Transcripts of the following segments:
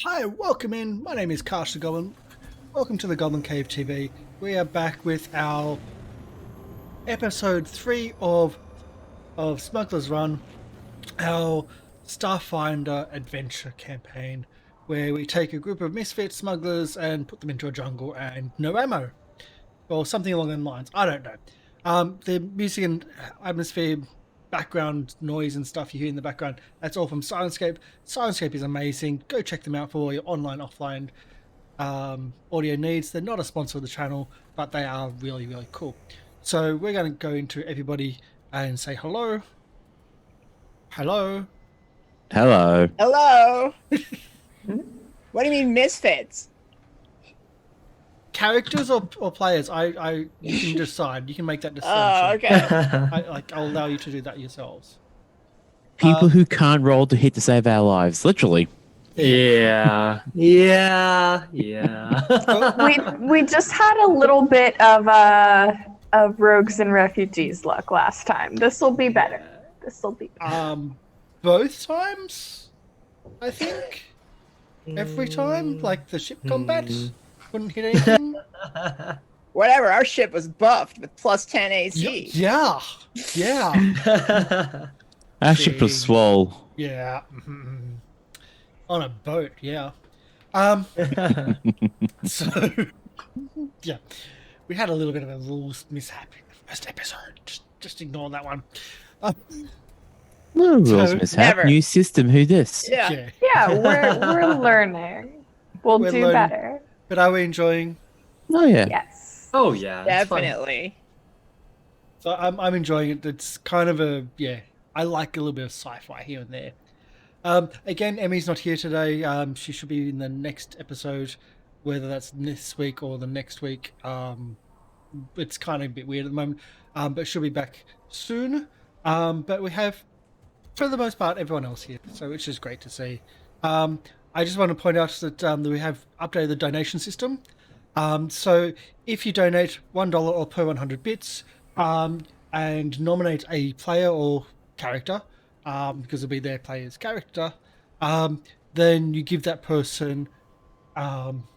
Hi, welcome in. My name is Karsh the Goblin. Welcome to the Goblin Cave TV. We are back with our episode 3 of Smuggler's Run, our Starfinder adventure campaign, where we take a group of misfit smugglers and put them into a jungle and no ammo, or something along those lines. I don't know. The music and atmosphere, background noise and stuff you hear in the background, that's all from Sirenscape. Sirenscape is amazing. Go check them out for all your online, offline audio needs. They're not a sponsor of the channel, but they are really, really cool. So we're going to go into everybody and say hello. Hello. Hello. Hello. What do you mean misfits? Characters or players? You can decide. You can make that decision. Oh, okay. I'll allow you to do that yourselves. People who can't roll to hit to save our lives, literally. Yeah. We just had a little bit of rogues and refugees luck last time. This will be better. Both times, I think. Every time, like the ship combat wouldn't hit anything. Whatever. Our ship was buffed with plus 10 AC. Yeah. Our ship was swole. Yeah. On a boat, yeah. So, yeah. We had a little bit of a rules mishap in the first episode. Just ignore that one. No rules So, mishap. never. New system. Who this? Yeah. Yeah, we're learning. We'll We're do learning. better. But are we enjoying? Oh yeah. Yes. Oh yeah. it's fun. Definitely. So I'm enjoying it. It's kind of I like a little bit of sci-fi here and there. Again, Emmy's not here today. She should be in the next episode, whether that's this week or the next week. It's kind of a bit weird at the moment, but she'll be back soon. But we have, for the most part, everyone else here, so which is great to see. I just want to point out that we have updated the donation system. So if you donate $1 or per 100 bits, and nominate a player or character, because it'll be their player's character, then you give that person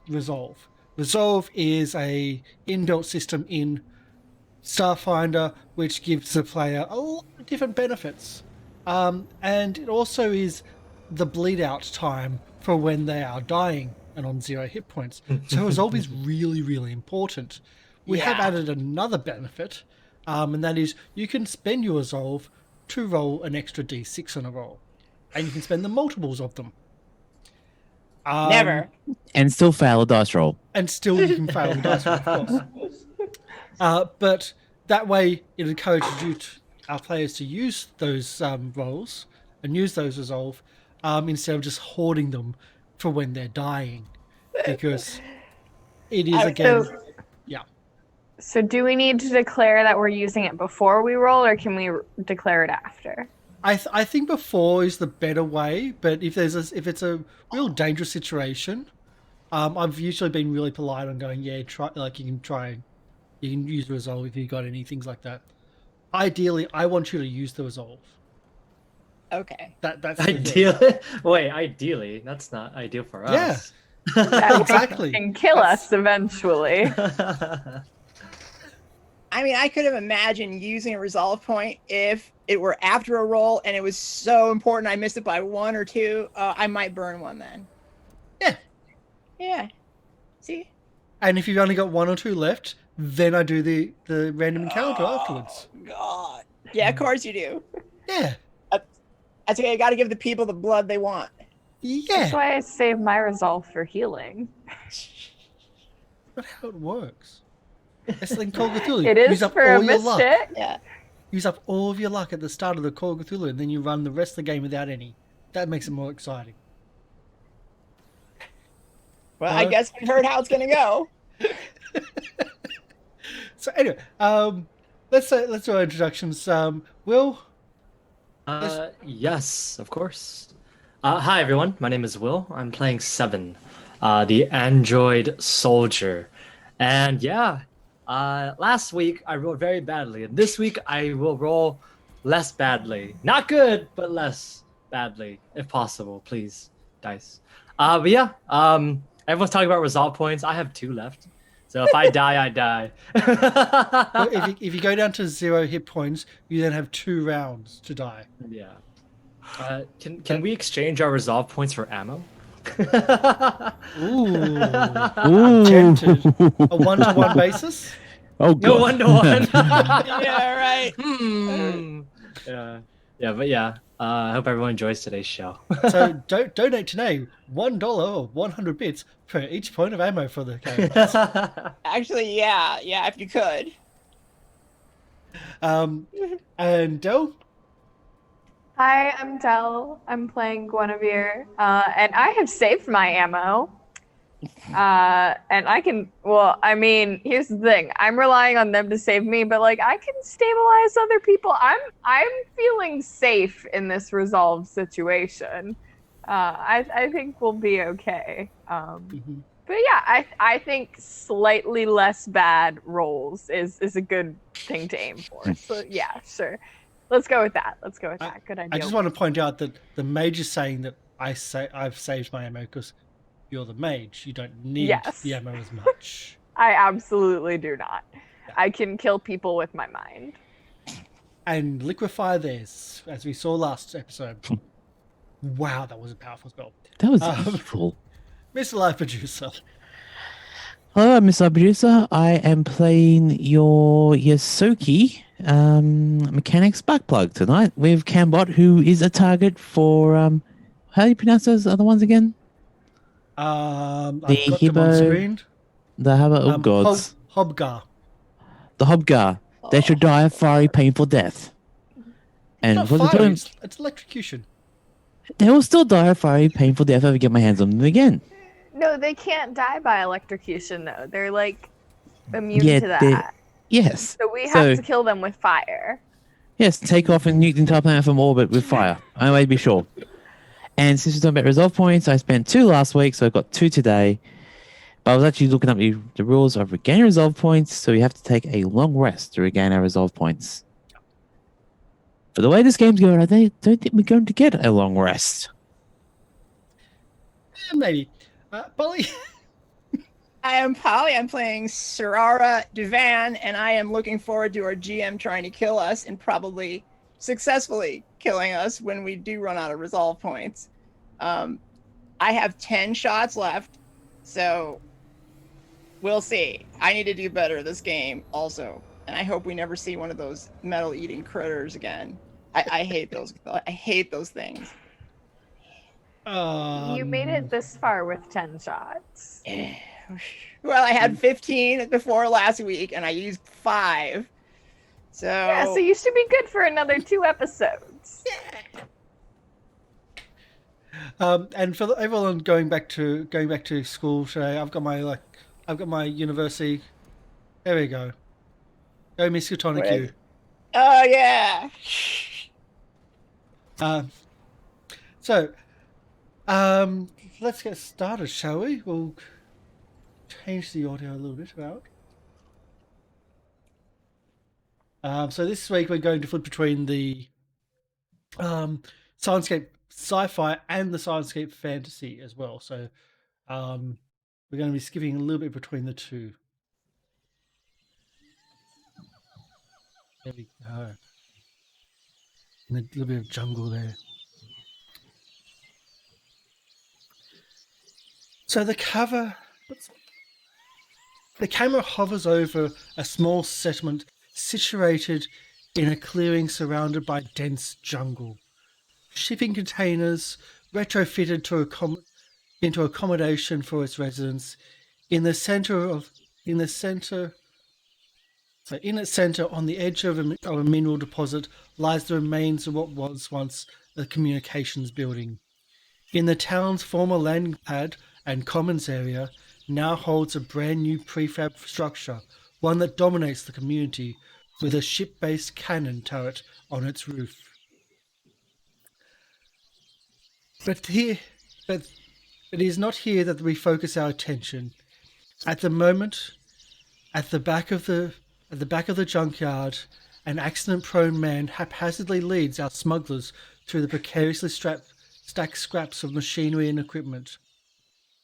Resolve. Resolve is a inbuilt system in Starfinder which gives the player a lot of different benefits. And it also is the bleed out time for when they are dying and on 0 hit points. So Resolve is really, really important. We have Yeah. added another benefit, and that is you can spend your Resolve to roll an extra d6 on a roll. And you can spend the multiples of them. Never. And still fail a dice roll. And still you can fail the dice roll, of course. But that way it encourages our players to use those rolls and use those Resolve instead of just hoarding them for when they're dying. Because it is, again... Yeah. So do we need to declare that we're using it before we roll, or can we declare it after? I think before is the better way, but if it's a real dangerous situation, I've usually been really polite on going, yeah, you can use Resolve if you got any things like that. Ideally, I want you to use the Resolve. Okay. That's the thing. Ideally, wait. Ideally, that's not ideal for us. That Exactly. can kill us eventually. I mean, I could have imagined using a resolve point if it were after a roll and it was so important I missed it by 1 or 2. I might burn one then. Yeah. Yeah. See? And if you've only got 1 or 2 left, then I do the random encounter afterwards. God. Yeah, of course you do. Yeah. That's okay. You got to give the people the blood they want. That's Yeah. why I save my resolve for healing. That's how it works. It's like Call of Cthulhu. It is Use up for a all your luck. misfit. Yeah. Use up all of your luck at the start of the Call of Cthulhu, and then you run the rest of the game without any. That makes it more exciting. Well, I guess we heard how it's going to go. So anyway, let's do our introductions. Will. Yes, of course. Hi everyone. My name is Will. I'm playing Seven, the android soldier, and yeah. Last week I rolled very badly, and this week I will roll less badly. Not good, but less badly, if possible. Please, dice. But yeah, everyone's talking about resolve points. I have 2 left. So if I die, I die. Well, if you go down to 0 hit points, you then have 2 rounds to die. Yeah. Can we exchange our resolve points for ammo? Ooh, Ooh. tempted. A 1-to-1 basis. Oh No god. 1-to-1. Yeah, right. Yeah, but yeah. I hope everyone enjoys today's show. So donate today $1 or 100 bits per each point of ammo for the game. Actually, yeah, if you could. And Del, Hi, I'm Del. I'm playing Guinevere, and I have saved my ammo. And I can, well, I mean, here's the thing. I'm relying on them to save me, but like I can stabilize other people. I'm feeling safe in this resolve situation. I think we'll be okay. But yeah, I think slightly less bad rolls is a good thing to aim for. So yeah, sure. Let's go with that. Good idea. I just want to point out that the mage is saying that I've saved my ammo because you're the mage. You don't need Yes. the ammo as much. I absolutely do not. I can kill people with my mind. And liquefy theirs, as we saw last episode. Wow, that was a powerful spell. That was Um, evil. Mr. Live Producer. Hello, Mr. Producer. I am playing your Yasuki mechanics spark plug tonight with Cambot, who is a target for how do you pronounce those other ones again? I've The got them on Hibbo- screen. The oh gods, Hobgar. the Hobgar. They should die a fiery, painful death. And Not what they're fire, doing, it's electrocution. they will still die a fiery, painful death if I get my hands on them again. No, they can't die by electrocution though. They're like immune Yeah, to they- that. Yes. So we So- have to kill them with fire. Yes, take off and nuke the entire planet from orbit with fire. Only way to be sure. And since we're talking about resolve points, I spent 2 last week, so I've got 2 today. But I was actually looking up the rules of regaining resolve points, so we have to take a long rest to regain our resolve points. But the way this game's going, I don't think we're going to get a long rest. Maybe. Polly. I am Polly. I'm playing Sarara Duvan, and I am looking forward to our GM trying to kill us and probably successfully killing us when we do run out of resolve points. I have 10 shots left, so we'll see. I need to do better this game also, and I hope we never see one of those metal-eating critters again. I hate those. I hate those things. You made it this far with 10 shots. Well, I had 15 before last week, and I used 5. So Yeah, so you should be good for another 2 episodes. And for everyone going back to school today, I've got my university. There we go. Go Miskatonic Where- you. Oh yeah. So, let's get started, shall we? We'll change the audio a little bit about. So this week we're going to flip between the Sciencescape sci-fi and the Sciencescape fantasy as well. So we're going to be skipping a little bit between the two. There we go. And a little bit of jungle there. So the camera hovers over a small settlement situated in a clearing surrounded by dense jungle. Shipping containers retrofitted into accommodation for its residents. In its center, on the edge of a mineral deposit, lies the remains of what was once a communications building. In the town's former landing pad and commons area now holds a brand new prefab structure, one that dominates the community, with a ship-based cannon turret on its roof. But it is not here that we focus our attention. At the moment, at the back of the junkyard, an accident-prone man haphazardly leads our smugglers through the precariously stacked scraps of machinery and equipment.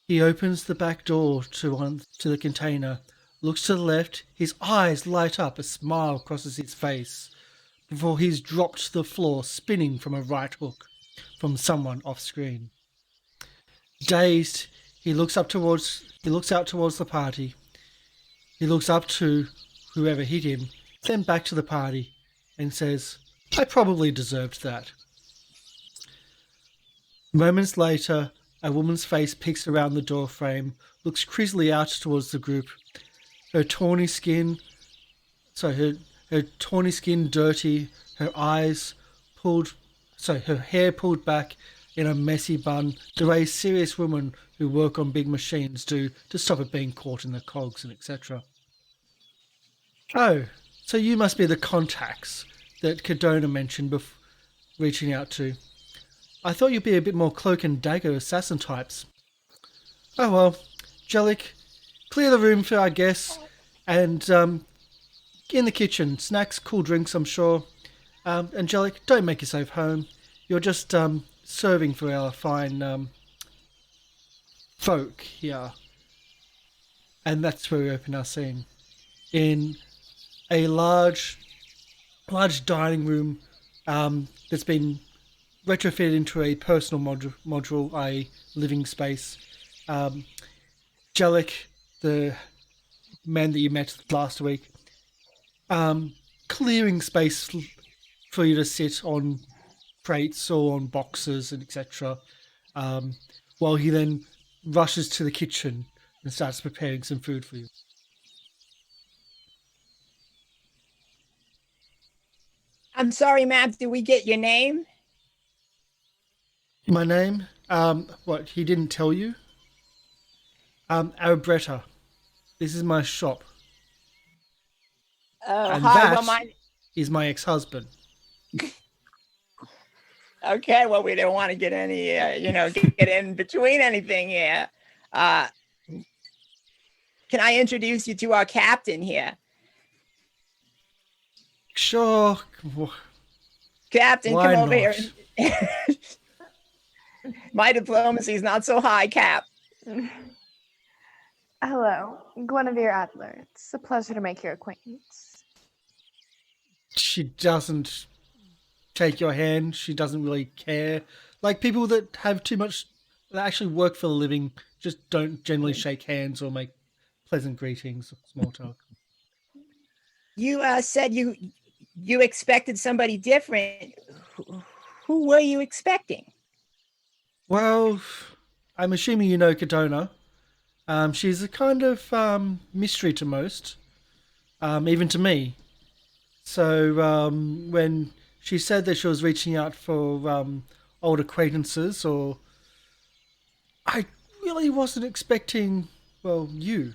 He opens the back door to the container, looks to the left, his eyes light up, a smile crosses his face, before he's dropped to the floor, spinning from a right hook from someone off screen. Dazed, he looks out towards the party. He looks up to whoever hit him, then back to the party, and says, "I probably deserved that." Moments later, a woman's face peeks around the doorframe, looks creasily out towards the group. Her tawny skin dirty, her hair pulled back in a messy bun, the way serious women who work on big machines do to stop it being caught in the cogs and etc. "Oh, so you must be the contacts that Cadona mentioned before reaching out to. I thought you'd be a bit more cloak and dagger assassin types." "Oh well, Jellic, clear the room for our guests, and in the kitchen, snacks, cool drinks, I'm sure. Angelic, don't make yourself home. You're just serving for our fine folk here." And that's where we open our scene. In a large dining room that's been retrofitted into a personal module, a living space. Jellic, the man that you met last week, clearing space for you to sit on crates or on boxes and etc. While he then rushes to the kitchen and starts preparing some food for you. I'm sorry, ma'am. Did we get your name? My name? What, he didn't tell you? Arabretta. This is my shop. Oh, And hi. that- Well, my Is my ex-husband. okay. Well, we don't want to get any, get in between anything here. Can I introduce you to our captain here? Sure. Captain, Why come over not? here. My diplomacy is not so high, Cap. Hello, Guinevere Adler. It's a pleasure to make your acquaintance. She doesn't take your hand. She doesn't really care. Like people that have too much, that actually work for a living, just don't generally shake hands or make pleasant greetings or small talk. You said you expected somebody different. Who were you expecting? Well, I'm assuming you know Cadona. She's a kind of mystery to most, even to me. So when she said that she was reaching out for old acquaintances, or I really wasn't expecting, well, you.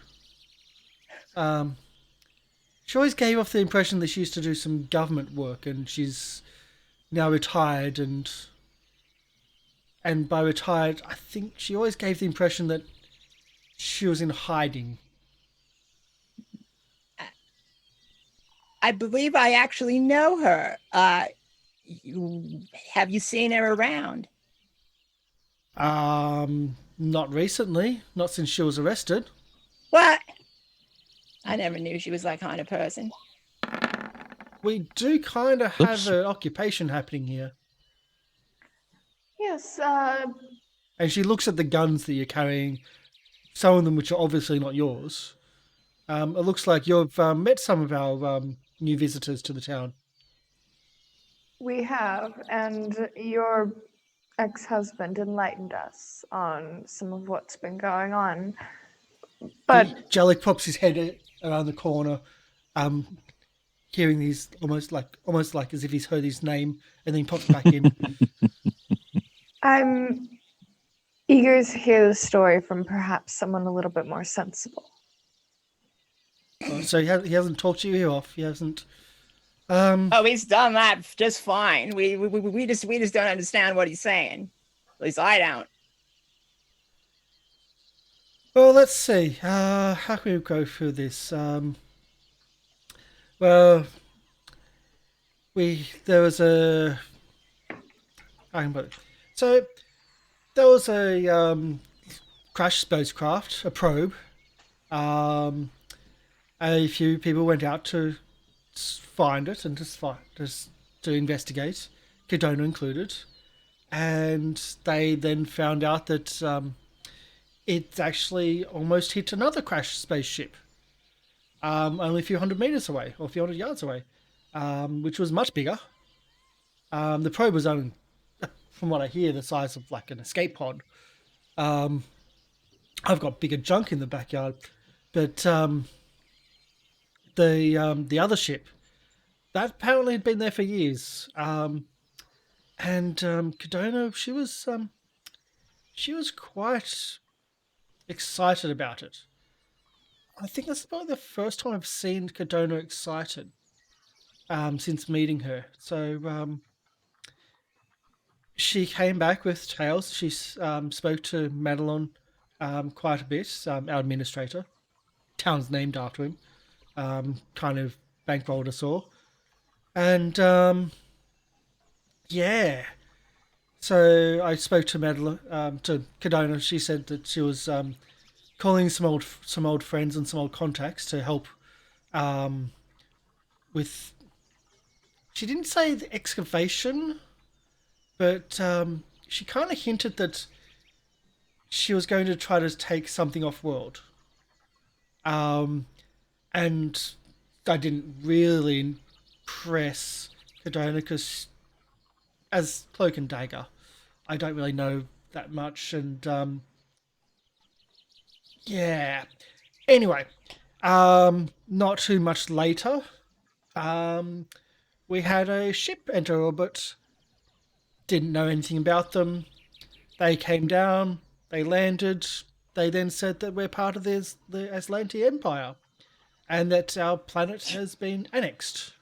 She always gave off the impression that she used to do some government work, and she's now retired, and by retired, I think she always gave the impression that she was in hiding. I believe I actually know her. Have you seen her around? Not recently, not since she was arrested. What? I never knew she was that kind of person. We do kind of have Oops. an occupation happening here. Yes, And she looks at the guns that you're carrying, some of them which are obviously not yours. It looks like you've met some of our new visitors to the town. we have, and your ex-husband enlightened us on some of what's been going on. But Jellic pops his head around the corner, hearing these almost like as if he's heard his name, and then he pops back in. I'm eager to hear the story from perhaps someone a little bit more sensible. So he hasn't talked to you off. He hasn't. Oh, he's done that just fine. We just don't understand what he's saying. At least I don't. Well, let's see. How can we go through this? Well, there was a. I can put it. So there was a crashed spacecraft, a probe. A few people went out to find it and just to investigate, Kedona included, and they then found out that it actually almost hit another crashed spaceship, only a few hundred meters away or a few hundred yards away, which was much bigger. The probe was only, from what I hear, the size of like an escape pod. I've got bigger junk in the backyard, but the other ship that apparently had been there for years, and Kedona, she was quite excited about it. I think that's probably the first time I've seen Kedona excited since meeting her. So she came back with tales. She spoke to Madelon quite a bit, our administrator. Town's named after him. Kind of bankrolled us all. And yeah. So I spoke to Madelon, to Kedona. She said that she was calling some old friends and some old contacts to help with. She didn't say the excavation, but she kind of hinted that she was going to try to take something off world. And I didn't really press Kedona because, as Cloak and Dagger, I don't really know that much. And yeah. Anyway, not too much later, we had a ship enter orbit. Didn't know anything about them. They came down. They landed. They then said that we're part of the Aslanti Empire and that our planet has been annexed.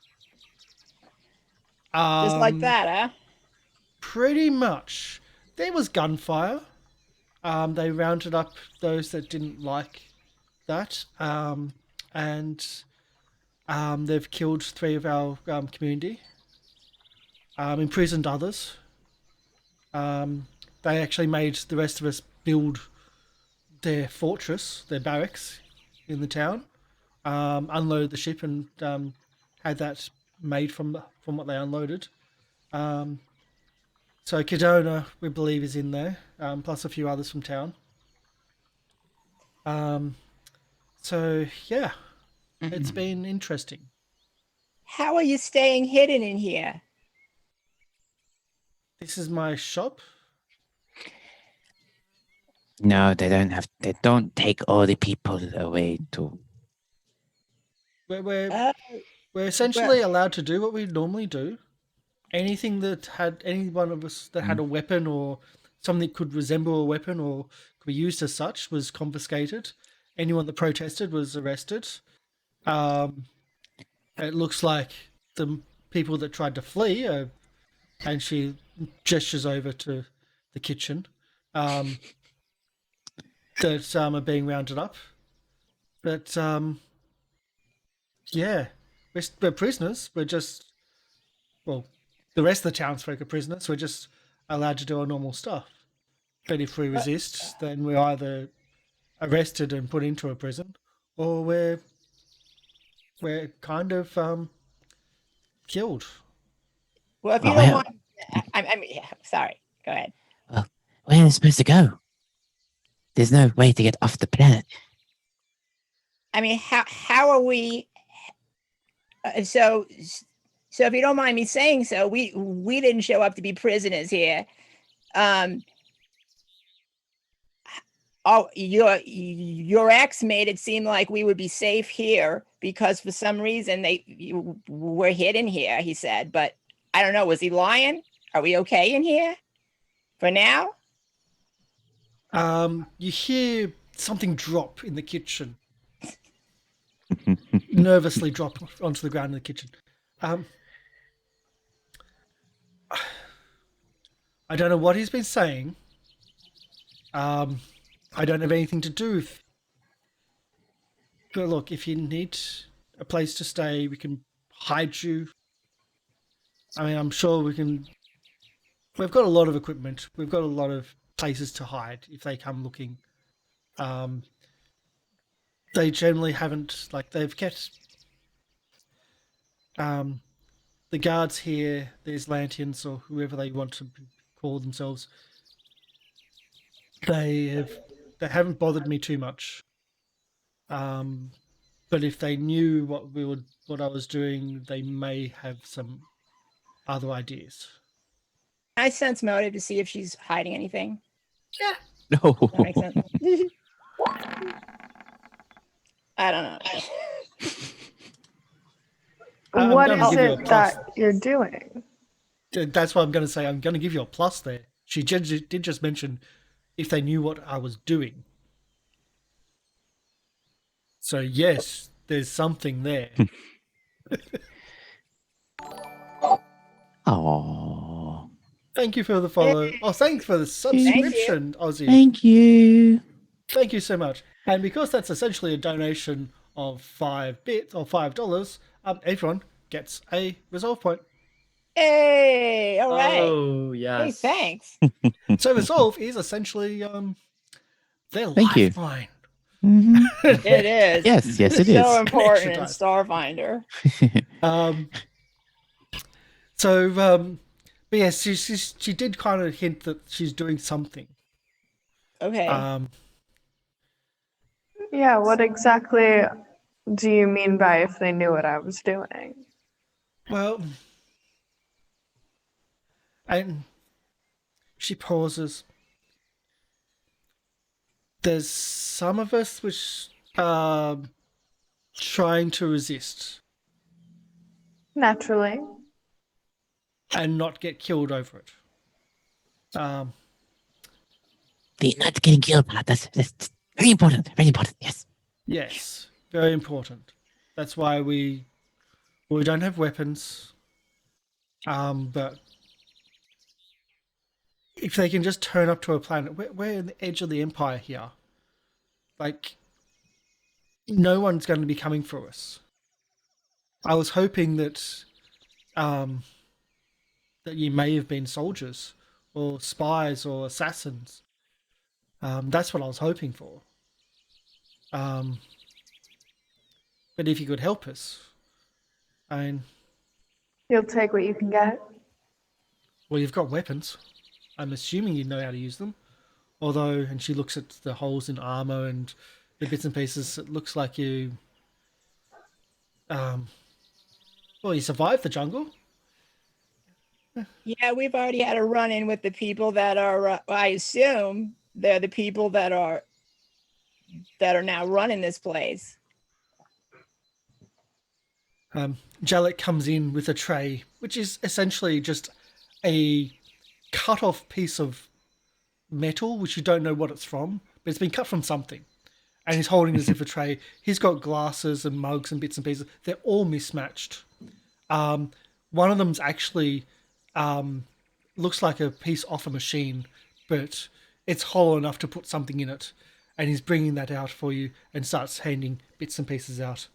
Just like that, huh? Pretty much. There was gunfire. They rounded up those that didn't like that. And they've killed 3 of our community. Imprisoned others. They actually made the rest of us build their fortress, their barracks in the town, unloaded the ship and had that made from what they unloaded. So Kedona, we believe, is in there, plus a few others from town. So yeah, it's been interesting. How are you staying hidden in here? This is my shop. No, they don't take all the people away to. We're essentially allowed to do what we normally do. Anything that had any one of us that had a weapon or something that could resemble a weapon or could be used as such was confiscated. Anyone that protested was arrested. It looks like the people that tried to flee and she gestures over to the kitchen, that are being rounded up. But yeah, we're prisoners. We're just, well, the rest of the townsfolk are prisoners. We're just allowed to do our normal stuff. But if we resist, then we're either arrested and put into a prison, or we're kind of killed. Well, if you Oh, don't wow. mind, yeah, sorry. Go ahead. Where are they supposed to go? There's no way to get off the planet. I mean, how are we? So if you don't mind me saying so, we didn't show up to be prisoners here. Oh, your ex made it seem like we would be safe here because for some reason we're hidden here. He said, but I don't know. Was he lying? Are we okay in here for now? You hear something drop in the kitchen. Nervously drop onto the ground in the kitchen. I don't know what he's been saying. I don't have anything to do with. But look, if you need a place to stay, we can hide you. I mean, I'm sure we can. We've got a lot of equipment. We've got a lot of places to hide if they come looking. They generally haven't, like, they've kept the guards here, these Lantians or whoever they want to call themselves. They haven't bothered me too much. But if they knew what I was doing, they may have some other ideas. I sense motive to see if she's hiding anything. No. That makes sense. I don't know. I'm What gonna is give you a it plus. that you're doing? That's what I'm going to say. I'm going to give you a plus there. She did just mention if they knew what I was doing. So yes, there's something there. Oh, Thank you for the follow. Oh, thanks for the subscription, Ozzy. thank you. Thank you so much. And because that's essentially a donation of 5 bits or $5, everyone gets a resolve point. Hey, all right. Oh Hey, yes. thanks. So resolve is essentially their Thank you. lifeline. Mhm. It is. Yes, yes, it So is. important in extra Starfinder. But yes, she did kind of hint that she's doing something. Okay. Yeah, what exactly do you mean by if they knew what I was doing? Well, and she pauses. There's some of us which are trying to resist Naturally. and not get killed over it. They're not getting killed, but that's very important. Very important. Yes. Yes, very important. That's why we don't have weapons. But if they can just turn up to a planet, we're in the edge of the Empire here. Like, no one's going to be coming for us. I was hoping that that you may have been soldiers or spies or assassins. That's what I was hoping for. But if you could help us, You'll take what you can get. well, you've got weapons. I'm assuming you know how to use them. Although, and she looks at the holes in armor and the bits and pieces, it looks like you, well, you survived the jungle. Yeah, we've already had a run-in with the people that are. I assume they're the people that are now running this place. Jalek comes in with a tray, which is essentially just a cut-off piece of metal, which you don't know what it's from, but it's been cut from something. And he's holding it as if a tray. He's got glasses and mugs and bits and pieces. They're all mismatched. One of them's actually looks like a piece off a machine, but it's hollow enough to put something in it. And he's bringing that out for you and starts handing bits and pieces out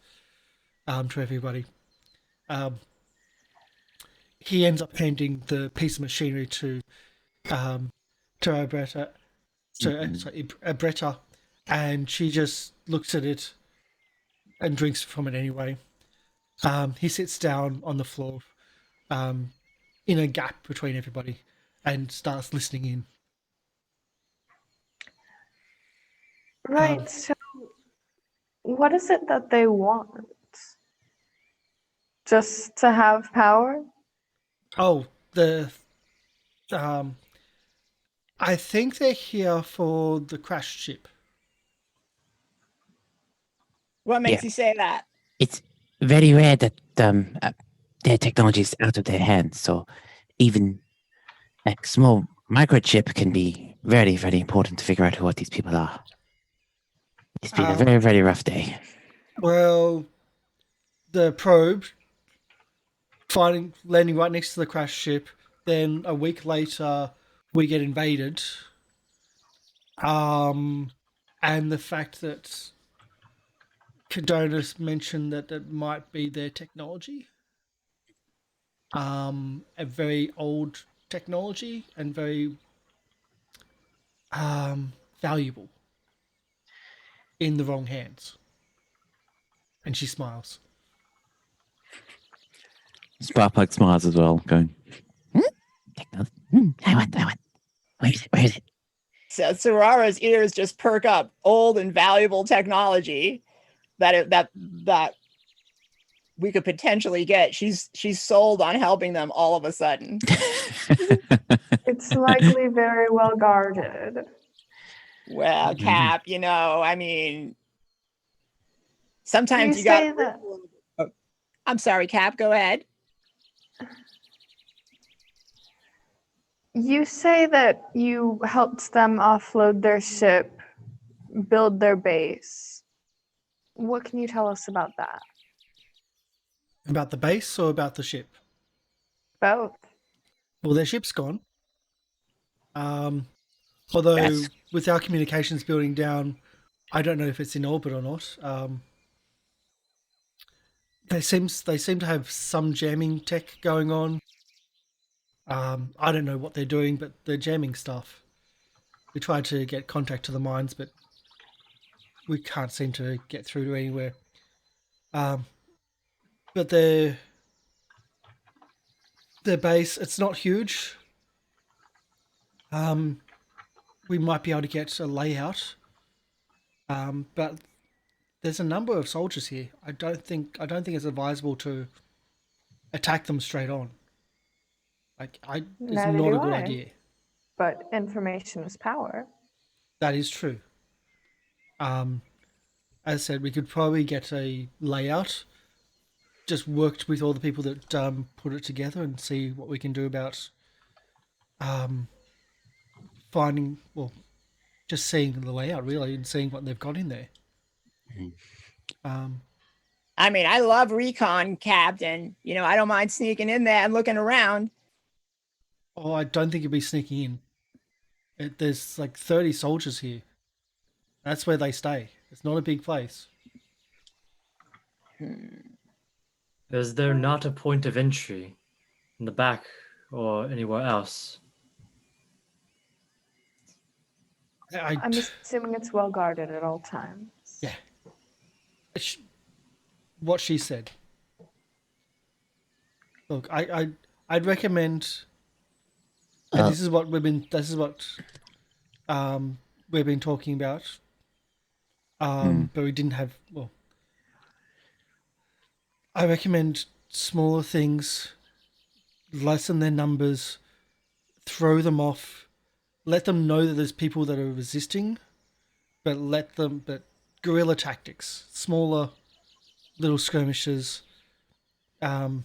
to everybody. He ends up handing the piece of machinery to Abretta, Abretta, and she just looks at it and drinks from it anyway. He sits down on the floor in a gap between everybody and starts listening in. Right, so what is it that they want? Just to have power? Oh, I think they're here for the crashed ship. What makes Yeah. you say that? It's very rare that their technology is out of their hands. So even a small microchip can be very, very important to figure out what these people are. It's been a very, very rough day. Well, the probe landing right next to the crashed ship. Then a week later, we get invaded. And the fact that Cadonis mentioned that it might be their technology. A very old technology and very valuable. in the wrong hands. And she smiles. Sparkplug smiles as well, going, technology. I want. Where is it? Where is it? So Sorara's ears just perk up. Old and valuable technology that we could potentially get. She's sold on helping them all of a sudden. It's likely very well guarded. Well, Mhm. Cap, I mean, sometimes You you got. say that I'm sorry, Cap. Go ahead. you say that you helped them offload their ship, build their base. What can you tell us about that? About the base or about the ship? Both. Well, their ship's gone. Although That's- with our communications building down, I don't know if it's in orbit or not. They seem to have some jamming tech going on. I don't know what they're doing, but they're jamming stuff. We tried to get contact to the mines, but we can't seem to get through to anywhere. But their base, it's not huge. We might be able to get a layout. But there's a number of soldiers here. I don't think it's advisable to attack them straight on. It's Neither not do a good I. idea. But information is power. That is true. As I said, we could probably get a layout. Just worked with all the people that put it together and see what we can do about finding, well, just seeing the layout really and seeing what they've got in there. I mean, I love recon, Captain. I don't mind sneaking in there and looking around. Oh, I don't think you'll be sneaking in. There's like 30 soldiers here. That's where they stay. It's not a big place. Is there not a point of entry in the back or anywhere else? I'm assuming it's well guarded at all times. Yeah. What she said. Look, I'd recommend. And this is what we've been talking about. But we didn't have. Well, I recommend smaller things, lessen their numbers, throw them off, let them know that there's people that are resisting, but guerrilla tactics, smaller little skirmishes. There's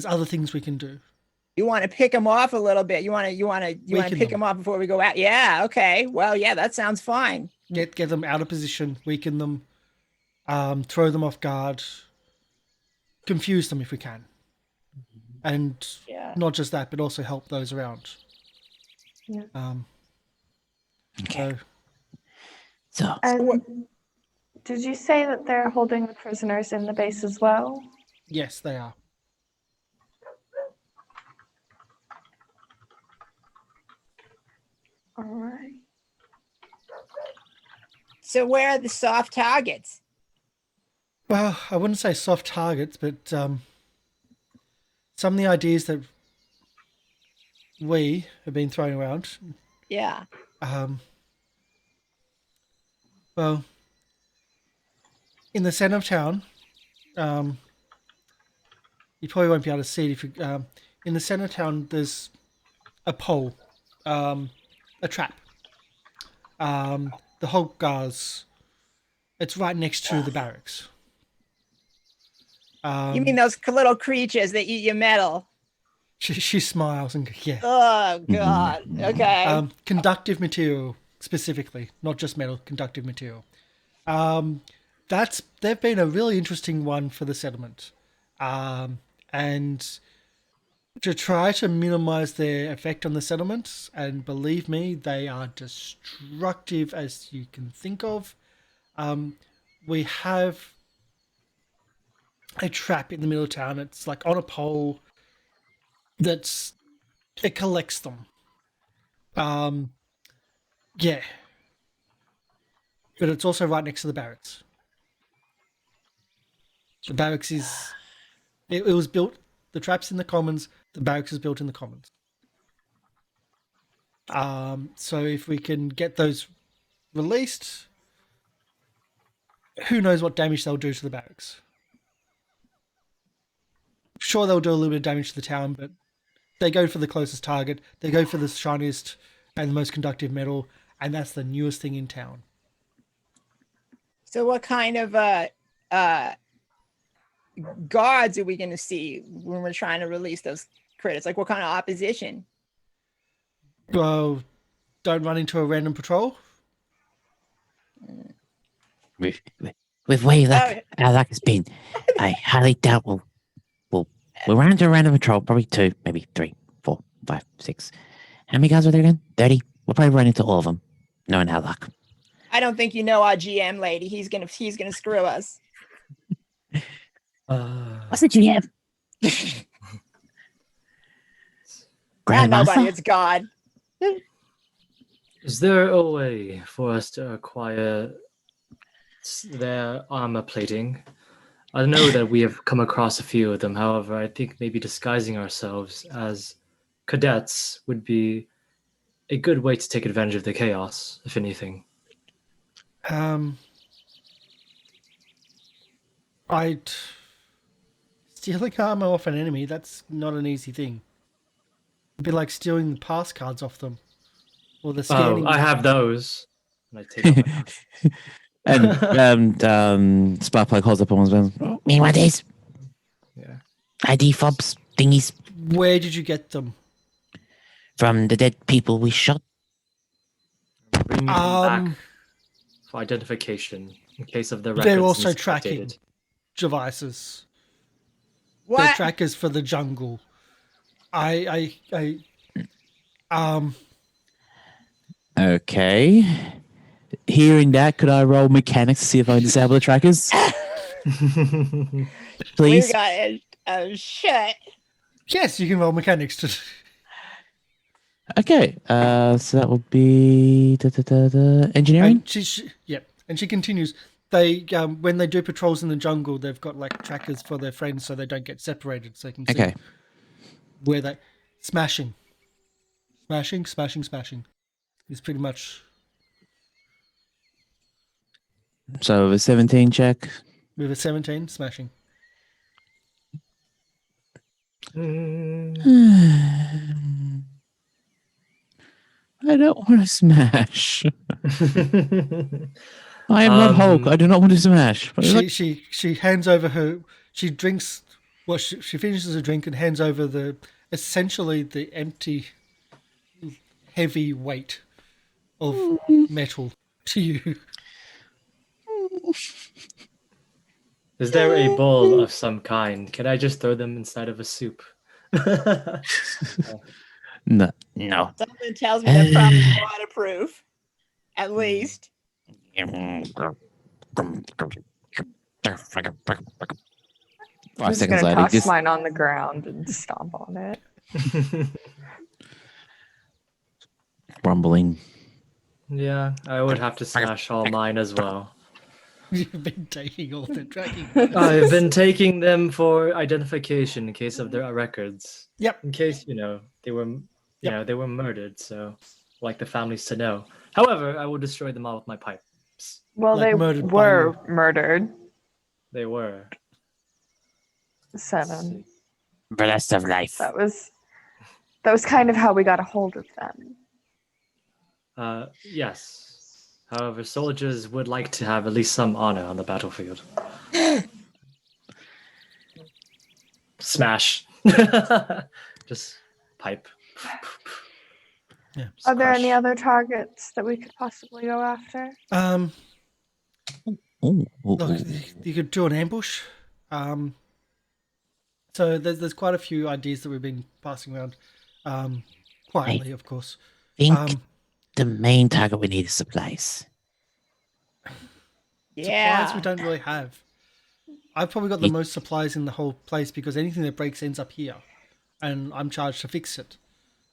other things we can do. You want to pick them off a little bit. You want to Weaken pick them. them off before we go out. Yeah. Okay. Well, yeah, that sounds fine. Get them out of position, weaken them, throw them off guard, confuse them if we can, and Yeah. not just that, but also help those around. Yeah. Okay. So So, And did you say that they're holding the prisoners in the base as well? yes, they are. All right. So where are the soft targets? Well, I wouldn't say soft targets, but some of the ideas that we have been throwing around. Yeah. Well, in the center of town, you probably won't be able to see it if you. In the center of town, there's a pole, a trap. The Hulk guards. It's right next to the barracks. You mean those little creatures that eat your metal? She smiles and goes, yeah. Oh God. Okay. Conductive material specifically, not just metal. Conductive material. They've been a really interesting one for the settlement, and to try to minimize their effect on the settlement. And believe me, they are destructive as you can think of. We have a trap in the middle of town. It's like on a pole. It collects them. Yeah. but it's also right next to the barracks. The barracks is it was built. The trap's in the commons. The barracks is built in the commons. So if we can get those released, who knows what damage they'll do to the barracks. Sure, they'll do a little bit of damage to the town, but they go for the closest target. They go for the shiniest and the most conductive metal, and that's the newest thing in town. So what kind of guards are we going to see when we're trying to release those credits? Like what kind of opposition? Well, don't run into a random patrol. With way luck, our luck has been, I highly doubt we'll run into a random patrol, probably 2, maybe 3, 4, 5, 6. How many guys are there again? 30? We'll probably run into all of them, knowing our luck. I don't think you know our GM lady. He's gonna screw us. What's the GM? Not Grandmaster? nobody, it's God. Is there a way for us to acquire their armor plating? I know that we have come across a few of them. However, I think maybe disguising ourselves as cadets would be a good way to take advantage of the chaos, if anything. Stealing armor off an enemy, that's not an easy thing. It'd be like stealing the pass cards off them. Or the scanning. Oh, I have those. And I take out my mask. And Sparkplug holds up on his own. Me want these Yeah. ID fobs thingies Where did you get them? from the dead people we shot. Bring them back for identification in case of the records. They're also needs to be tracking updated. devices. They're What? trackers for the jungle. Okay. Hearing that, could I roll mechanics to see if I can disable the trackers? Please. We got a shit. Yes, you can roll mechanics to. Okay. So that will be engineering. And she continues. They when they do patrols in the jungle, they've got like trackers for their friends, so they don't get separated, so they can see Okay. where they smashing is pretty much So a 17 check. with a 17 smashing. I don't want to smash. I am not Hulk. I do not want to smash. But She hands over her. She drinks. Well, she finishes a drink and hands over the essentially the empty, heavy weight of metal to you. Is there a bowl of some kind? Can I just throw them inside of a soup? no. Something tells me they're probably waterproof. At least. 5 I'm just seconds gonna later, toss just mine on the ground and stomp on it. rumbling. Yeah, I would have to smash all mine as well. You've been taking all the tracking. I've been taking them for identification in case of their records. Yep. In case, they were they were murdered, so I'd like the families to know. However, I will destroy them all with my pipes. Well, Like they murdered by were murdered. They were. 7. The rest of life. That was kind of how we got a hold of them. Yes. However, soldiers would like to have at least some honor on the battlefield. Smash. Just pipe. Yeah. Just Are there crush. any other targets that we could possibly go after? Look, you could do an ambush. So there's quite a few ideas that we've been passing around, quietly, of course. think the main target we need is supplies. Yeah. Supplies we don't really have. I've probably got the most supplies in the whole place because anything that breaks ends up here, and I'm charged to fix it.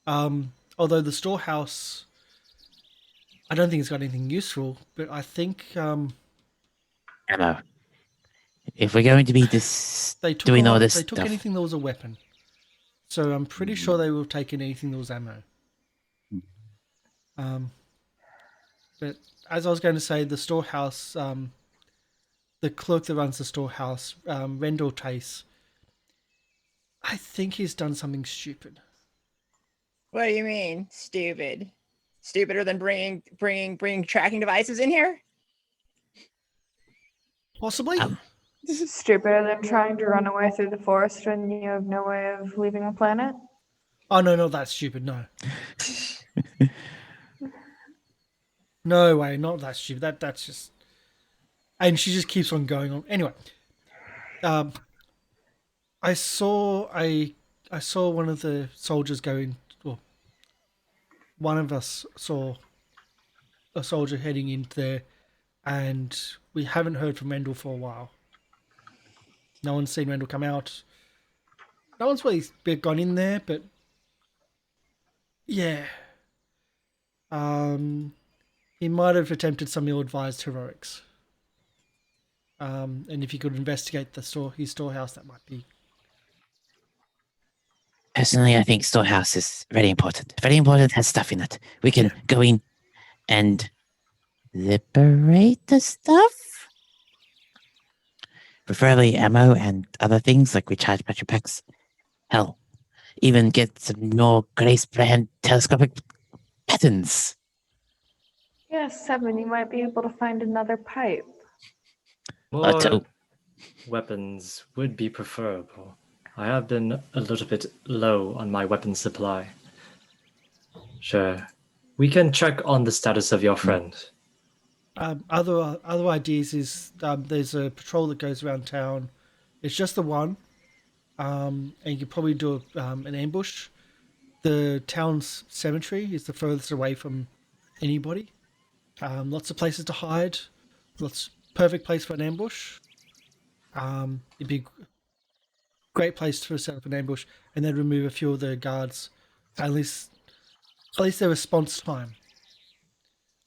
Although the storehouse, I don't think it's got anything useful, but I think Ammo. If we're going to be this they took doing all this they took stuff, anything that was a weapon. So I'm pretty sure they will have taken anything that was ammo. But as I was going to say, the storehouse, the clerk that runs the storehouse, Rendell Tace, I think he's done something stupid. What do you mean, stupid? Stupider than bringing tracking devices in here? Possibly. This is stupider than trying to run away through the forest when you have no way of leaving the planet. Oh no, not that stupid. No. No way, not that stupid. That's just. And she just keeps on going on. Anyway, I saw one of the soldiers go in. Well, one of us saw a soldier heading in there, and we haven't heard from Rendell for a while. No one's seen Rendell come out. No one's really gone in there, but yeah. He might have attempted some ill-advised heroics. And if you could investigate his storehouse, that might be. personally, I think storehouse is very important. Very important, has stuff in it. We can go in and liberate the stuff. Preferably ammo and other things like recharge battery packs. Hell, even get some more Grace brand telescopic patterns. Yes, 7, you might be able to find another pipe. More Two. weapons would be preferable. I have been a little bit low on my weapon supply. Sure. We can check on the status of your friend. Other ideas is there's a patrol that goes around town. It's just the one, and you could probably do an ambush. The town's cemetery is the furthest away from anybody. Lots of places to hide. Perfect place for an ambush. It'd be a great place to set up an ambush, and then remove a few of the guards. At least their response time.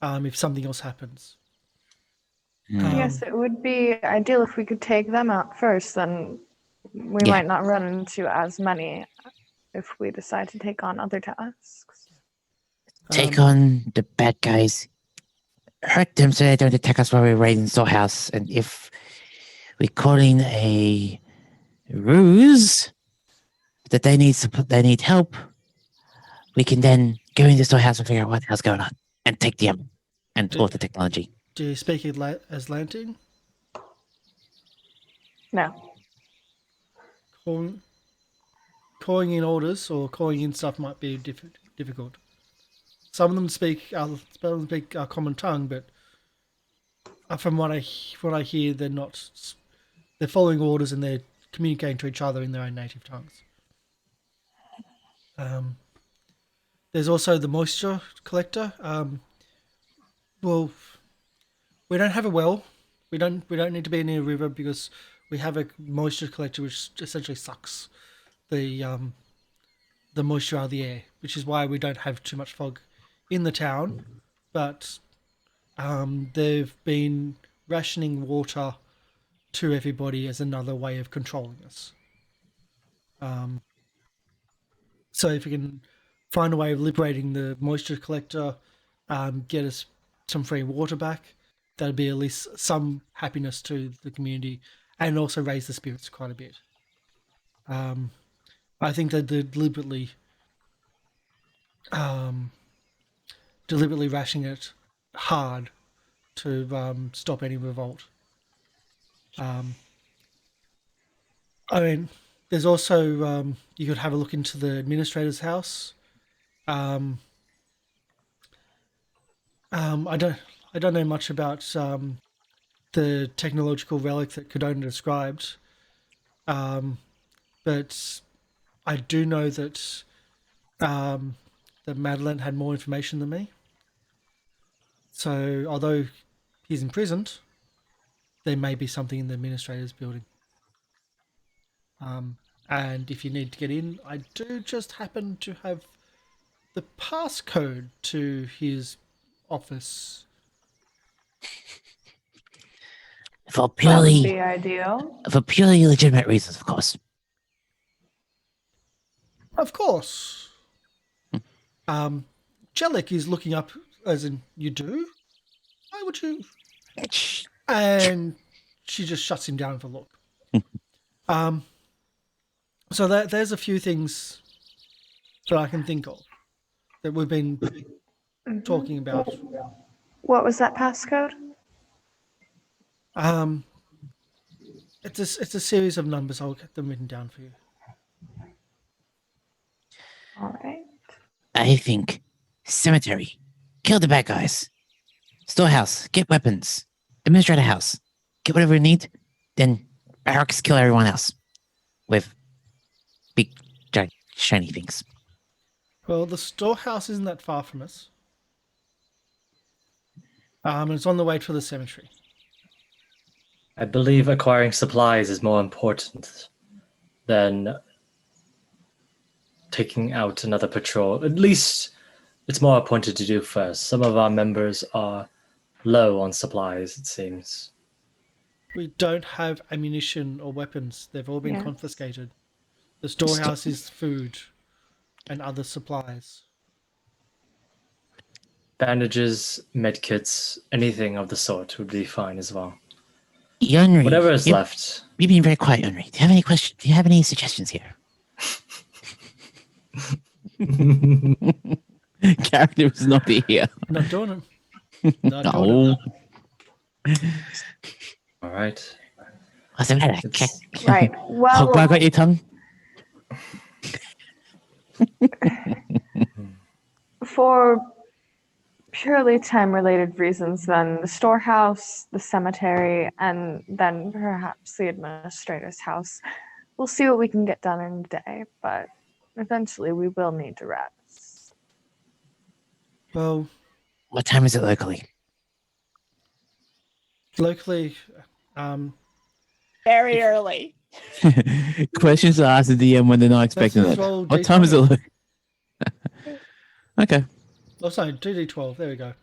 If something else happens. Yes, it would be ideal if we could take them out first, then we Yeah. might not run into as many if we decide to take on other tasks. Take on the bad guys. Hurt them so they don't attack us while we're raiding the storehouse. And if we call in a ruse that they need help, we can then go into the storehouse and figure out what the hell's going on and take the ammo and all the technology. Do you speak as Lantern? No. Calling in orders or calling in stuff might be difficult. Some of them speak a common tongue, but from what I hear, they're following orders and they're communicating to each other in their own native tongues. There's also the moisture collector. Well, we don't have a well. We don't need to be near a river because we have a moisture collector which essentially sucks the moisture out of the air, which is why we don't have too much fog in the town. But they've been rationing water to everybody as another way of controlling us. So if we can find a way of liberating the moisture collector, get us some free water back, that'd be at least some happiness to the community and also raise the spirits quite a bit. I think they're deliberately rationing it hard to stop any revolt. I mean, there's also you could have a look into the administrator's house. I don't know much about the technological relic that Cadona described, but I do know that that Madeline had more information than me. So although he's imprisoned, there may be something in the administrator's building. And if you need to get in, I do just happen to have the passcode to his office. For That would purely be ideal. legitimate reasons, of course. Of course. Jellic is looking up, as in, you do? Why would you? And she just shuts him down for a look. So there's a few things that I can think of that we've been talking about. What was that passcode? It's a series of numbers. I'll get them written down for you. All right. I think cemetery, kill the bad guys. Storehouse, get weapons. Administrator house, get whatever you need. Then barracks, kill everyone else with big, giant, shiny things. Well, the storehouse isn't that far from us. It's on the way to the cemetery. I believe acquiring supplies is more important than taking out another patrol. At least it's more appointed to do first. Some of our members are low on supplies, it seems. We don't have ammunition or weapons. They've all been Yeah. confiscated. The storehouse is food and other supplies. Bandages, medkits, anything of the sort would be fine as well. Yunri, Whatever is left. You've been very quiet, Yunri. Do you have any questions? Do you have any suggestions here? Character was not here. Not doing it. Not doing it. Oh, All right. what's the matter? It's- Right. Well, Hogbar got your tongue? for purely time-related reasons, then the storehouse, the cemetery, and then perhaps the administrator's house. We'll see what we can get done in a day, but eventually we will need to rest. Well, What time is it locally? locally, Very early. Questions to ask the DM when they're not expecting just it. roll What time is it? D20. Okay. oh, sorry, 2d12. There we go.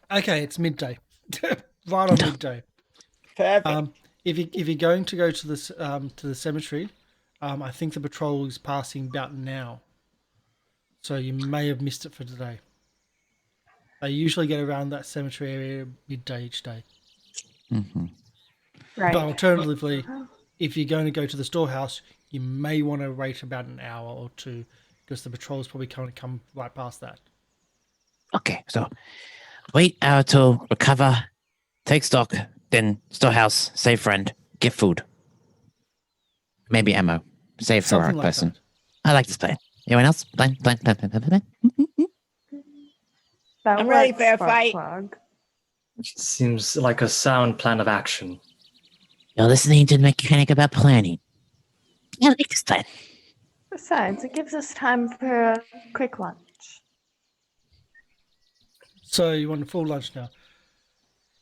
Okay, it's midday. Right on midday. Perfect. If you're going to go to the cemetery, I think the patrol is passing about now, so you may have missed it for today. They usually get around that cemetery area midday each day. Right. But alternatively, if you're going to go to the storehouse, you may want to wait about an hour or two because the patrol's probably going to come right past that. Okay, so wait hour till recover, take stock, then storehouse, save friend, get food. Maybe ammo. Save for our Something like person. that. I like this plan. Anyone else? Plan. That I'm ready works, for a fight. Sparkplug. Seems like a sound plan of action. You're listening to the mechanic about planning. I like this plan. Besides, it gives us time for a quick lunch. So you want a full lunch now.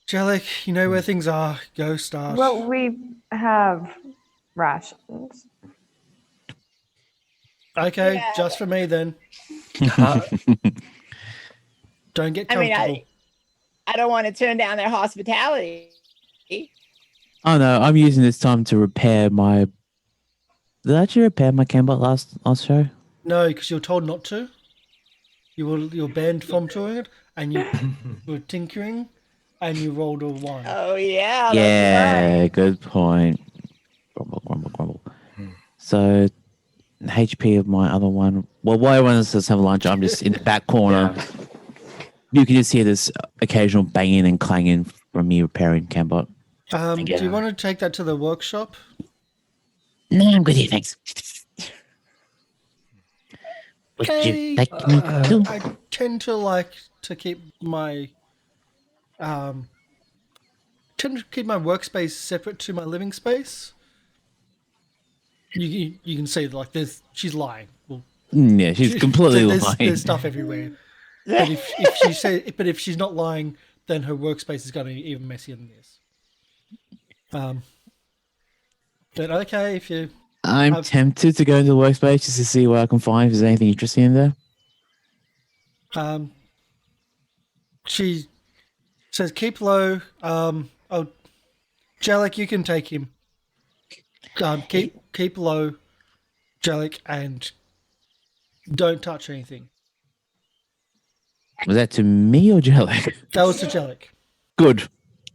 Jellic, you know where things are. Go start. Well, we have rations. Okay, Yeah. just for me then. Uh, Don't get I mean, comfortable. I don't want to turn down their hospitality. Oh no, I'm using this time to repair my. Did I actually repair my Cambot last show? No, because you're told not to. You're banned from doing it, and you were tinkering, and you rolled a 1. Oh yeah. That's Yeah, right. good point. Grumble, grumble, grumble. So, the HP of my other one. Well, while everyone else has have lunch, I'm just in the back corner. yeah. You can just hear this occasional banging and clanging from me repairing Cambot. Do Yeah. you want to take that to the workshop? No, I'm good here, thanks. Would Okay. you like me to? I tend to like to keep my workspace separate to my living space. You can see like she's lying. Well, Yeah, she's completely lying. There's stuff everywhere. But if she's not lying, then her workspace is going to be even messier than this. But okay, if you I'm tempted to go into the workspace just to see what I can find. If there's anything interesting in there. She says, "Keep low." Oh, Jellic, you can take him. Keep low, Jellic, and don't touch anything. Was that to me or Jellic? That was to Jellic. Good.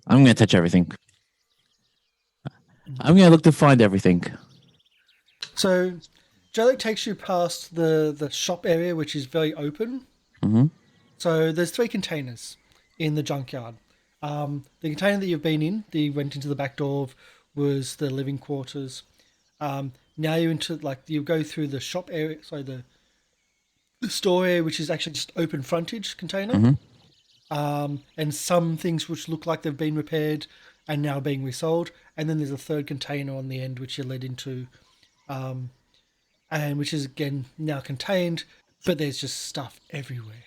I'm going to touch everything. I'm going to look to find everything. So, Jellic takes you past the shop area, which is very open. Mm-hmm. So there's 3 containers in the junkyard. The container that you've been in, that you went into the back door of, was the living quarters. Now you're into, you go through the shop area, the store area, which is actually just open frontage container. And some things which look like they've been repaired and now being resold. And then there's a third container on the end, which you're led into, and which is again now contained, but there's just stuff everywhere.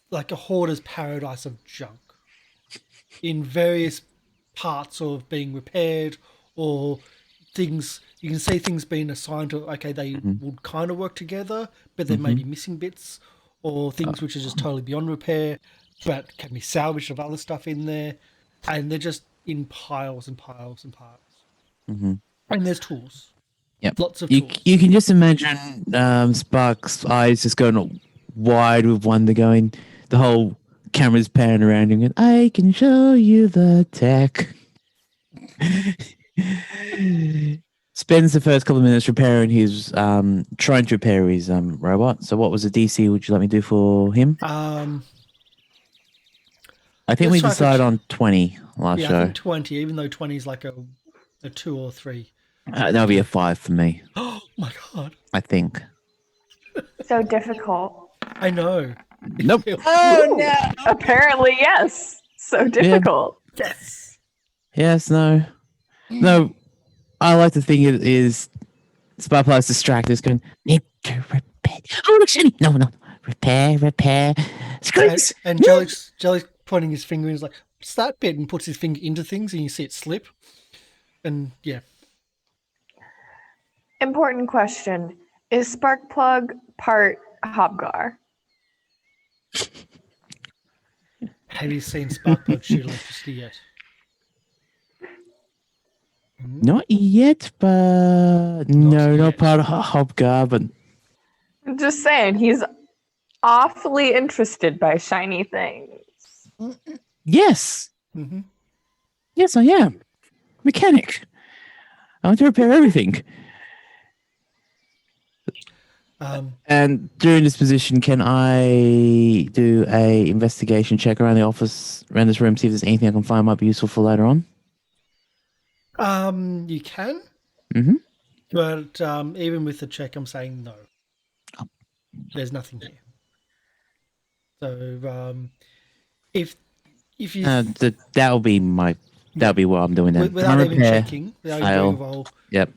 Like a hoarder's paradise of junk in various parts of being repaired, or things you can see things being assigned to, okay, they would kind of work together, but there may be missing bits, or things which are just totally beyond repair but can be salvaged of other stuff in there, and they're just in piles and piles and piles. And there's tools. Yep. Lots of tools. You can just imagine Spark's eyes just going wide with wonder, going, the whole camera's panning around him, and I can show you the tech. Spends the first couple of minutes repairing his, trying to repair his robot. So what was the DC would you let me do for him? Um, I think let's we try for decided on 20 last yeah, I show. think 20, even though 20 is like a 2 or 3. That'll be a 5 for me, Oh my god. I think. So difficult. I know. Nope. Oh no! Apparently, yes. So difficult. Yes. Yes, no. No, I like to think it is Sparkfly's distracted, is going, need to repair. Oh, look, Shani! No. Repair. Screws! And Jelly's pointing his finger and he's like, what's that bit? And puts his finger into things and you see it slip. And yeah. Important question. Is Sparkplug part Hobgar? Have you seen Sparkplug shoot electricity yet? Not yet, but no, yet. not part of Hobgar, but I'm just saying, he's awfully interested by shiny things. yes. Mm-hmm. Yes, I am. Mechanic. I want to repair everything. And during this position, can I do a investigation check around the office, around this room, see if there's anything I can find might be useful for later on? You can. Mm-hmm. But even with the check, I'm saying no. Oh. There's nothing here. So if you that'll be what I'm doing then. without even checking, without even fail. getting involved, Yep.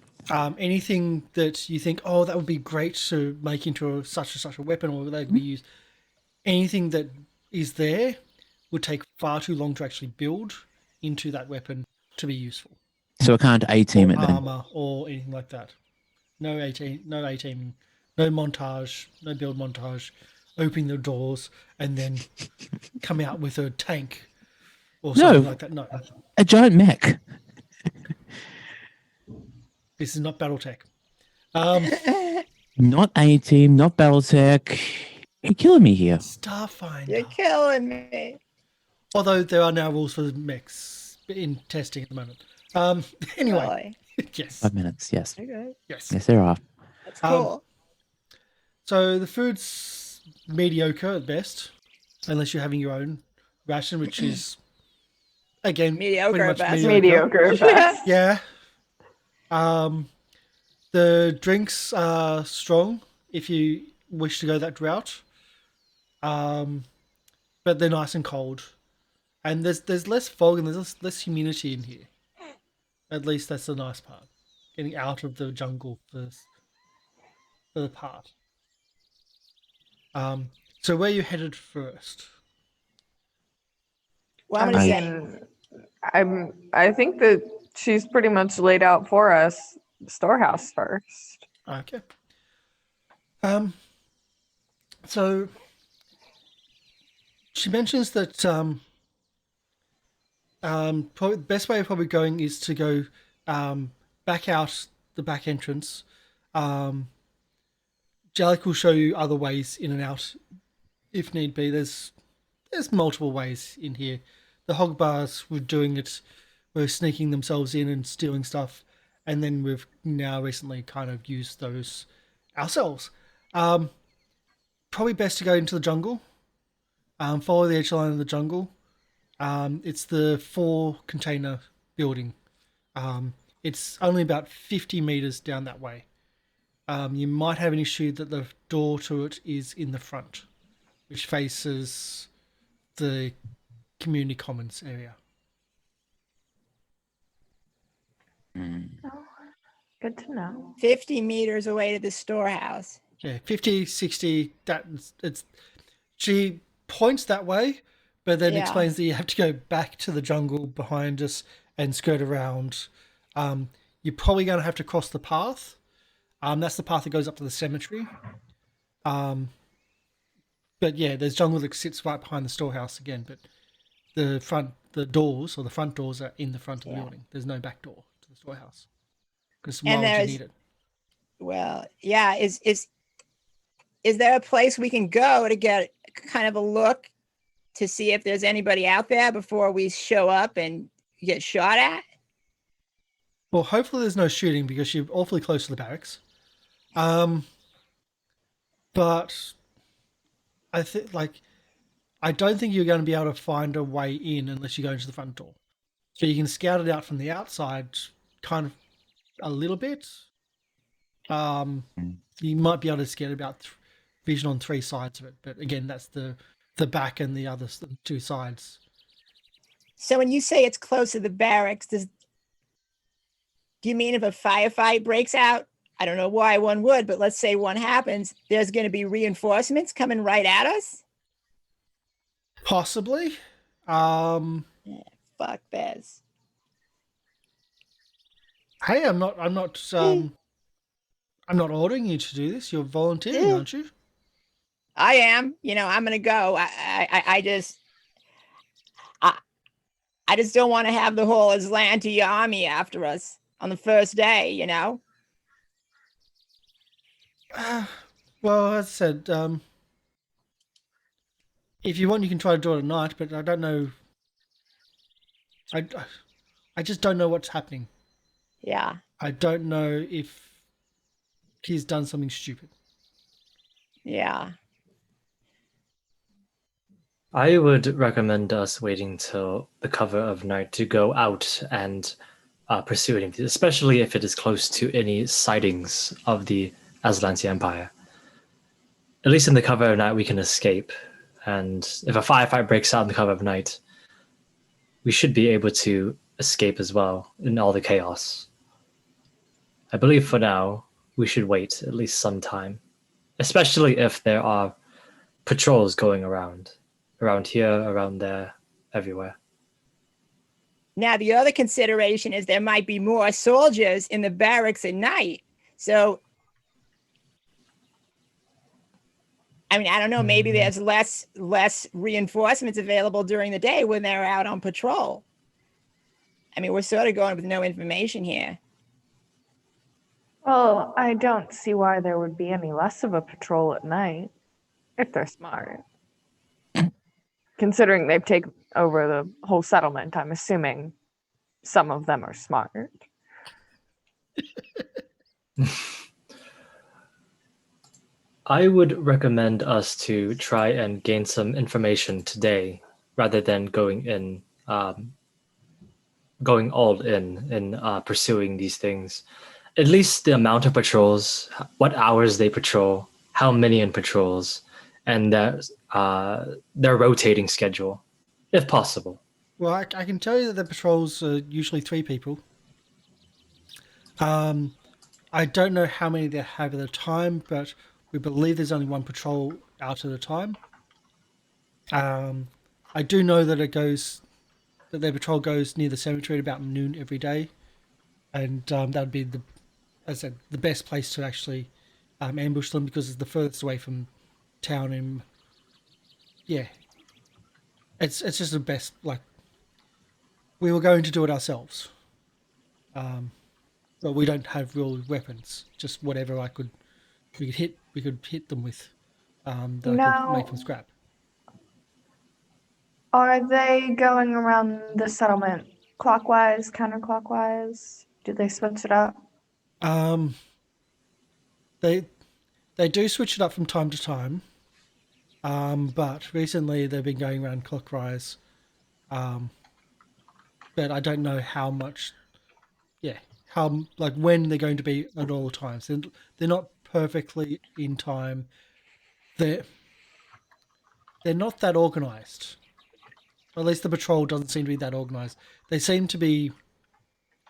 anything that you think, oh, that would be great to make into such and such a weapon, or that could be used, anything that is there would take far too long to actually build into that weapon to be useful. So I can't A-team or it then. armor or anything like that. No A-team, no montage, no build montage, opening the doors and then come out with a tank or something like that. No. A giant mech. This is not Battletech. Not A-team, not Battletech. You're killing me here. Starfinder. You're killing me. Although there are now rules for mechs in testing at the moment. Anyway, Really? yes. 5 minutes, yes. Okay. Yes. Yes, there are. That's cool. So the food's mediocre at best, unless you're having your own ration, which is, again, Mediocre pretty at much best. Mediocre at best. Yeah. The drinks are strong if you wish to go that route. But they're nice and cold. And there's less fog and there's less humidity in here. At least that's the nice part. Getting out of the jungle for the part. So where you headed first? Well, I'm I gonna say mean, I think that she's pretty much laid out for us. Storehouse first. Okay. So she mentions that probably the best way of probably going is to go back out the back entrance. Jalik will show you other ways in and out if need be. There's multiple ways in here. The hog bars were doing it, were sneaking themselves in and stealing stuff, and then we've now recently kind of used those ourselves. Probably best to go into the jungle. Follow the edge line of the jungle. It's the 4-container building. It's only about 50 meters down that way. You might have an issue that the door to it is in the front, which faces the community commons area. Oh, good to know. 50 meters away to the storehouse. Yeah, 50, 60, she points that way, but then Yeah. explains that you have to go back to the jungle behind us and skirt around. You're probably going to have to cross the path. That's the path that goes up to the cemetery. But yeah, there's jungle that sits right behind the storehouse again, but the front doors are in the front of the building. There's no back door to the storehouse. Because why And would you there's- need it? Well, yeah. Is there a place we can go to get kind of a look to see if there's anybody out there before we show up and get shot at? Well, hopefully there's no shooting because you're awfully close to the barracks. But I don't think you're going to be able to find a way in unless you go into the front door. So you can scout it out from the outside, kind of a little bit. You might be able to get about vision on 3 sides of it, but again, that's the back and the other 2 sides. So when you say it's close to the barracks, do you mean if a firefight breaks out? I don't know why one would, but let's say one happens, there's going to be reinforcements coming right at us? Possibly. Fuck Bez. Hey, I'm not ordering you to do this. You're volunteering, aren't you? I am. I'm going to go. I just don't want to have the whole Aslanti army after us on the first day, Well, as I said, if you want, you can try to do it at night, but I don't know. I just don't know what's happening. Yeah. I don't know if he's done something stupid. Yeah. I would recommend us waiting till the cover of night to go out and pursue anything, especially if it is close to any sightings of the Aslanti Empire. At least in the cover of night, we can escape. And if a firefight breaks out in the cover of night, we should be able to escape as well in all the chaos. I believe for now, we should wait at least some time, especially if there are patrols going around here, around there, everywhere. Now, the other consideration is there might be more soldiers in the barracks at night. So, I mean, I don't know, maybe there's less reinforcements available during the day when they're out on patrol. I mean, we're sort of going with no information here. Well, I don't see why there would be any less of a patrol at night if they're smart. Considering they've taken over the whole settlement, I'm assuming some of them are smart. I would recommend us to try and gain some information today rather than going all in pursuing these things. At least the amount of patrols, what hours they patrol, how many in patrols, and their rotating schedule, if possible. Well, I can tell you that the patrols are usually 3 people. I don't know how many they have at a time, but we believe there's only 1 patrol out at a time. I do know that their patrol goes near the cemetery at about noon every day. and that would be as I said, the best place to actually ambush them because it's the furthest away from town. And yeah, it's just the best. Like we were going to do it ourselves, but we don't have real weapons. Just whatever we could hit them with. That I could make from scrap. Are they going around the settlement clockwise, counterclockwise? Do they switch it up? Um, they they do switch it up from time to time, but recently they've been going around clockwise. But I don't know how much. Yeah, how like when they're going to be at all times. They're not perfectly in time. They're they're not that organized. Or at least the patrol doesn't seem to be that organized. They seem to be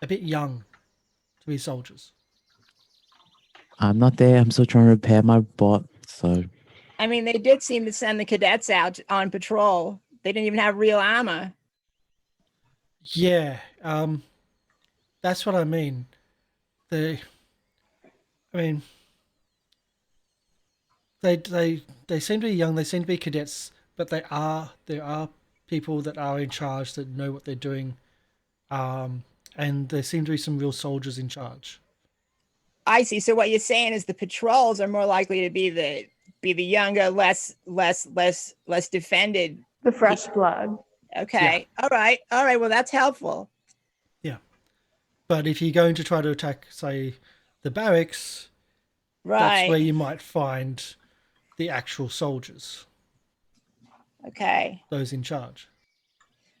a bit young to be soldiers. I'm not there. I'm still trying to repair my bot. So I mean, they did seem to send the cadets out on patrol. They didn't even have real armor. Yeah, that's what I mean. They, I mean, they seem to be young. They seem to be cadets, but there are people that are in charge that know what they're doing, and there seem to be some real soldiers in charge. I see. So what you're saying is the patrols are more likely to be the younger, less defended. The fresh blood. Okay. All right. Well, that's helpful. Yeah, but if you're going to try to attack, say, the barracks, that's where Right. you might find the actual soldiers, Okay. those in charge.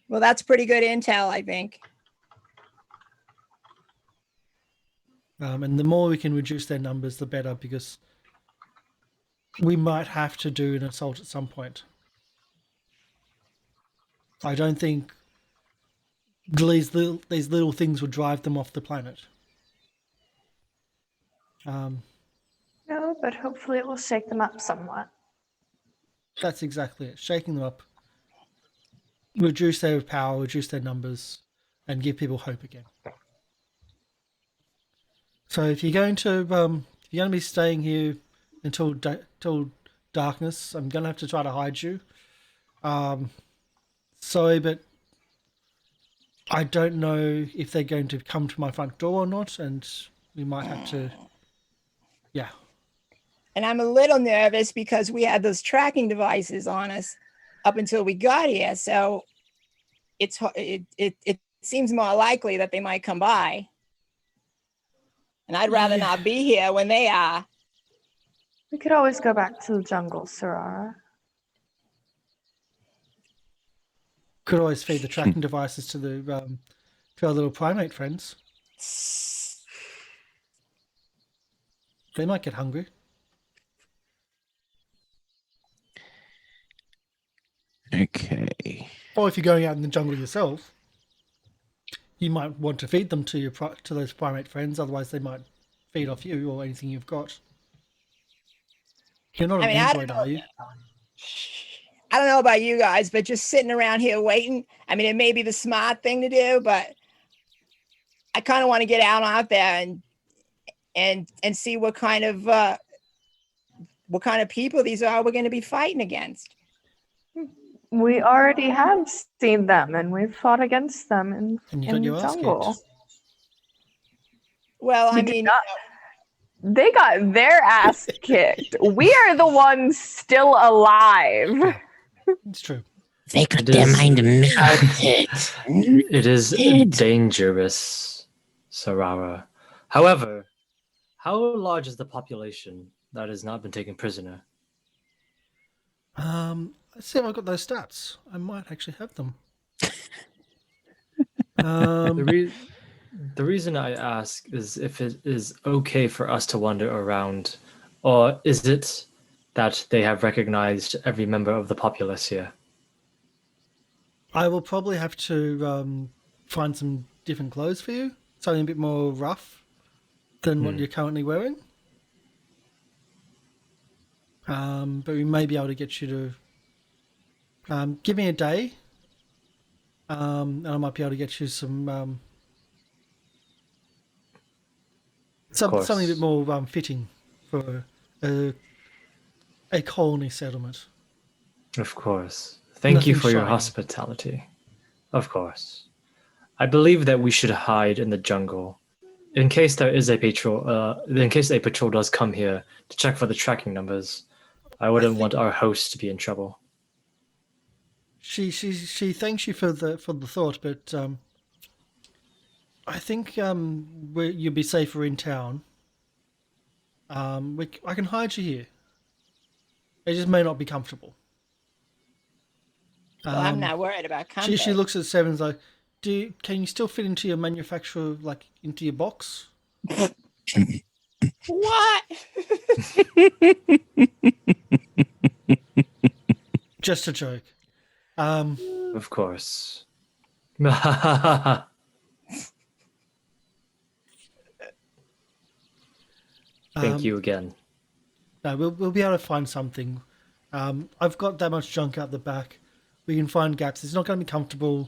Well, that's pretty good intel, I think. And the more we can reduce their numbers, the better, because we might have to do an assault at some point. I don't think these little things would drive them off the planet. No, but hopefully it will shake them up somewhat. That's exactly it. Shaking them up, reduce their power, reduce their numbers, and give people hope again. So if you're going to be staying here until till darkness, I'm going to have to try to hide you. Sorry, but I don't know if they're going to come to my front door or not, and we might have to. Yeah, And I'm a little nervous because we had those tracking devices on us up until we got here. So it seems more likely that they might come by. And I'd rather Yeah. not be here when they are. We could always go back to the jungle, Sarara. could always feed the tracking devices to to our little primate friends. They might get hungry. okay. Or if you're going out in the jungle yourself, you might want to feed them to to those primate friends. Otherwise, they might feed off you or anything you've got. You're not I an mean, I android, don't are you? I don't know about you guys, but just sitting around here waiting. I mean, it may be the smart thing to do, but I kind of want to get out there and see what kind of people these are we're going to be fighting against. We already have seen them and we've fought against them in And you got the your ass jungle. kicked. Well, We I did mean, not- They got their ass kicked. We are the ones still alive. It's true. They got It their is- mind melted. It is Did. dangerous, Sarara. However, how large is the population that has not been taken prisoner? Let's see if I've got those stats. I might actually have them. The reason I ask is if it is okay for us to wander around, or is it that they have recognized every member of the populace here? I will probably have to find some different clothes for you. Something a bit more rough than what you're currently wearing. But we may be able to get you to give me a day, and I might be able to get you some Something a bit course. more fitting for a, a colony settlement. Of course. Thank you Nothing for your shiny. hospitality. Of course. I believe that we should hide in the jungle in case there is a patrol. In case a patrol does come here to check for the tracking numbers. I wouldn't want our host to be in trouble. She thanks you for the thought, but I think you'll be safer in town. I can hide you here. It just may not be comfortable. Well, I'm not worried about comfort. She looks at Seven's like, can you still fit into your manufacturer, like into your box? What? Just a joke. Of course. Thank you again. No, we'll be able to find something. I've got that much junk out the back. We can find gaps. It's not going to be comfortable.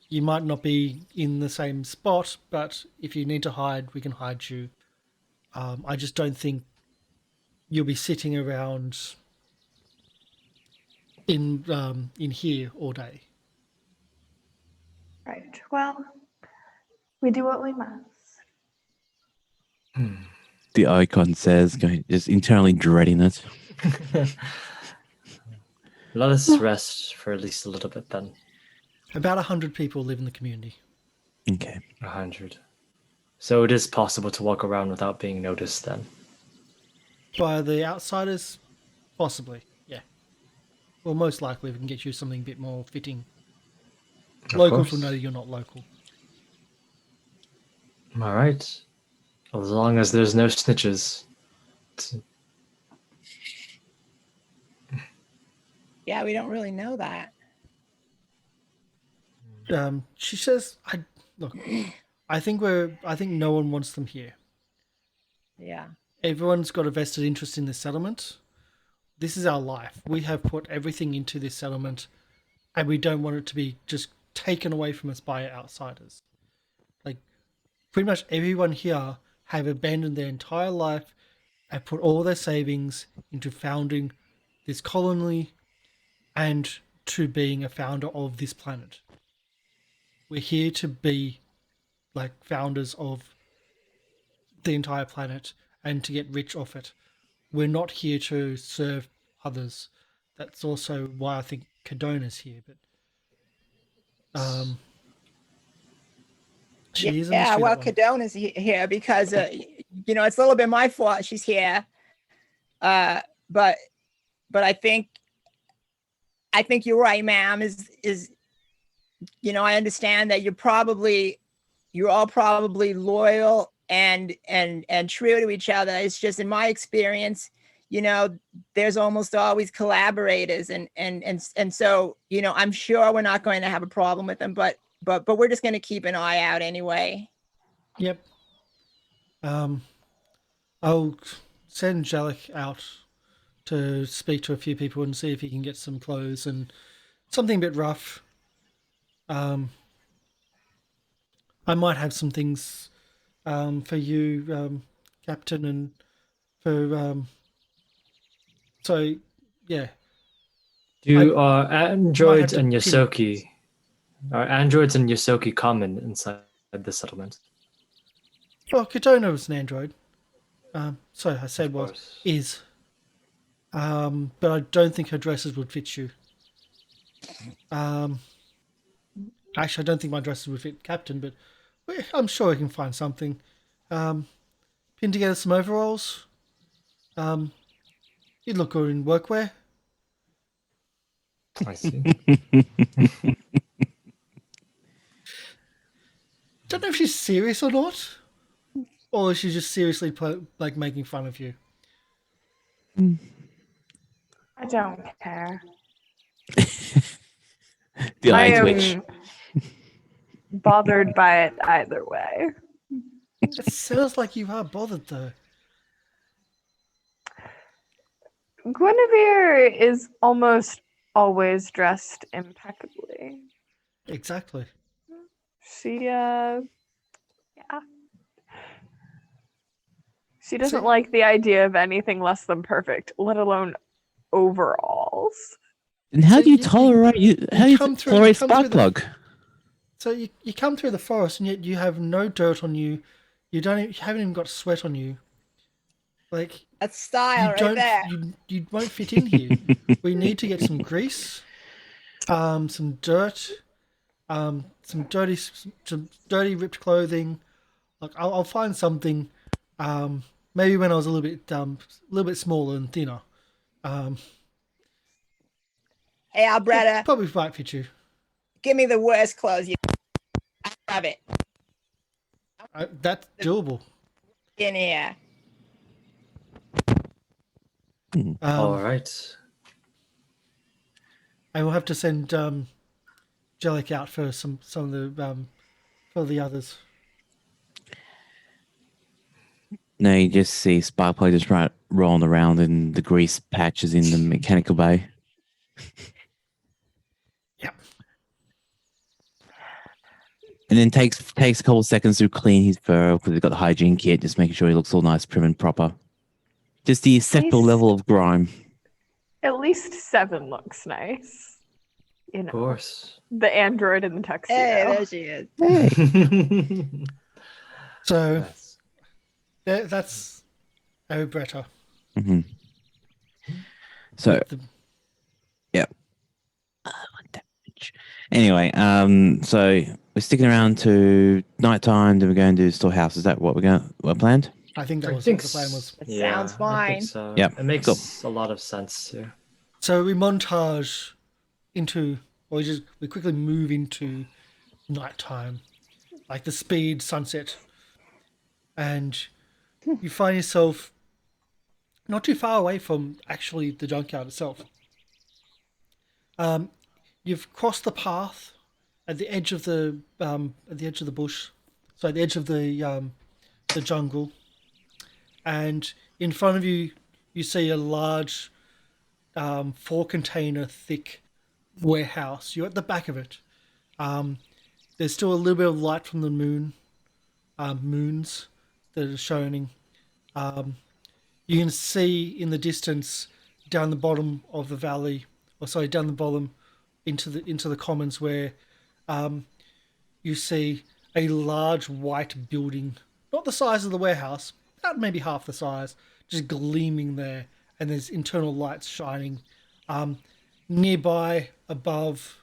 You might not be in the same spot, but if you need to hide, we can hide you. I just don't think you'll be sitting around in here all day. Right. Well, we do what we must. The icon says, just internally dreading it. Let us rest for at least a little bit then. About 100 people live in the community. Okay. 100. So it is possible to walk around without being noticed then. By the outsiders, possibly, yeah. Well, most likely we can get you something a bit more fitting. Locals will know you're not local. All right. As long as there's no snitches. Yeah, we don't really know that. She says, I think no one wants them here. Yeah. Everyone's got a vested interest in this settlement. This is our life. We have put everything into this settlement, and we don't want it to be just taken away from us by outsiders. Like, pretty much everyone here have abandoned their entire life and put all their savings into founding this colony and to being a founder of this planet. We're here to be like founders of the entire planet and to get rich off it. We're not here to serve others. That's also why I think Cadona's here. But she is. Yeah, well, Cadona's here because it's a little bit my fault she's here. But I think you're right, ma'am. Is I understand that you're all probably loyal and true to each other. It's just in my experience, there's almost always collaborators and so, I'm sure we're not going to have a problem with them, but we're just going to keep an eye out anyway. Yep. I'll send Jellic out to speak to a few people and see if he can get some clothes and something a bit rough. I might have some things for you, Captain, and for so yeah. Are androids and Yosoki common inside the settlement? Well, Katona was an android. Sorry, I said is. But I don't think her dresses would fit you. Actually, I don't think my dresses would fit Captain, but I'm sure I can find something. Pin together some overalls. You'd look good in workwear. I see. Don't know if she's serious or not, or is she just seriously making fun of you. I don't care. The I eye am twitch. bothered by it either way. It sounds like you are bothered though. Guinevere is almost always dressed impeccably. Exactly. She, yeah. She doesn't See- like the idea of anything less than perfect, let alone overalls. And how So do you you- tolerate how do you come through- tolerate you come through the- Sparkplug? So you come through the forest and yet you have no dirt on you. You haven't even got sweat on you. Like That's style you right don't there. you won't fit in here. We need to get some grease, some dirt, some dirty ripped clothing. Like I'll find something. Maybe when I was a little bit smaller and thinner. Hey, Alberta, Probably might fit you. give me the worst clothes you have it That's doable. in here. All right. I will have to send Jellic out for some of the for the others. No, you just see Sparkplug just rolling around in the grease patches in the mechanical bay. Yep. And then takes a couple of seconds to clean his fur because he's got the hygiene kit, just making sure he looks all nice, prim and proper. Just the acceptable Nice. level of grime. At least 7 looks nice. You Of know, course. the android in the tuxedo. Hey, there she is. So Yes. that's Arobretta. hmm So, The- anyway, so we're sticking around to nighttime, then we're going to the storehouse. Is that what we're planned? I think that I was think what the plan was. That yeah, sounds I fine. think so. Yep, It makes cool. a lot of sense too. So we montage into, or we quickly move into nighttime, like the speed sunset, and you find yourself not too far away from actually the junkyard itself. You've crossed the path at the edge of the bush, so at the edge of the jungle, and in front of you, you see a large 4-container thick warehouse. You're at the back of it. There's still a little bit of light from the moons that are shining. You can see in the distance down the bottom of the valley, or sorry, down the bottom into the commons where you see a large white building, not the size of the warehouse, about maybe half the size, just gleaming there, and there's internal lights shining. Nearby, above,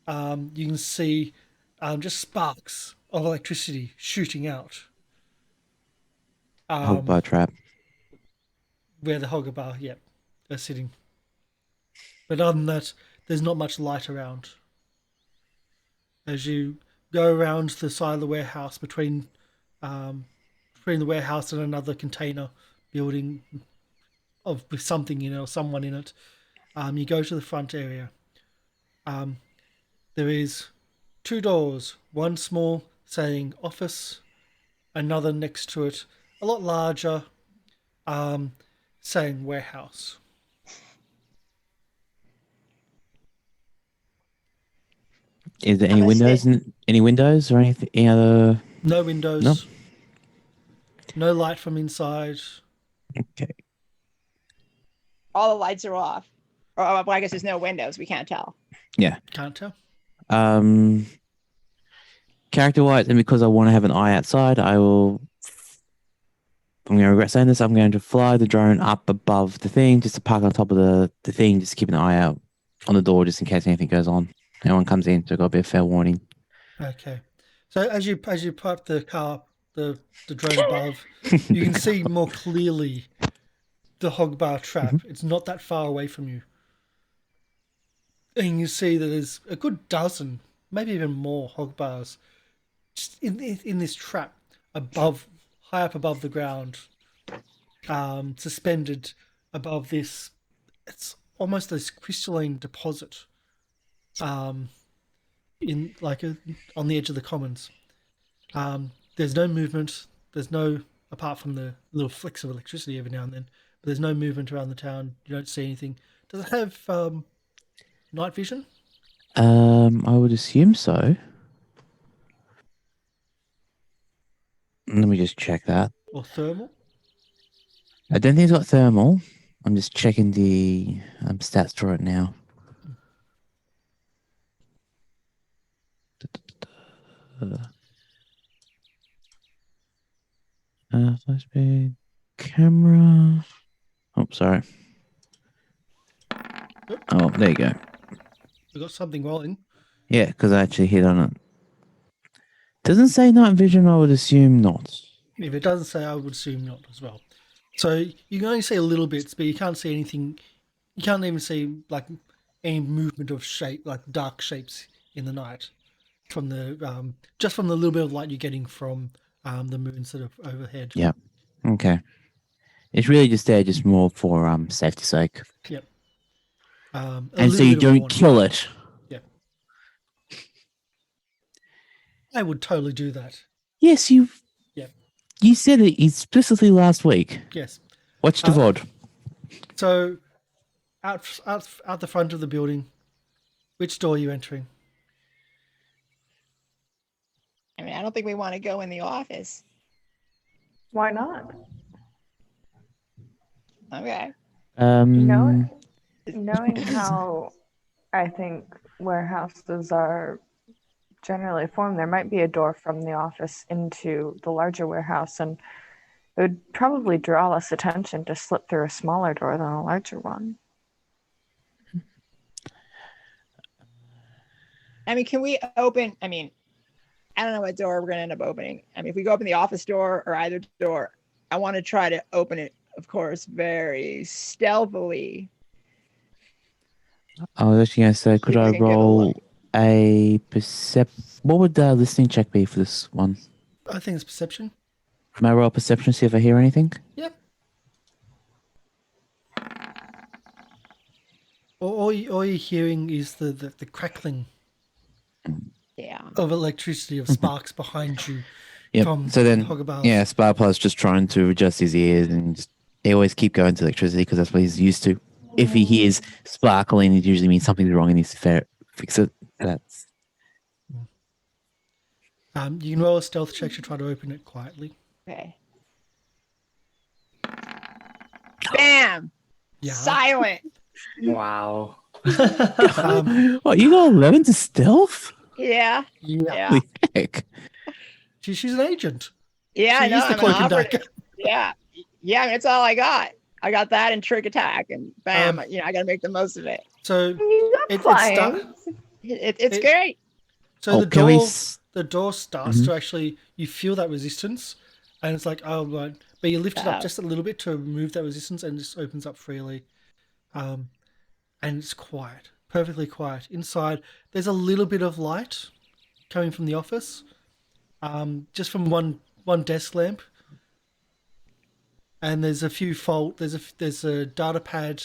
you can see just sparks of electricity shooting out. Hogbar trap. Where the Hoggar, yep, are sitting. But other than that, there's not much light around. As you go around the side of the warehouse between the warehouse and another container building with something in it or someone in it, you go to the front area. There is 2 doors, one small saying office, another next to it, a lot larger, saying warehouse. Is there any I'm windows? Any windows or anything? Any other? No windows. No. No light from inside. Okay. All the lights are off. Or well, I guess there's no windows. We can't tell. Can't tell. Character wise, and because I want to have an eye outside, I'm going to regret saying this. I'm going to fly the drone up above the thing, just to park on top of the thing, just to keep an eye out on the door, just in case anything goes on. Anyone comes in, so I've got a bit of fair warning. Okay. So as you park the car, the drone above, you can see more clearly the Hogbar trap. It's not that far away from you. And you see that there's a good dozen, maybe even more Hogbars just in this trap high up above the ground, suspended above this. It's almost this crystalline deposit, in like on the edge of the commons. There's no movement. There's no, apart from the little flicks of electricity every now and then. But there's no movement around the town. You don't see anything. Does it have night vision? I would assume so. Let me just check that. Or thermal? I don't think it's got thermal. I'm just checking the stats for it now. Flash speed, camera. Oh, sorry. Oh, there you go. We got something rolling. Yeah, because I actually hit on it. Doesn't say night vision. I would assume not. If it doesn't say, I would assume not as well. So you can only see a little bits, but you can't see anything. You can't even see like any movement of shape, like dark shapes in the night, from the just from the little bit of light you're getting from the moon sort of overhead. Yeah. Okay. It's really just there, just more for safety sake. Yep. And so you don't kill it. Yep. I would totally do that. Yes, you. Yep. You said it explicitly last week. Yes. Watch the VOD. So, out the front of the building, which door are you entering? I mean, I don't think we want to go in the office. Why not? Okay. Knowing how I think warehouses are generally formed, there might be a door from the office into the larger warehouse, and it would probably draw less attention to slip through a smaller door than a larger one. I mean, can we open? I mean, I don't know what door we're going to end up opening. I mean, if we go open the office door or either door, I want to try to open it, of course, very stealthily. I was actually going to say, could See if I we can get a roll look. a What would the listening check be for this one? I think it's perception. Can I roll a perception, see if I hear anything? Yep. All you're hearing is the crackling Yeah. of electricity, of sparks behind you. Yep. From So then, Hogabal's. yeah, Sparplar's just trying to adjust his ears and they always keep going to electricity because that's what he's used to. If he hears sparkling, it usually means something's wrong and he needs to fix it. That's You can roll a stealth check to try to open it quietly. Okay. Bam! Yeah. Silent. Wow. Um, what, you got 11 to stealth? Yeah. yeah. Holy heck. She's an agent. Yeah, I She know. is the I'm an cloak and operative. dagger. Yeah. Yeah, I mean, that's all I got. I got that and trick attack, and bam, I got to make the most of it. So You got it's flying. It's It- great. So Can we s- the door starts to actually, you feel that resistance, and it's like, oh right, but you lift it up Oh. just a little bit to remove that resistance, and it just opens up freely, and it's quiet, perfectly quiet. Inside, there's a little bit of light coming from the office, just from one desk lamp, and there's a few there's a data pad,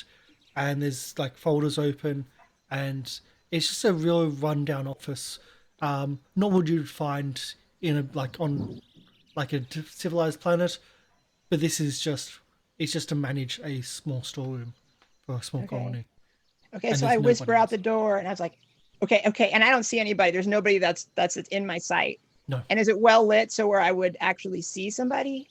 and there's like folders open, and it's just a real rundown office. Not what you'd find in a civilized planet, but it's just to manage a small storeroom for a small Okay. colony. Okay, And so there's I whisper nobody out the door, and I was like, okay, and I don't see anybody. There's nobody that's in my sight. No. And is it well lit so where I would actually see somebody?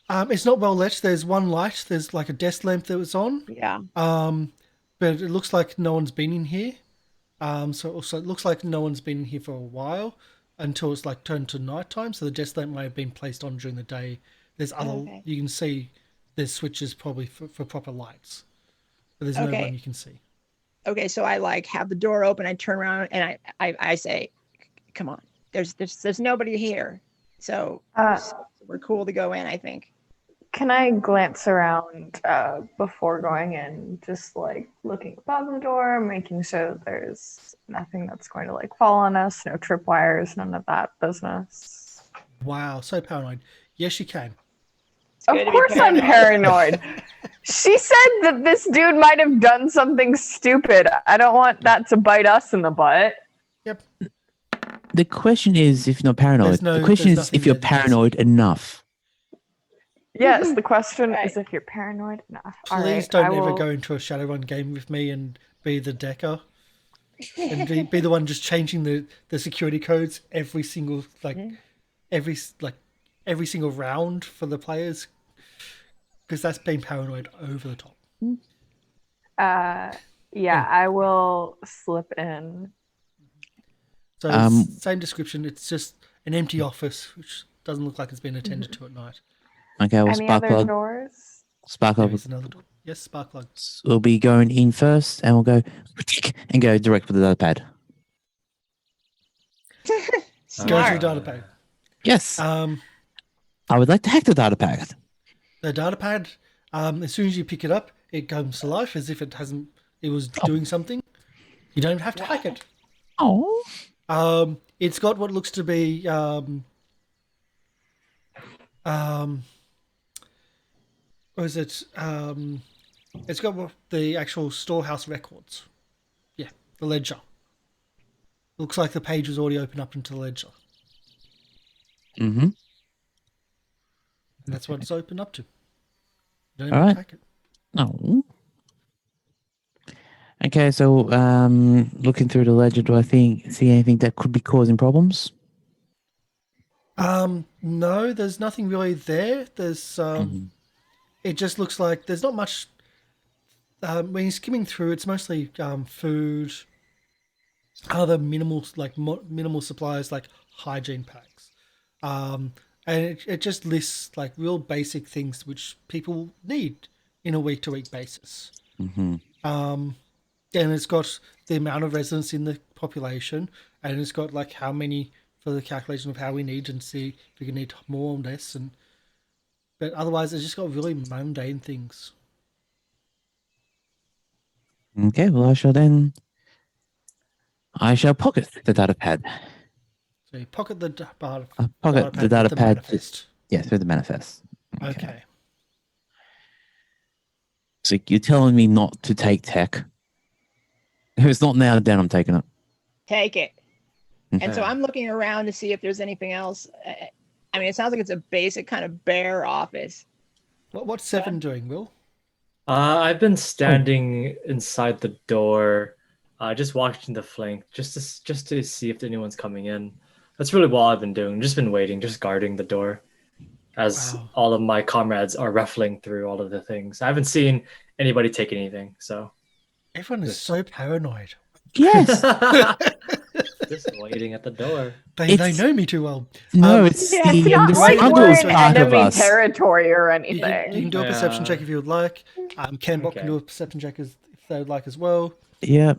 It's not well lit. There's one light. There's like a desk lamp that was on. Yeah. But it looks like no one's been in here. So it looks like no one's been in here for a while until it's like turned to nighttime. So the desk lamp may have been placed on during the day. There's other, Okay. you can see there's switches probably for proper lights, but there's no Okay. one you can see. Okay, so I like have the door open. I turn around and I say, "Come on, there's nobody here." So we're cool to go in, I think. Can I glance around before going in, just like looking above the door, making sure that there's nothing that's going to like fall on us, no tripwires, none of that business? Wow, so paranoid. Yes, you can. Of good to be course I'm paranoid. She said that this dude might have done something stupid. I don't want that to bite us in the butt. Yep. The question is if you're not paranoid. The question there's is if you're nothing there that paranoid enough. Yes, the question Right. is if you're paranoid enough. All Please right, don't I ever will- go into a Shadowrun game with me and be the decker and be the one just changing the security codes every single every single round for the players. because that's being paranoid over the top. Yeah, I will slip in. So same description. It's just an empty office, which doesn't look like it's been attended to at night. Okay, well, Any other Sparkplug. doors? There Sparkplug is another door. Yes, Sparkplug. will be going in first, and we'll go and go direct for the data pad. Go to Smart. the data pad. Yes, I I would like to hack the data pad. The data pad, as soon as you pick it up, it comes to life as if it was doing something. You don't have to hack it. Oh, It's got what looks to be what is it? It's got the actual storehouse records. Yeah, the ledger. Looks like the page was already opened up into the ledger. mm-hmm. And that's what it's opened up to. You don't All have right. to hack it. Oh. Okay, so looking through the ledger, do I see anything that could be causing problems? No, there's nothing really there. There's it just looks like there's not much. When you're skimming through, it's mostly food, other minimal minimal supplies like hygiene packs, and it just lists like real basic things which people need in a week-to-week basis. Mm-hmm. And it's got the amount of residents in the population, and it's got like how many for the calculation of how we need and see if we can need more or less. But otherwise, it's just got really mundane things. Okay, well, I shall pocket the data pad. So you pocket the data Pocket the data with the pad. manifest. Yes, with the manifest. Okay. So you're telling me not to take tech? If it's not now, then I'm taking it. Take it. And so Okay. I'm looking around to see if there's anything else. I mean, it sounds like it's a basic kind of bare office. What's Seven doing, Will? I've been standing inside the door, just watching the flank, just to see if anyone's coming in. That's really all I've been doing. Just been waiting, just guarding the door, as Wow. all of my comrades are ruffling through all of the things. I haven't seen anybody take anything, so Everyone is so paranoid. Yes. just waiting at the door. They It's- know me too well. No, it's Yeah, the, it's not the like smuggles we're in part of enemy us. territory or You anything. can do a perception Yeah. check if you would like. Kenbot Okay. can do a perception check if they would like as well. Yeah.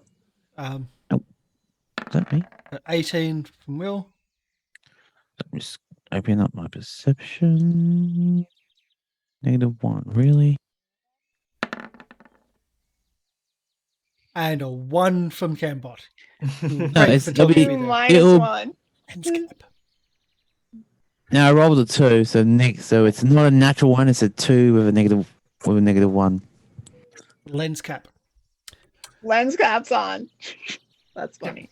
Um, Is that me? 18 from Will. Let me just open up my perception. -1, really? And a 1 from Cambot. it'll be- Two there. minus it'll- one. And Scap. Now I rolled a 2, so it's not a natural 1. It's a 2 with a -1. Lens cap. Lens caps on. That's funny.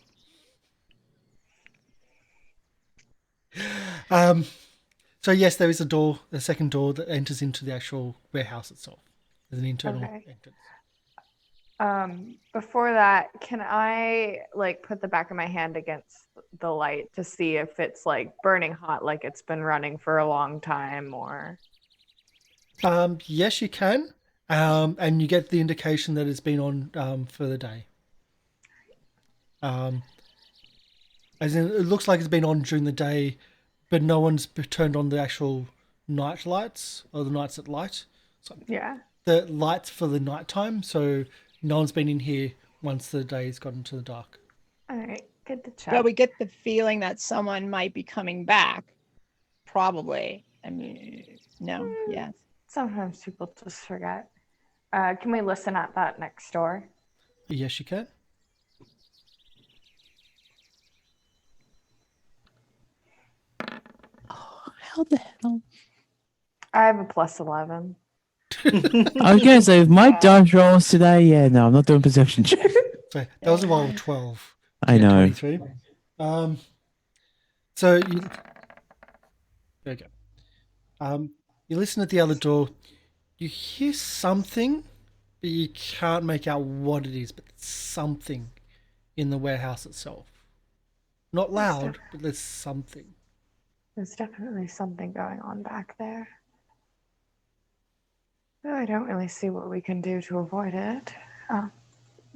So yes, there is a second door that enters into the actual warehouse itself. There's an internal Okay. entrance. Before that, can I like put the back of my hand against the light to see if it's like burning hot, like it's been running for a long time, or Yes, you can. And you get the indication that it's been on for the day. As in, it looks like it's been on during the day, but no one's turned on the actual night lights or the nights at light. So yeah. the lights for the nighttime, so no one's been in here once the day's gotten to the dark. All right, good to check. But we get the feeling that someone might be coming back. Probably. I mean, no. Yes. Sometimes people just forget. Can we listen at that next door? Yes, you can. How the hell? I have a +11. Okay, so if my dice rolls today, yeah, no, I'm not doing perception check. So that was a roll of 12. I know. 23. So you there you go. You listen at the other door. You hear something, but you can't make out what it is. But it's something in the warehouse itself. Not loud, but there's something. There's definitely something going on back there. I don't really see what we can do to avoid it.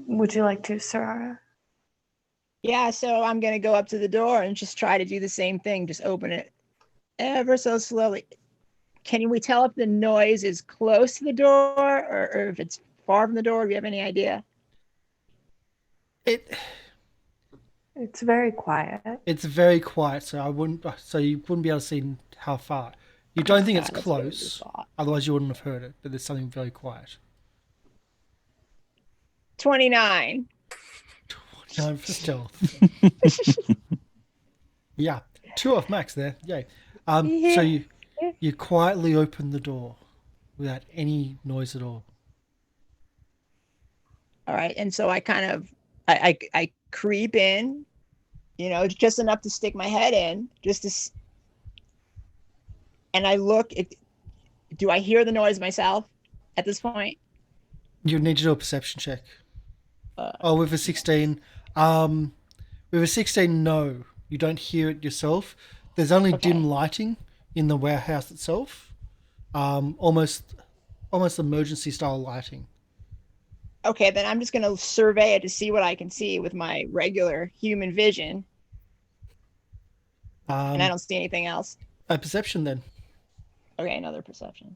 Would you like to, Sarara? Yeah, so I'm gonna go up to the door and just try to do the same thing. Just open it ever so slowly. Can we tell if the noise is close to the door or if it's far from the door? Do you have any idea? It's very quiet. It's very quiet, so you wouldn't be able to see how far. You don't think it's God, that's what I close, just thought. otherwise you wouldn't have heard it. But there's something very quiet. 29. 29 for stealth. Yeah, 2 off max there. Yay. So you quietly open the door without any noise at all. All right, and so I kind of I creep in, just enough to stick my head in, and I look. Do I hear the noise myself at this point? You need to do a perception check. With a 16. With a 16, no, you don't hear it yourself. There's only dim lighting in the warehouse itself. Almost emergency style lighting. Okay, then I'm just gonna survey it to see what I can see with my regular human vision, and I don't see anything else. A perception then. Okay, another perception.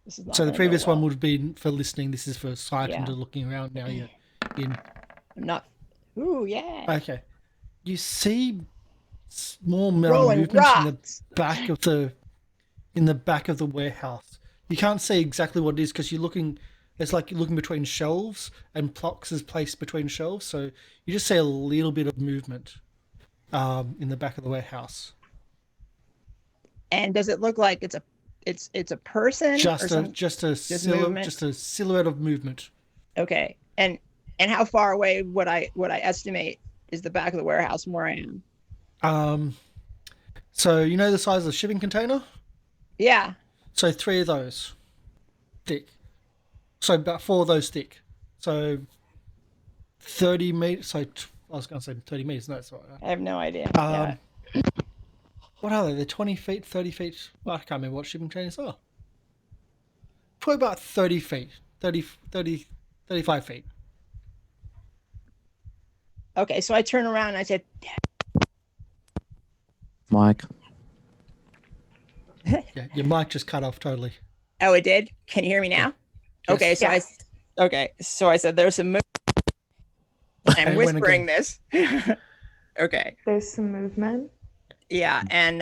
This is not So the gonna previous go one well. would be for listening. This is for sight Yeah. and looking around. Now you're in. I'm not. Ooh, yeah. Okay. You see small amount of Rolling movement rocks. in the back of the warehouse. You can't see exactly what it is because you're looking. It's like you're looking between shelves and boxes placed between shelves. So you just see a little bit of movement in the back of the warehouse. And does it look like it's a person? Just or a movement? just a silhouette of movement. Okay. And how far away would I estimate is the back of the warehouse from where I am? So you know the size of the shipping container? Yeah. So 3 of those thick. So about 4 of those thick. So 30 meters. So I was going to say 30 meters. No, it's all right. I have no idea. Yeah. What are they? They're 20 feet, 30 feet. Well, I can't remember what shipping containers are. Probably about 30 feet. 35 feet. Okay, so I turn around and I said, Mike. Yeah, your mic just cut off totally. "Oh, it did. Can you hear me now?" Yes. Okay, so I said, "There's some movement." I'm Okay, when whispering again? this. Okay. There's some movement. Yeah, and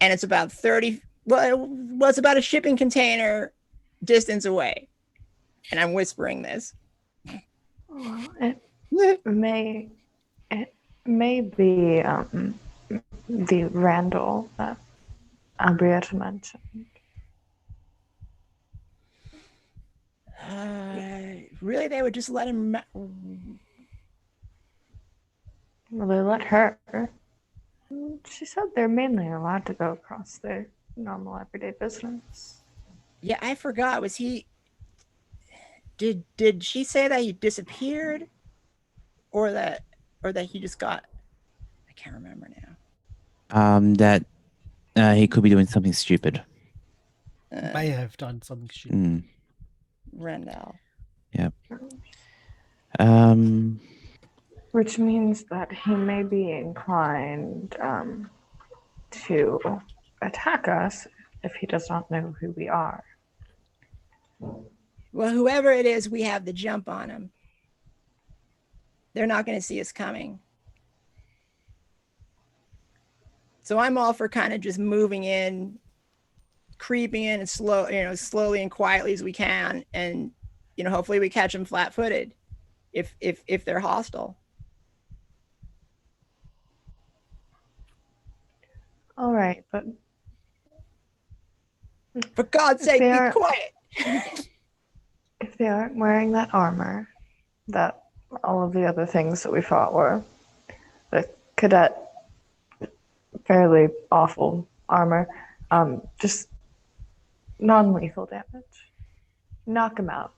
it's about 30. Well, it's about a shipping container distance away, and I'm whispering this. Well, it may be the Randall that Albrietta mentioned. Really, they would just let him? Well, they let her. She said they're mainly allowed to go across their normal everyday business. Yeah, I forgot. Was he? Did she say that he disappeared, or that he just got? I can't remember now. That he could be doing something stupid. May have done something stupid. Mm. Rendell. Yep. Which means that he may be inclined to attack us if he does not know who we are. Well, whoever it is, we have the jump on him. They're not going to see us coming. So I'm all for kind of just moving in, creeping in and slowly and quietly as we can, and hopefully we catch them flat-footed if they're hostile. All right, but For God's sake, be They're- quiet. if they aren't wearing that armor, that all of the other things that we fought were, the cadet, fairly awful armor, just non-lethal damage. Knock him out.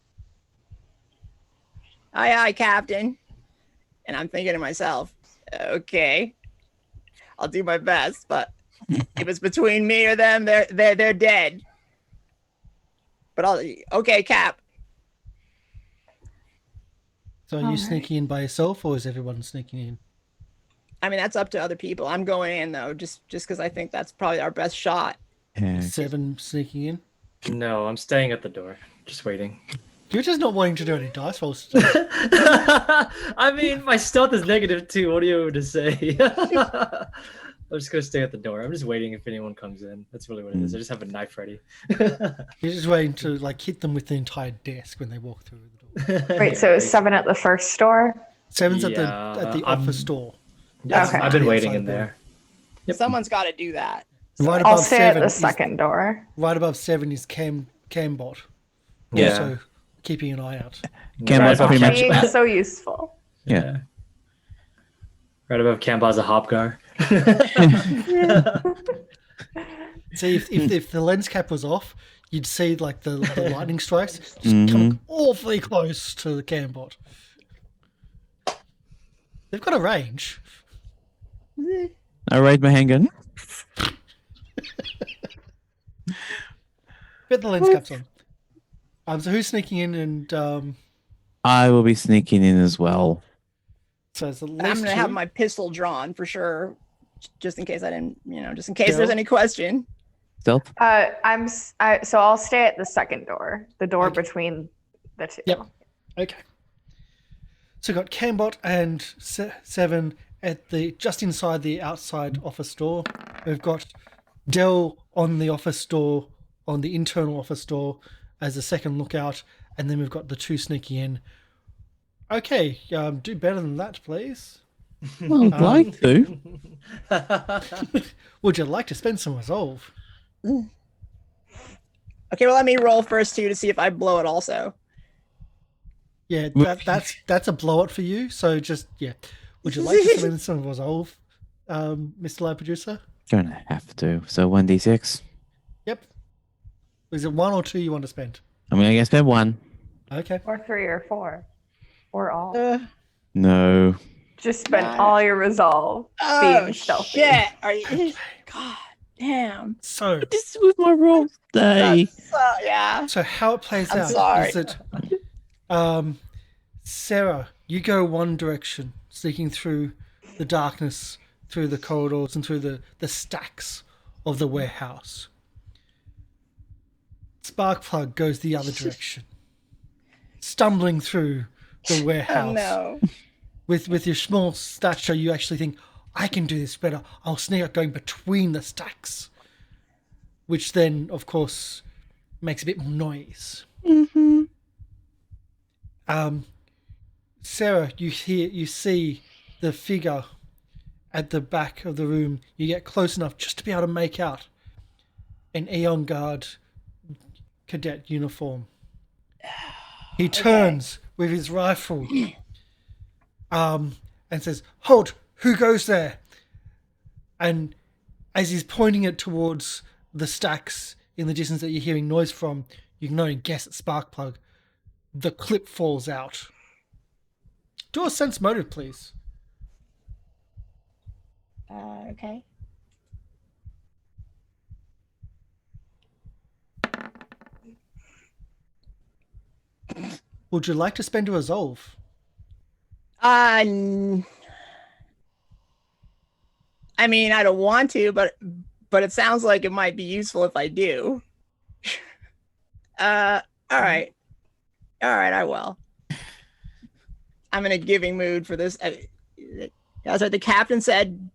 Aye, aye, Captain. And I'm thinking to myself, okay, I'll do my best, but If it's between me or them, they're dead. But okay, Cap. So are you Alright. sneaking in by yourself, or is everyone sneaking in? I mean, that's up to other people. I'm going in though, just because I think that's probably our best shot. Yeah. 7 sneaking in. No, I'm staying at the door, just waiting. You're just not wanting to do any dice rolls today. I mean, my stealth is -2. What do you want me to say? I'm just gonna stay at the door. I'm just waiting if anyone comes in. That's really what it is. I just have a knife ready. You're just waiting to like hit them with the entire desk when they walk through the door. Wait, so is 7 at the first door? 7's at the Yeah, office door. Yes, Okay. I've been To the waiting outside in door. there. Yep. Someone's got to do that. Right I'll above stay at 7 the is, second door. right above 7 is Cambot. Yeah. Also keeping an eye out. Cambot's above pretty much- Being Cam- so useful. Yeah. Right above Camba's a Hopgar. See, if the lens cap was off, you'd see like the lightning strikes just coming awfully close to the Cambot. They've got a range. I raid my handgun. Bet the lens cap's on. So who's sneaking in and I will be sneaking in as well. so it's at I'm least gonna have 2? my pistol drawn for sure, just in case I didn't, just in case Bill? there's any question. Stealth. So I'll stay at the second door, the door Okay. between the two. Yep. Okay. So we've got Cambot and 7 at the just inside the outside office door. We've got Dell on the office door, on the internal office door as a second lookout, and then we've got the 2 sneaking in. Okay, do better than that, please. Well, I'd like to. Would you like to spend some resolve? Okay, well let me roll first too to see if I blow it also. Yeah, that's a blowout for you. So just would you like to spend some resolve, Mr. Live Producer? Gonna have to. So 1d6. Yep. Is it 1 or 2 you want to spend? I'm gonna spend 1. Okay. Or 3 or 4. Or all. No. Just spend God. all your resolve Oh being stealthy. shit! Are you? God damn. So This was my roll day. Yeah. So how it plays I'm out sorry. is that Sarah, you go one direction, sneaking through the darkness, through the corridors and through the stacks of the warehouse. Sparkplug goes the other direction, stumbling through the warehouse. Oh no. With your small stature, you actually think, I can do this better. I'll sneak out going between the stacks. Which then, of course, makes a bit more noise. Sarah, you see the figure at the back of the room. You get close enough just to be able to make out an Aeon Guard cadet uniform. He turns with his rifle and says, "Hold, who goes there?" And as he's pointing it towards the stacks in the distance that you're hearing noise from, you can only guess it's Sparkplug. The clip falls out. Do a sense motive, please. Okay. Would you like to spend a resolve? I mean, I don't want to, but it sounds like it might be useful if I do. All right, I will. I'm in a giving mood for this. That's what the captain said.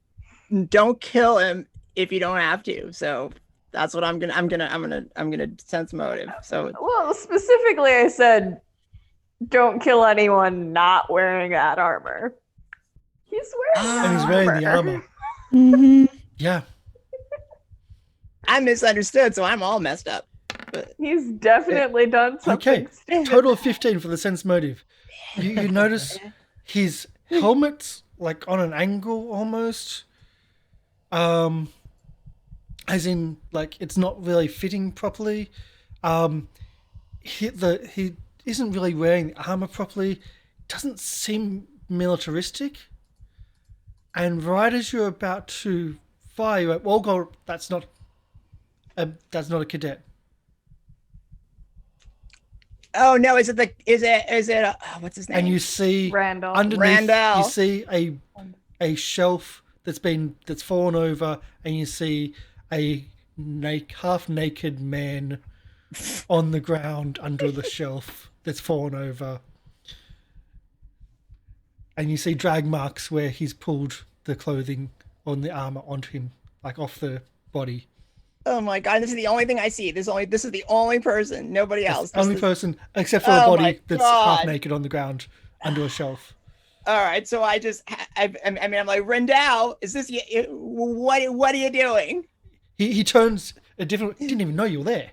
Don't kill him if you don't have to. So that's what I'm gonna sense motive. So Well, specifically, I said, don't kill anyone not wearing that armor. He's wearing that And he's wearing the armor. Mm-hmm. Yeah. I misunderstood, so I'm all messed up. But He's definitely done something. Okay. Total of 15 for the sense motive. You notice his helmet's like on an angle almost. As in like it's not really fitting properly. He isn't really wearing the armor properly. Doesn't seem militaristic. And right as you're about to fire. Olga, that's not a cadet. Oh no, is it what's his name? And you see Randall. underneath, Randall. you see a shelf that's fallen over, and you see a half naked man on the ground under the shelf that's fallen over, and you see drag marks where he's pulled the clothing on the armor onto him, like off the body. Oh my god, this is the only thing I see. This is the only person, nobody else. That's the only person except for a Oh body my that's God. half naked on the ground under a shelf. All right, so I mean, I'm like, Rendell, is this you? What are you doing? He turns a different. He didn't even know you were there.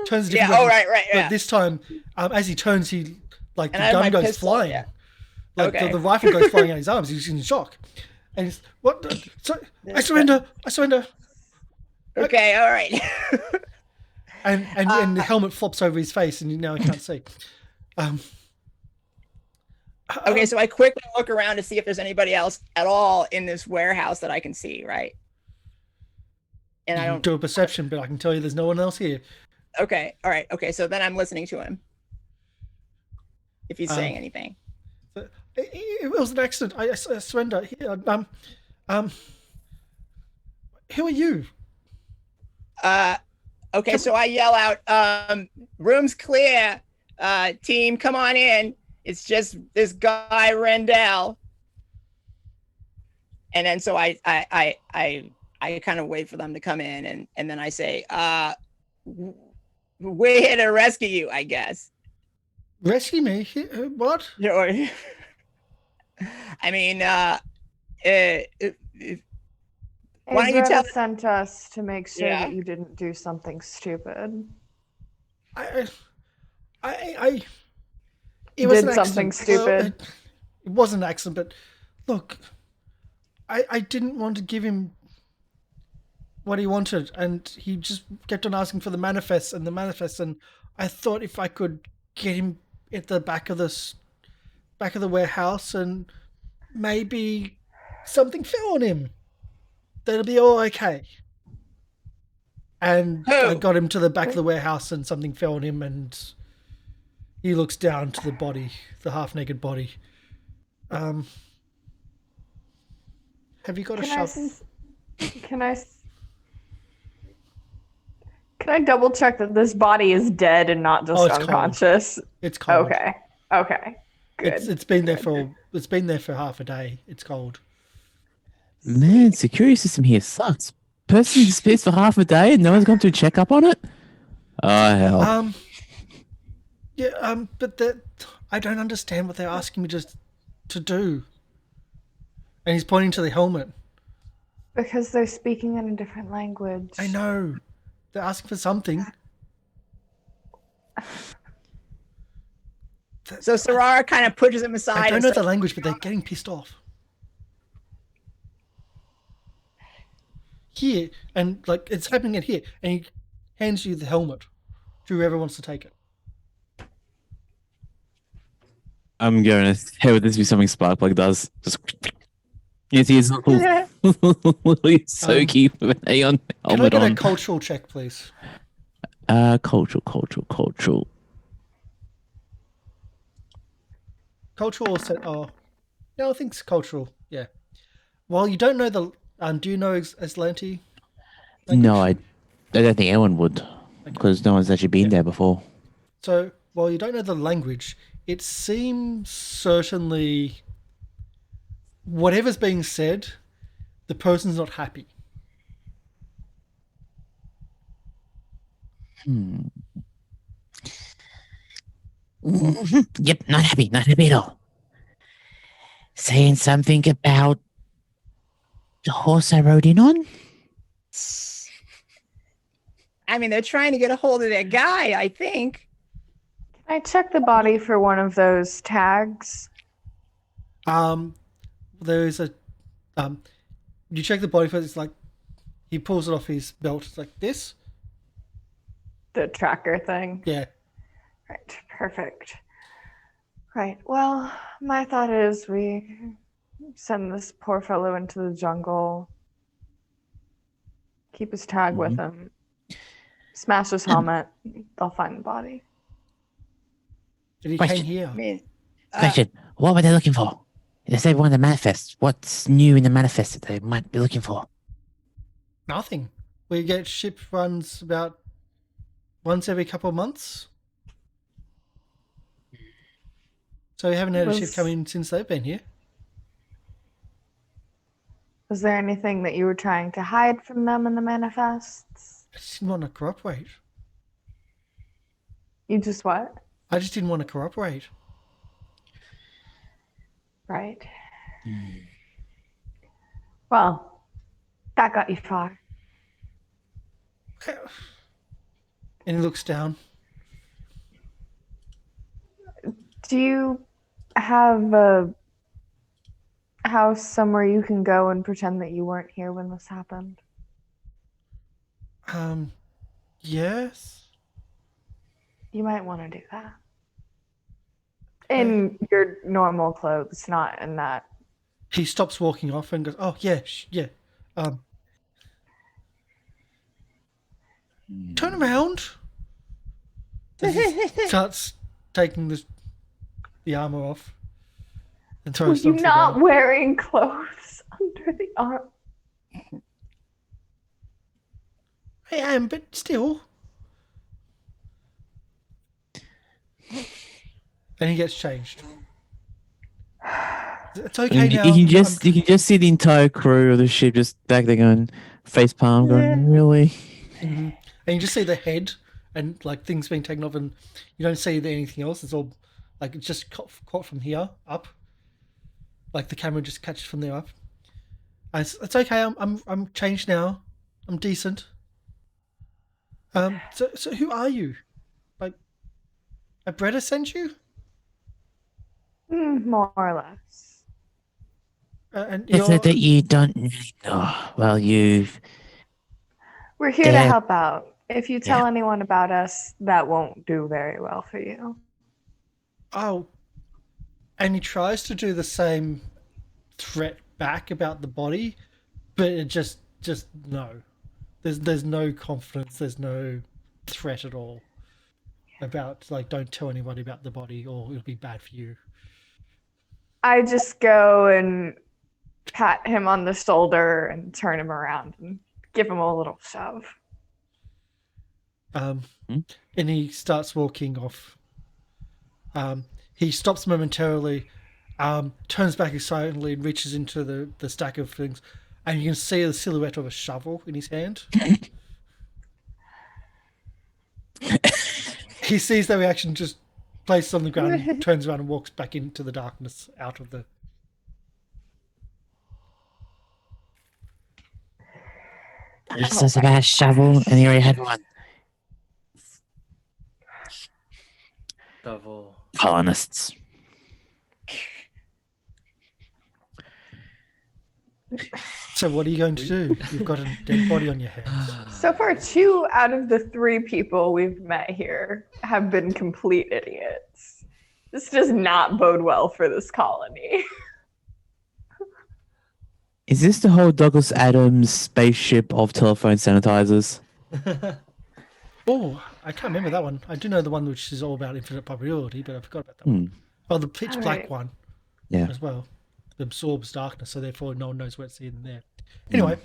Turns a Yeah. different. Oh, right. But Yeah. this time, as he turns, he like And the I have gun my goes pistol, flying. yeah. Like Okay. the rifle goes flying out of his arms. He's in shock, and he's what? I surrender! I surrender! Okay. All right. And the helmet flops over his face, and now he can't see. Okay, so I quickly look around to see if there's anybody else at all in this warehouse that I can see, right? And You I can don't. do a perception, but I can tell you there's no one else here. Okay. All right. Okay. So then I'm listening to him. If he's Um, saying anything. It was an accident. I surrender. Who are you? Okay, so I yell out, room's clear. Team, come on in. It's just this guy Rendell. And then so I kind of wait for them to come in, and then I say, we're here to rescue you, I guess. Rescue me? What? Or, I mean, why don't you tell? Azra sent us to make sure Yeah. that you didn't do something stupid. It Did was an something accident. stupid. It was an accident, but look, I didn't want to give him what he wanted, and he just kept on asking for the manifest, and I thought if I could get him at the back of the warehouse, and maybe something fell on him, that'll be all okay. And I Who? got him to the back of the warehouse, and something fell on him, and he looks down to the body, the half-naked body. Have you got a Can I, shovel? s- can I, s- can I double check that this body is dead and not just Oh, it's cold. unconscious? It's cold. Okay. Okay. Good. It's been there for half a day. It's cold. Man, security system here sucks. Person disappears for half a day and no one's come to check up on it? Oh, hell. But I don't understand what they're asking me just to do. And he's pointing to the helmet. Because they're speaking in a different language. I know. They're asking for something. So Sarara kind of pushes him aside. I don't and know starts- the language, but they're getting pissed off. Here, and like it's happening in here, and he hands you the helmet to whoever wants to take it. I'm going to hey, would this be something Sparkplug does? Just you see his little, little Soaky with an Aeon Can I helmet get a on. cultural check, please? Cultural. Cultural or set? Oh, no, I think it's cultural. Yeah. Well, you don't know the. Do you know Aslanti? No, I don't think anyone would. Because no one's actually been there before. So, while you don't know the language, it seems certainly whatever's being said, the person's not happy. Yep, not happy at all. Saying something about the horse I rode in on? I mean, they're trying to get a hold of their guy, I think. Can I check the body for one of those tags? There is a you check the body first. It's like he pulls it off his belt. It's like this. The tracker thing. Yeah. Right. Perfect. Right. Well, my thought is we send this poor fellow into the jungle Keep his tag with him. Smash his helmet. They'll find the body. Did he Question. came here? I mean, Question: what were they looking for? They said one of the manifests. What's new in the manifest that they might be looking for? Nothing. We get ship runs about once every couple of months. So we haven't had a ship come in since they've been here. Was there anything that you were trying to hide from them in the manifests? I just didn't want to cooperate. You just what? I just didn't want to cooperate. Right. Well, that got you far. And he looks down. Do you have a house somewhere you can go and pretend that you weren't here when this happened? Yes. You might want to do that. In your normal clothes, not in that. He stops walking off and goes, "Oh yeah, yeah." Turn around. Starts taking the armor off and Were throws it you onto the not ground. wearing clothes under the arm? I am, but still. And he gets changed. It's okay now. You can just see the entire crew of the ship just back there going face palm, going really. And you just see the head and like things being taken off, and you don't see anything else. It's all like it's just caught from here up. Like the camera just catches from there up. And it's okay. I'm changed now. I'm decent. So who are you? Like, a Bretta sent you? More or less. And It's you're, that you don't really know. Well, you've. We're here to Dad. help out. If you tell anyone about us, that won't do very well for you. oh, and he tries to do the same threat back about the body, but it just no. There's no confidence. There's no threat at all about like don't tell anybody about the body or it'll be bad for you. I just go and pat him on the shoulder and turn him around and give him a little shove. And he starts walking off. He stops momentarily, turns back excitedly and reaches into the stack of things, and you can see the silhouette of a shovel in his hand. He sees the reaction, just places it on the ground, and turns around and walks back into the darkness out of the... Asked us about a shovel, and he already had one. Double. Colonists. So what are you going to do? You've got a dead body on your hands. So far, 2 out of the 3 people we've met here have been complete idiots. This does not bode well for this colony. Is this the whole Douglas Adams spaceship of telephone sanitizers? Oh, I can't remember that one. I do know the one which is all about infinite probability, but I forgot about that one. Oh, the pitch black Alright. one Yeah. as well. It absorbs darkness, so therefore no one knows what's in there. Anyway,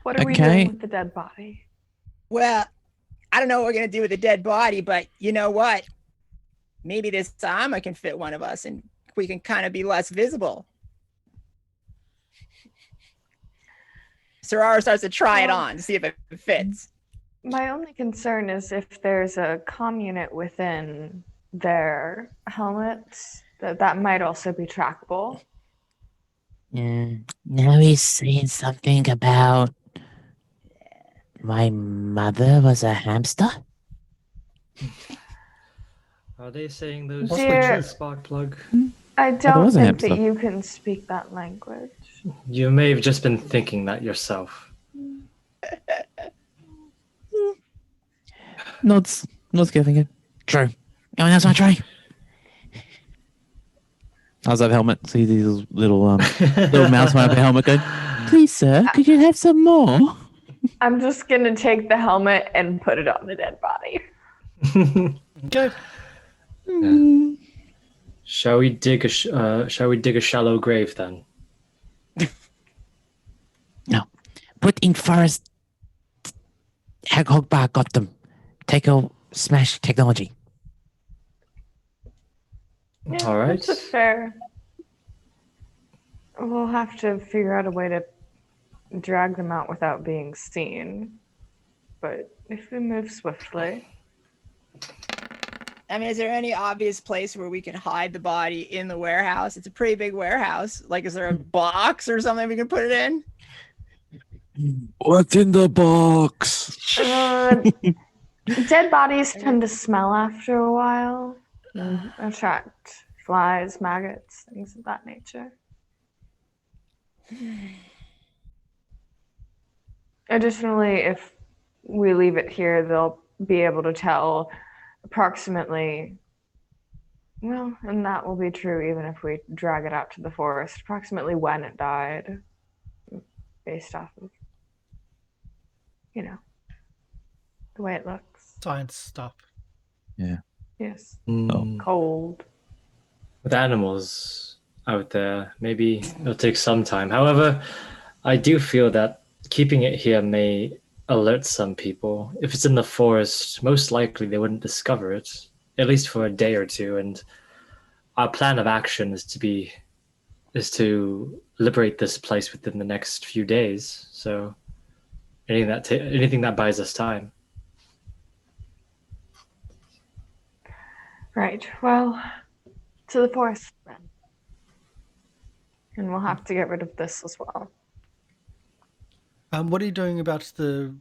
What are we Okay. doing with the dead body? well, I don't know what we're gonna do with a dead body, but you know what? Maybe this armor can fit one of us, and we can kind of be less visible. Sarara starts to try it on to see if it fits. My only concern is if there's a comm unit within their helmets, that might also be trackable. Now he's saying something about my mother was a hamster. Are they saying those Dear- spark plug? I don't was a think that hamster. you can speak that language. You may have just been thinking that yourself. Nods getting it. True. Anyone else want to try? How's that helmet? See these little mouse might have a helmet going. Please, sir, could you have some more? I'm just gonna take the helmet and put it on the dead body. Okay. Shall we dig a shallow grave then? No. Put in forest. Hog got them. Take a smash technology. Yeah, All right. That's a fair. We'll have to figure out a way to drag them out without being seen. But if we move swiftly. I mean, is there any obvious place where we can hide the body in the warehouse? It's a pretty big warehouse. Like, is there a box or something we can put it in? What's in the box? Dead bodies tend to smell after a while and attract flies, maggots, things of that nature. Additionally, if we leave it here, they'll be able to tell approximately, well, and that will be true even if we drag it out to the forest, approximately when it died, based off of, you know, the way it looks. Science stuff. Yes. Mm, Cold. With animals out there, maybe it'll take some time. However, I do feel that keeping it here may alert some people. If it's in the forest, most likely they wouldn't discover it, at least for a day or two. And our plan of action is to liberate this place within the next few days. So anything that buys us time. Right. Well, to the forest then. And we'll have to get rid of this as well. What are you doing about the?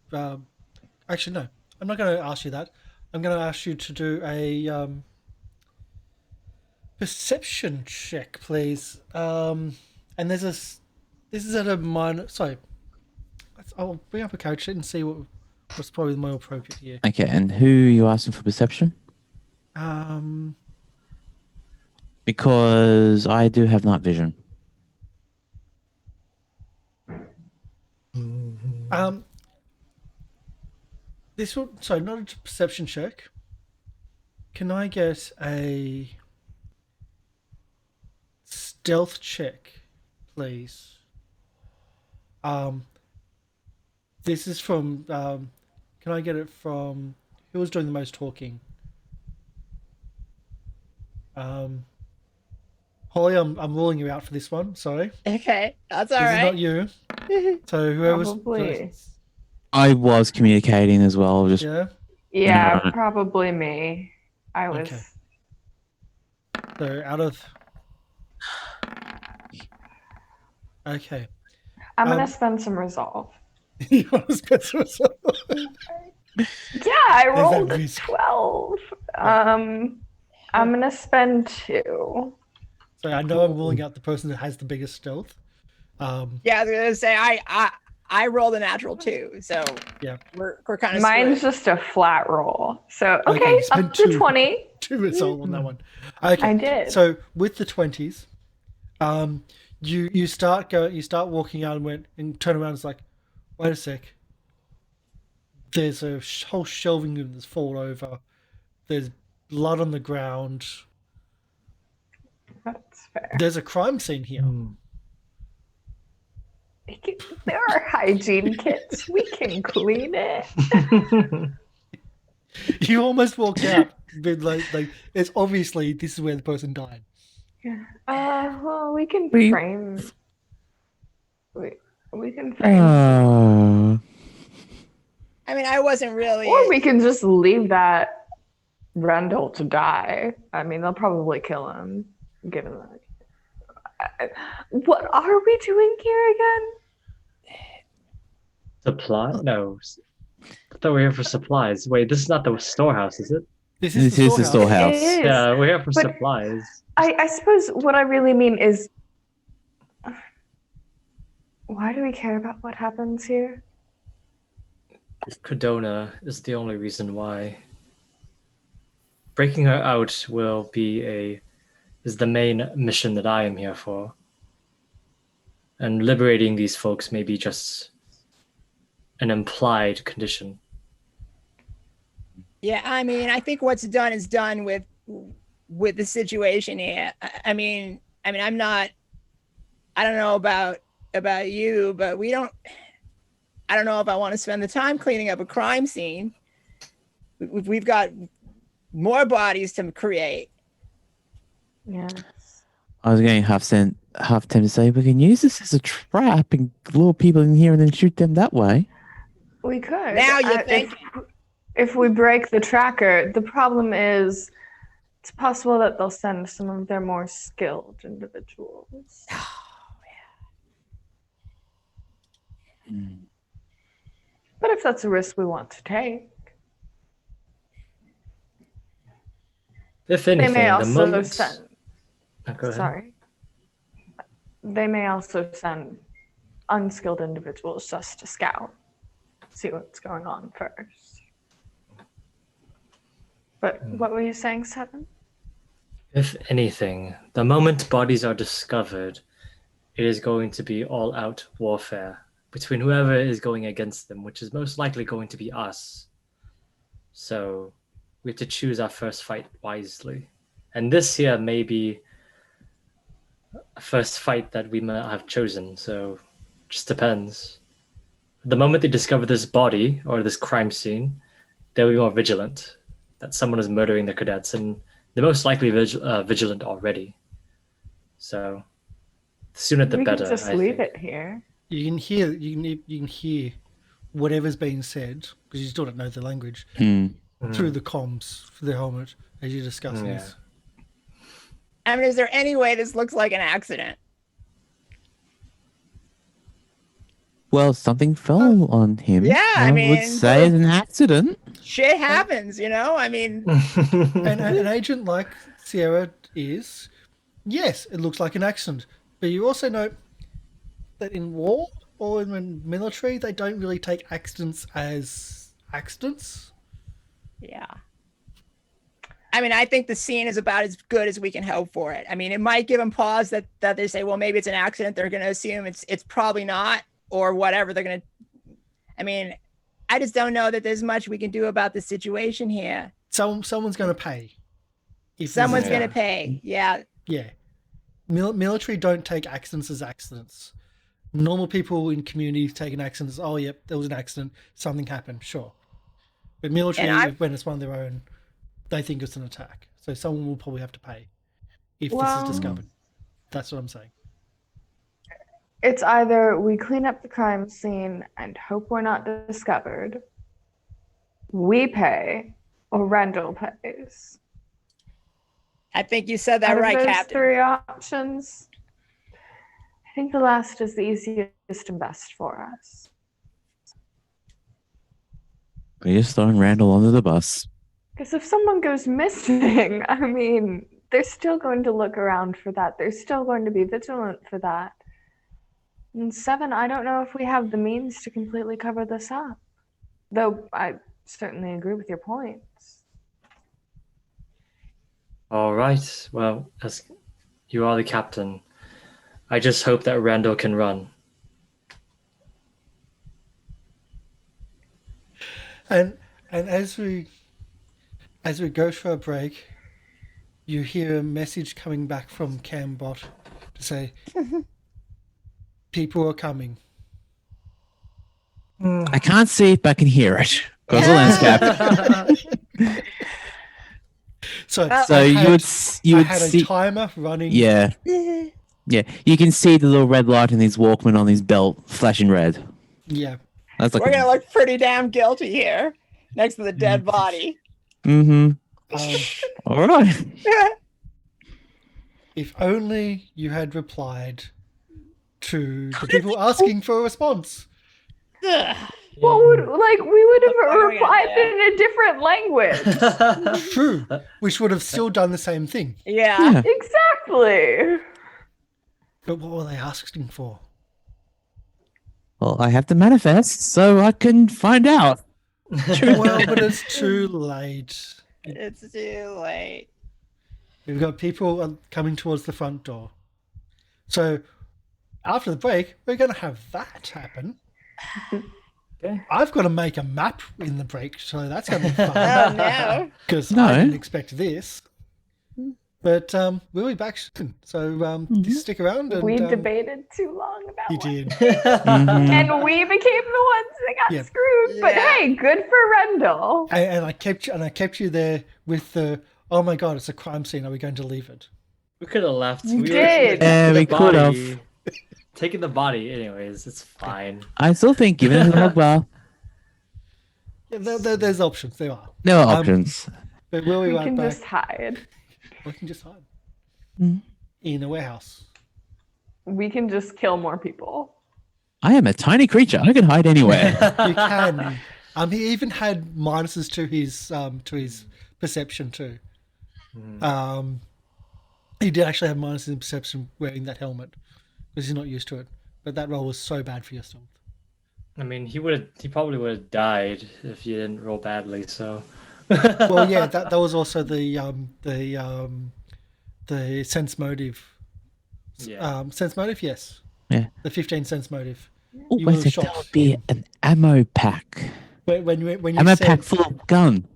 Actually, no. I'm not going to ask you that. I'm going to ask you to do a perception check, please. And there's this is at a minor. Sorry, I'll bring up a character and see what's probably more appropriate here. Okay, and who are you asking for perception? Because I do have night vision. This will. Sorry, not a perception check. Can I get a stealth check, please? This is from. Can I get it from? Who was doing the most talking? Holly, I'm ruling you out for this one. Sorry, Okay, that's all this right. is not you. So whoever's Probably. I was communicating as well. Just yeah. Yeah, No. probably me. I was. Okay. So out of. Okay. I'm gonna Um, spend some resolve. You want to spend some Yeah, I that rolled a risk? 12. I'm gonna spend 2. So I know I'm ruling out the person that has the biggest stealth. Yeah, I was gonna say I rolled a natural 2, so Yeah. we're kind of Mine's just a flat roll. So Okay, okay, you spent up to 2. 20. 2 is all on that one. Okay. I did. So with the 20s, you start walking out and turn around. It's like, wait a sec. There's a whole shelving unit that's fallen over. There's blood on the ground. That's fair. There's a crime scene here. There are hygiene kits. We can clean it. You almost walked out, but like it's obviously this is where the person died. Well, we can We- frame. We can frame. I mean, I wasn't really. Or we can just leave that Randall to die. I mean, they'll probably kill him, given that. What are we doing here again? Supply? No. I thought we were here for supplies. Wait, this is not the storehouse, is it? This This is the storehouse. It is. Yeah, we're here for But- supplies. I suppose what I really mean is, why do we care about what happens here? Cardona is the only reason why. Breaking her out is the main mission that I am here for. And liberating these folks may be just an implied condition. Yeah, I mean, I think what's done is done with the situation here. I'm not. I don't know about you, but we don't. I don't know if I want to spend the time cleaning up a crime scene. We've got more bodies to create. Yeah. I was getting half tempted to say we can use this as a trap and lure people in here and then shoot them that way. We could. Now you're thinking. If we break the tracker, the problem is it's possible that they'll send some of their more skilled individuals. But if that's a risk we want to take, If they anything, may the also moment. send. Go ahead. Sorry. They may also send unskilled individuals just to scout, see what's going on first. But what were you saying, Seven? If anything, the moment bodies are discovered, it is going to be all-out warfare between whoever is going against them, which is most likely going to be us. So we have to choose our first fight wisely. And this here may be a first fight that we might have chosen, so just depends. The moment they discover this body or this crime scene, they'll be more vigilant that someone is murdering the cadets, and they're most likely vigilant already. So the sooner the We better. could just I leave think. it here. You can hear whatever's being said because you still don't know the language through the comms for the helmet as you're discussing Yeah. this. I mean, is there any way this looks like an accident? Well, something fell on him. yeah, I would mean, say it's an accident. Shit happens, you know? I mean, And an agent like Sierra is, yes, it looks like an accident. But you also know that in war or in the military, they don't really take accidents as accidents. yeah. I mean, I think the scene is about as good as we can hope for it. I mean, it might give them pause that they say, well, maybe it's an accident. They're going to assume it's probably not, or whatever. They're going to. I mean, I just don't know that there's much we can do about the situation here. Someone's going to pay. If Someone's this is- going to pay. Yeah. Yeah. Military don't take accidents as accidents. Normal people in communities take an accident as, oh, yep, there was an accident, something happened, sure. But military, when it's one of their own, they think it's an attack. So someone will probably have to pay if this Well- is discovered. That's what I'm saying. It's either we clean up the crime scene and hope we're not discovered, we pay, or Rendell pays. I think you said that Out of right, those Captain. three options, I think the last is the easiest and best for us. We're just throwing Randall under the bus. Because if someone goes missing, I mean, they're still going to look around for that. They're still going to be vigilant for that. And Seven, I don't know if we have the means to completely cover this up. Though I certainly agree with your points. All right. Well, as you are the captain, I just hope that Randall can run. And as we go for a break, you hear a message coming back from Cambot to say, people are coming. I can't see it, but I can hear it. Across the landscape. So, So I you had- would you I would had a see, timer running. yeah, yeah. You can see the little red light in his Walkman on his belt flashing red. Yeah. That's like We're going to look pretty damn guilty here next to the dead body. Mm-hmm. All right. If only you had replied to the people asking for a response. Ugh. What would, like, we would What have are we gonna replied do? in a different language. True. Which would have still done the same thing. Yeah. Yeah. Exactly. But what were they asking for? Well, I have to manifest so I can find out. Well, but it's too late. It's too late. We've got people coming towards the front door. So after the break, we're going to have that happen. Okay. I've got to make a map in the break, so that's going to be Oh fun no. because No. I didn't expect this. But we'll be back soon, so just stick around. And We debated too long about You what- did. Mhm. And we became the ones that got Yeah. screwed. But Yeah. hey, good for Rendell. And I kept you there with the, oh my god, it's a crime scene. Are we going to leave it? We could have left. You We did. Yeah, taking we the could body- have. Taking the body, anyways. It's fine. I still think giving it to the hog bar, Yeah, there's options. There are. there are options. But we'll be We right can back. just hide. We can just hide Mm. in a warehouse. We can just kill more people. I am a tiny creature. I can hide anywhere. You can. He even had minuses to his perception too. He did actually have minuses in perception wearing that helmet because he's not used to it. But that roll was so bad for your stealth. I mean, he probably would have died if you didn't roll badly. So. Well, yeah, that was also the sense motive. Yeah. Sense motive, yes. Yeah. The 15 sense motive. Oh, You wait, were so shot. that would be an ammo pack. When you Ammo said, pack full of gun.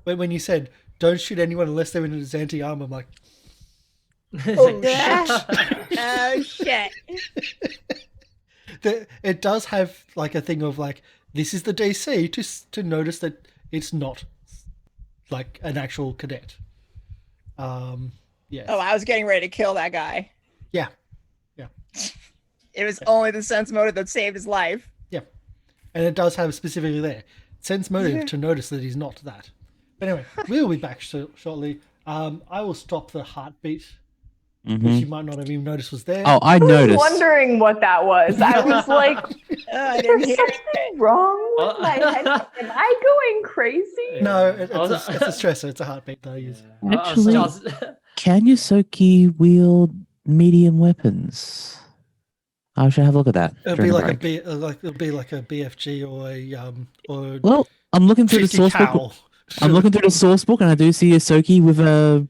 when you said don't shoot anyone unless they're in his anti-armor, I'm like, Oh, Oh shit. it does have like a thing of like this is the DC to notice that it's not like an actual cadet. Yes. Oh, I was getting ready to kill that guy. Yeah. It was only the sense motive that saved his life. Yeah. And it does have specifically there sense motive to notice that he's not that. But anyway, we'll be back shortly. I will stop the heartbeat, which you might not have even noticed was there. Oh, I I was noticed. wondering what that was. I was like, Oh, I is didn't there hear something anything. wrong with my head? Am I going crazy? No, it's a stressor. It's a heartbeat that I use. Actually- I was- Can Yosoki wield medium weapons? I should have a look at that. It'll during be the like break. it'll be like a BFG or a or Well, I'm looking through the 50 source book. cal. I'm looking through the source book, and I do see Yosoki with a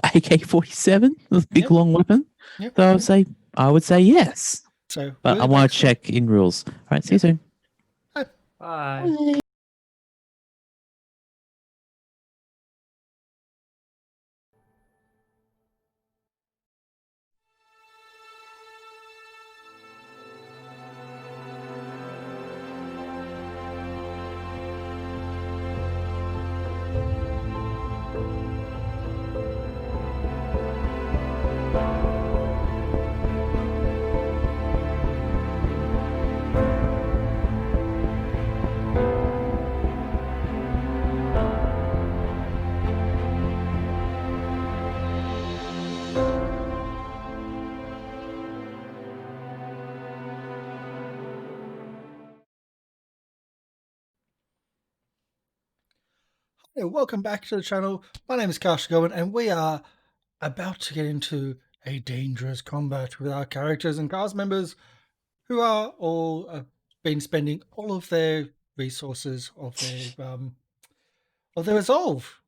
AK-47, a big Yep. long weapon. Yep. So I would say yes, So but we'll I be want back to check in rules. All right, see you soon. Bye. Hey, welcome back to the channel. My name is Karsh Gowan, and we are about to get into a dangerous combat with our characters and cast members who are all been spending all of their resources of their resolve,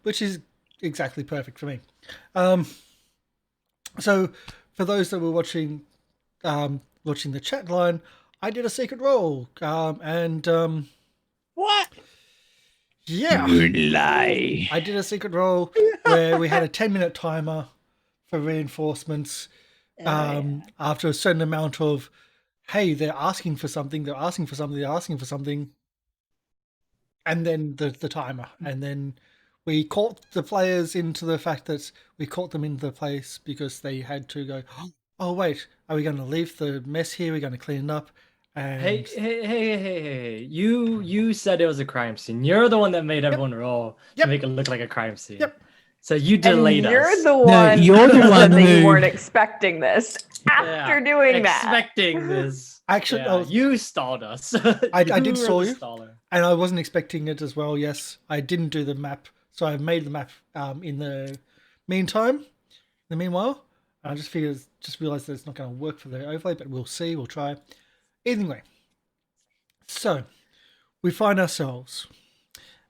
which is exactly perfect for me. So for those that were watching the chat line, I did a secret roll, What? yeah. Lie. I did a secret roll where we had a 10-minute timer for reinforcements after a certain amount of, hey, they're asking for something, and then the timer. And then we caught the players into the fact that we caught them into the place because they had to go, oh, wait, are we going to leave the mess here? We're going to clean it up. And Hey! You said it was a crime scene. You're the one that made everyone roll Yep. to make it look like a crime scene. Yep. So you And delayed you're us. the one you're the who one said that you who- weren't expecting this after Yeah, doing that. expecting this. Actually, Yeah, you stalled us. I did were stall the you. staller. And I wasn't expecting it as well. Yes, I didn't do the map, so I made the map in the meantime. In the meanwhile, I just realized that it's not going to work for the overlay, but we'll see. We'll try. Anyway, so we find ourselves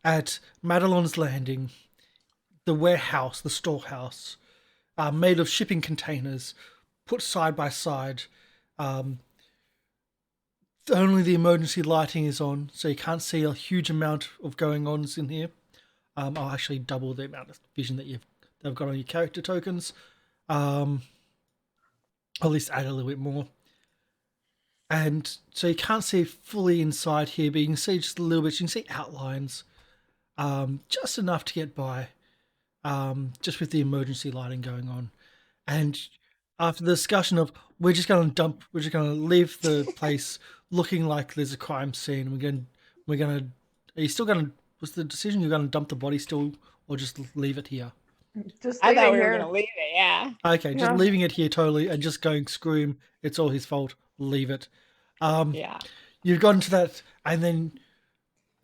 at Madelon's Landing, the warehouse, the storehouse, made of shipping containers, put side by side. only the emergency lighting is on, so you can't see a huge amount of going ons in here. I'll actually double the amount of vision that they've got on your character tokens. At least add a little bit more. And so you can't see fully inside here, but you can see just a little bit. You can see outlines, just enough to get by, just with the emergency lighting going on. And after the discussion of we're just going to leave the place looking like there's a crime scene. Are you still going to? Was the decision you're going to dump the body still, or just leave it here? Just I leave thought it we were here. gonna leave it. Yeah. Okay, just Yeah. leaving it here totally, and just going screw him. It's all his fault. Leave it. Yeah. You've gotten to that, and then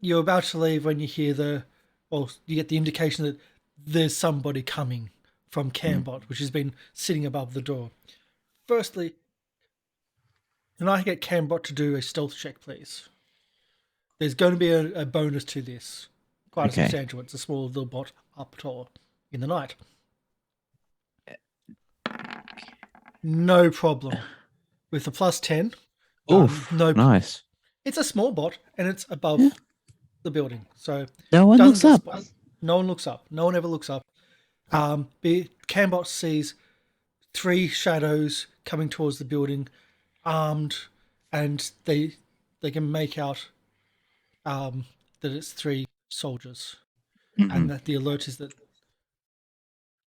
you're about to leave when you hear you get the indication that there's somebody coming from Cambot, which has been sitting above the door. Firstly, can I get Cambot to do a stealth check, please? There's going to be a bonus to this. Quite Okay. substantial. It's a small little bot up tall in the night. No problem. With the plus 10. Oof, no, nice. it's a small bot and it's above the building. So No one looks doesn't up. spot- No one looks up. No one ever looks up. Cambot sees 3 shadows coming towards the building, armed, and they can make out that it's 3 soldiers, and that the alert is that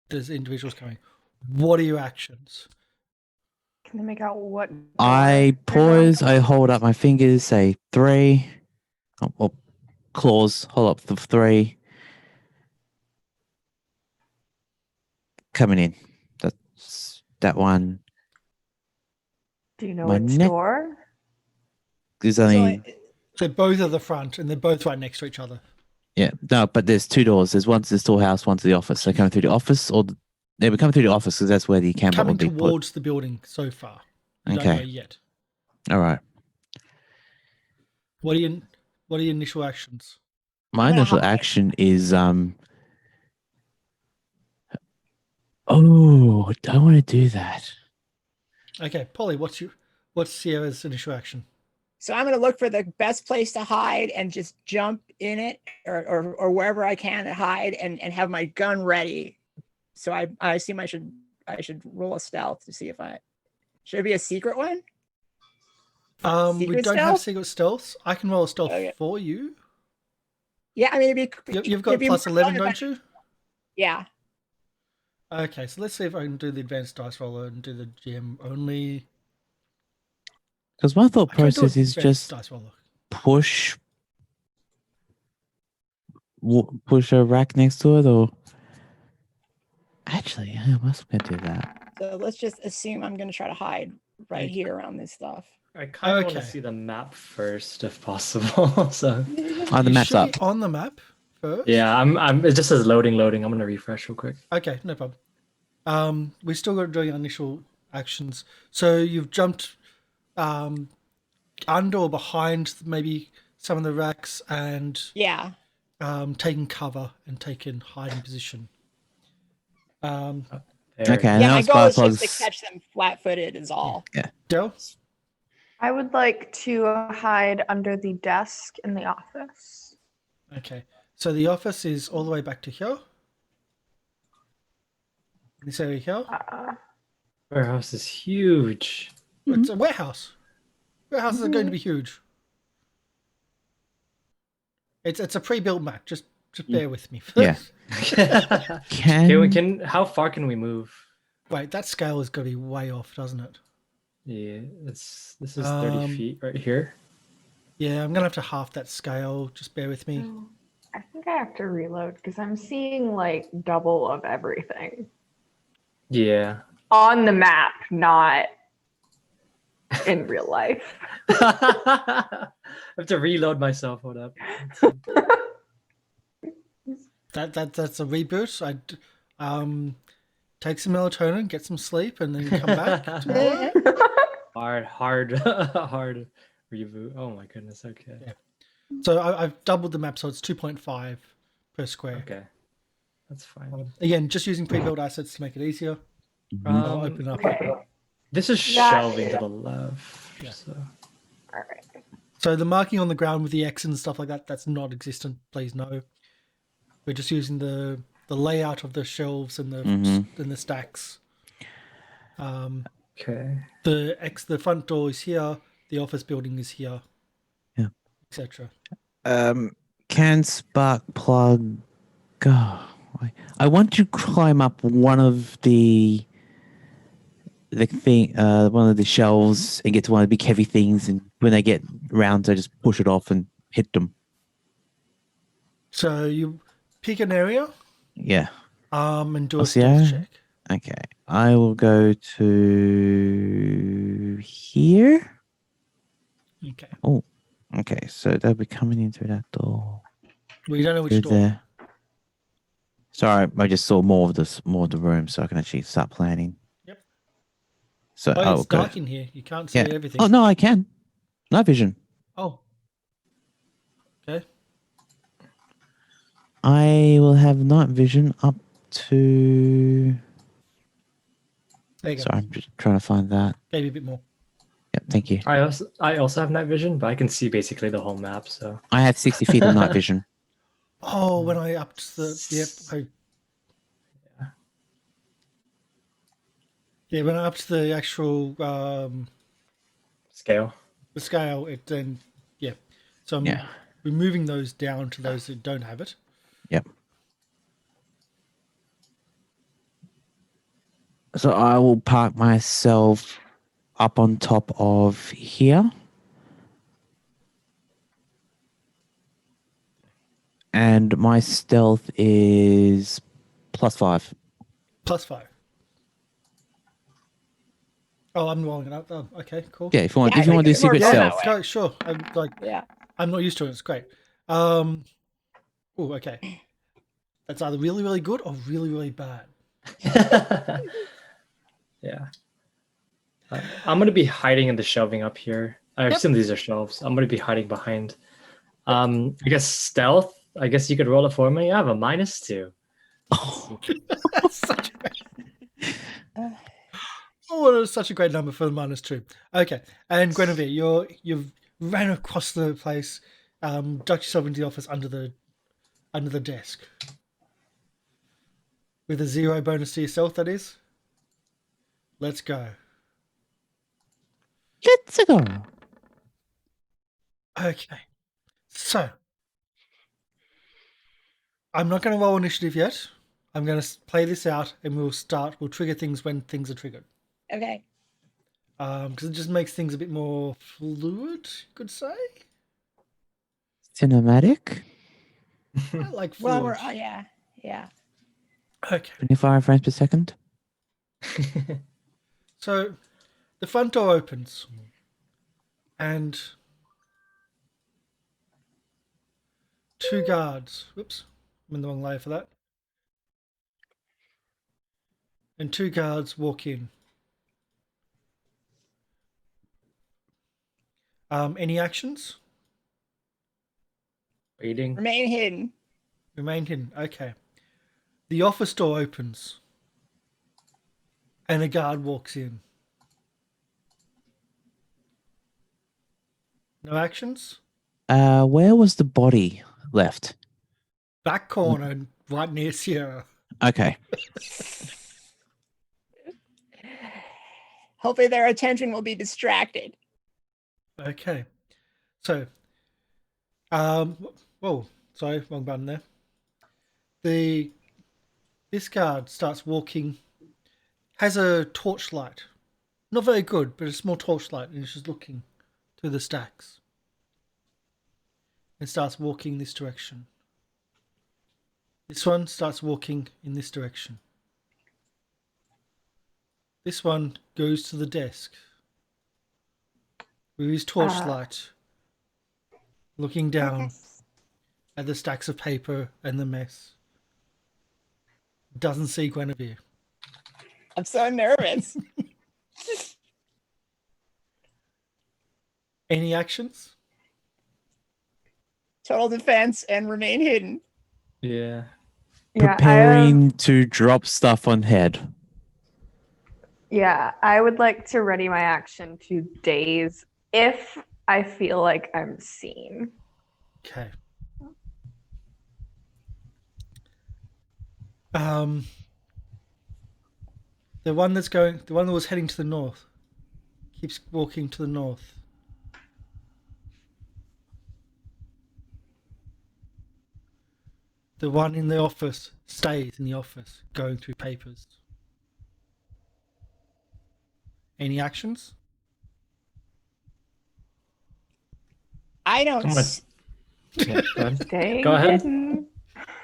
there's individuals coming. What are your actions? Can I make out what? I door they're pause, I hold up my fingers, say 3. Or claws, hold up the 3. Coming in. That's that one. Do you know my which neck- door? There's So only They're both at the front, and they're both right next to each other. yeah, no, but there's 2 doors. There's one to the storehouse, one to the office. They're coming through the office, or they were coming through the office because that's where the camera Coming would be put. towards the building so far. You don't know Okay, yet. all right. What are your initial actions? My I'm gonna initial hide. action is oh, I don't want to do that. Okay, Polly, what's Sierra's initial action? So I'm gonna look for the best place to hide and just jump in it or wherever I can and hide and have my gun ready. So I assume I should roll a stealth to see if should it be a secret one? We Secret don't have stealth? secret stealth. I can roll a stealth Okay. for you. Yeah, I mean You've got it'd be plus more 11, fun if don't you? Yeah. Okay, so let's see if I can do the advanced dice roller and do the GM only. Because my thought I can do process is advanced just dice roller. push a rack next to it, or actually, yeah, I must gonna do that. So let's just assume I'm gonna try to hide right Okay. here around this stuff. I kind of want Okay. to see the map first, if possible. So Oh, the You map's should up. be on the map first. yeah, it just says loading. I'm gonna refresh real quick. Okay, no problem. We still got to do your initial actions. So you've jumped under or behind maybe some of the racks and Yeah. taken cover and taken hiding position. There. Okay, and Yeah, now my it's goal is Fireflies. just to catch them flat-footed is all. Del? I would like to hide under the desk in the office. Okay. So the office is all the way back to here. This area here. Warehouse is huge. It's a warehouse. Warehouses are going to be huge. It's a pre-built map. Just bear with me. Yeah. How far can we move? Wait, that scale has got to be way off, doesn't it? Yeah, this is 30 feet right here. Yeah, I'm gonna have to half that scale. Just bear with me. I think I have to reload because I'm seeing like double of everything Yeah. on the map, not in real life. I have to reload myself. Hold up. That's a reboot. Take some melatonin, get some sleep, and then come back tomorrow. Hard reboot. Oh my goodness. Okay. Yeah. So I've doubled the map, so it's 2.5 per square. Okay. That's fine. Again, just using pre-built assets to make it easier. I'll open up. Okay. This is That- shelving to the left. Yeah. So. All right. So the marking on the ground with the X and stuff like that, that's not existent. Please no. We're just using the layout of the shelves and the stacks. Okay. The front door is here. The office building is here. Yeah. Etc. Can spark plug. I want to climb up one of the one of the shelves and get to one of the big heavy things, and when they get round, I just push it off and hit them. So you pick an area, Yeah. and do a What's the stealth area? check. Okay. I will go to here. Okay. Oh. Okay. So they'll be coming in through that door. We don't know which Through door. there. Sorry, I just saw more of the room, so I can actually start planning. Yep. So Oh, I will it's go. dark in here. You can't see Yeah. everything. Oh no, I can. Night vision. Oh. Okay. I will have night vision up to. There you go. Sorry, I'm just trying to find that. Gave you a bit more. Yep, thank you. I also have night vision, but I can see basically the whole map. So I have 60 feet of night vision. Oh, when I upped when I upped the actual scale. the scale, it then So I'm Yeah. removing those down to those that don't have it. Yep. So I will park myself up on top of here. And my stealth is +5. +5. Oh, I'm rolling it up. Oh, okay, cool. Yeah, if you want, Yeah, if you I want to do think secret it's more stealth. that way. Go, sure. Yeah. I'm not used to it. It's great. Okay. That's either really, really good or really, really bad. Yeah. I'm gonna be hiding in the shelving up here. I Yep. assume these are shelves. I'm gonna be hiding behind. I guess stealth. I guess you could roll it for me. I have a -2. Oh, Such a Oh, it's such a great number for the -2. Okay, and Guinevere, you've ran across the place, ducked yourself into the office under the desk, with a 0 bonus to yourself. That is. Let's go. let's go. Okay, so I'm not going to roll initiative yet. I'm going to play this out, and we'll trigger things when things are triggered. Okay. Because it just makes things a bit more fluid, you could say. Cinematic. I like Well, fluid. yeah. Okay, 25 frames per second. so the front door opens, and 2 guards. Whoops, I'm in the wrong layer for that. And 2 guards walk in. Any actions? Waiting. Remain hidden. Remain hidden. Okay. The office door opens, and a guard walks in. No actions? Where was the body left? Back corner, right near Sierra. Okay. Hopefully their attention will be distracted. Okay. So, whoa, sorry, wrong button there. This guard starts walking, has a torchlight. Not very good, but a small torchlight, and he's just looking through the stacks. And starts walking this direction. This one starts walking in this direction. This one goes to the desk with his torchlight, looking down at the stacks of paper and the mess. Doesn't see Guinevere. I'm so nervous. Any actions? Total defense and remain hidden. Yeah. Yeah, Preparing to drop stuff on head. I would like to ready my action to daze. If I feel like I'm seen. Okay. The one that was heading to the north, keeps walking to the north. The one in the office stays in the office, going through papers. Any actions? I don't. I'm gonna- Yeah, go ahead. Staying Go ahead. hidden.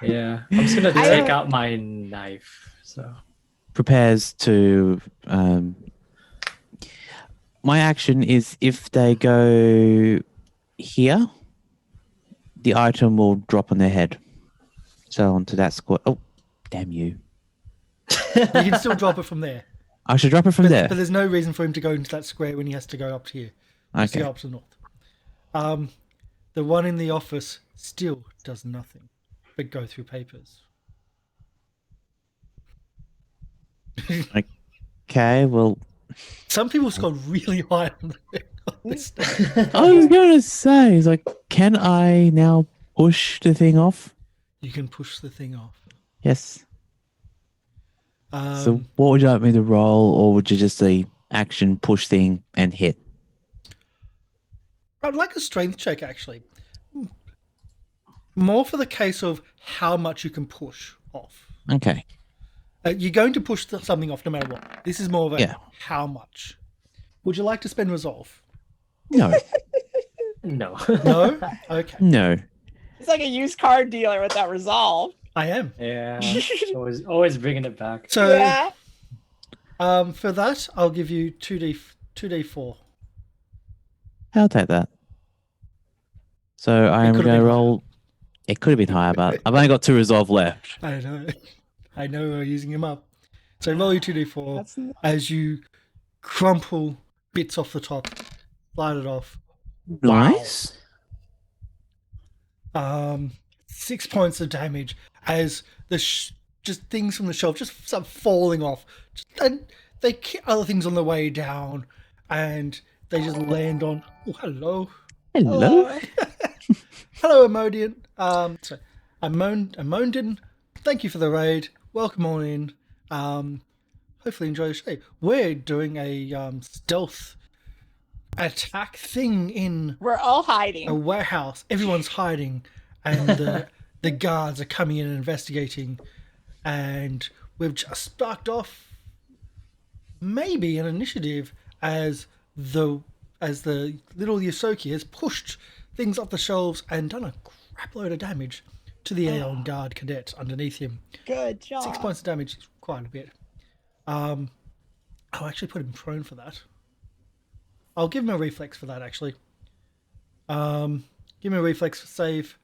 Yeah, I'm just gonna I take don't- out my knife. So Prepares to. My action is if they go here, the item will drop on their head. So onto that square. Oh, damn you! You can still drop it from there. I should drop it from there. But there's no reason for him to go into that square when he has to go up to here. He has to Okay. go up to the north. The one in the office still does nothing but go through papers. Okay. Well, Some people scored really high on this. I was gonna say, it's like, can I now push the thing off? You can push the thing off. Yes. Um, So, what would you like me to roll, or would you just say action, push thing, and hit? I'd like a strength check, actually. More for the case of how much you can push off. Okay. You're going to push something off no matter what. This is more of a Yeah. how much. Would you like to spend resolve? No. no. No? Okay. No. It's like a used car dealer with that resolve. I am. Yeah, always bringing it back. So Yeah. for that, I'll give you 2d4. I'll take that. So I am could've going to been roll. It could have been higher, but I've only got 2 resolve left. I know. I know we're using him up. So roll your 2d4 That's as you crumple bits off the top, slide it off. Nice. 6 points of damage as the just things from the shelf just start falling off. And they kick other things on the way down, and they just land on. Oh, hello. Hello. Hello, Amodian. So, Amondin, thank you for the raid. Welcome on in. Hopefully enjoy the show. We're doing a stealth attack thing in We're all hiding. a warehouse. Everyone's hiding, and the guards are coming in and investigating. And we've just sparked off maybe an initiative as the little Yosoki has pushed things off the shelves and done a crap load of damage to the Aeon Guard cadet underneath him. Good job. 6 points of damage is quite a bit. I'll actually put him prone for that. I'll give him a reflex for that, actually. Give him a reflex save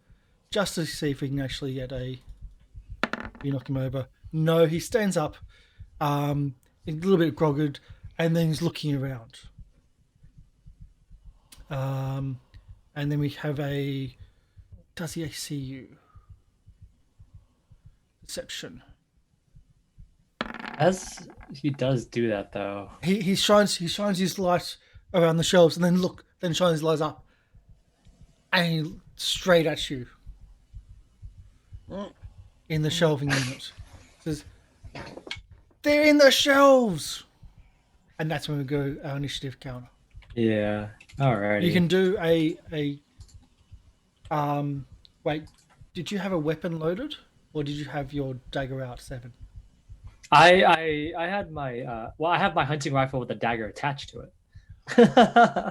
just to see if we can actually get you knock him over. No, he stands up, a little bit grogged, and then he's looking around. And then we have does he see you? Deception. As he does do that though. He shines his light around the shelves and then shines his lights up and straight at you in the shelving unit. Says, "They're in the shelves," and that's when we go our initiative counter. Yeah. Alrighty. You can do wait, did you have a weapon loaded or did you have your dagger out, 7? I had my I have my hunting rifle with a dagger attached to it.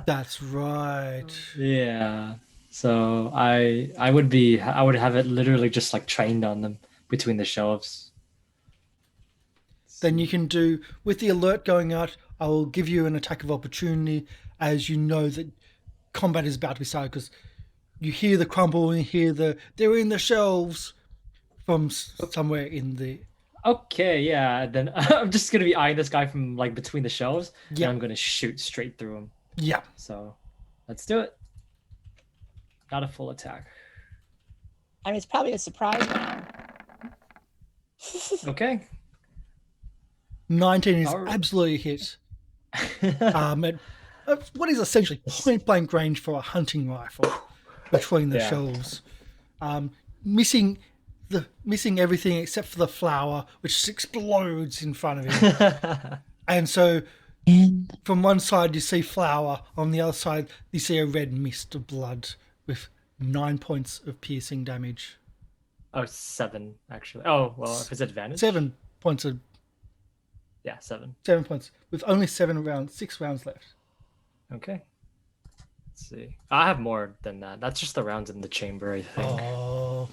That's right. Yeah. So I would have it literally just like trained on them between the shelves. Then you can do, with the alert going out, I will give you an attack of opportunity as you know that combat is about to be started, because you hear the crumble and you hear they're in the shelves from somewhere in the... Okay, yeah. Then I'm just gonna be eyeing this guy from like between the shelves, Yeah. and I'm gonna shoot straight through him. Yeah. So let's do it. Not a full attack. I mean, it's probably a surprise round. Okay. 19 is Alright. absolutely a hit. what is essentially point blank range for a hunting rifle between the Yeah. shelves, missing everything except for the flower, which just explodes in front of him. And so And from one side you see flower, on the other side you see a red mist of blood with 9 points of piercing damage. Oh, 7 actually. Oh well, if it's advantage. 7 points of Yeah, 7. 7 points with only 6 rounds left. Okay. Let's see. I have more than that. That's just the rounds in the chamber, I think. Oh,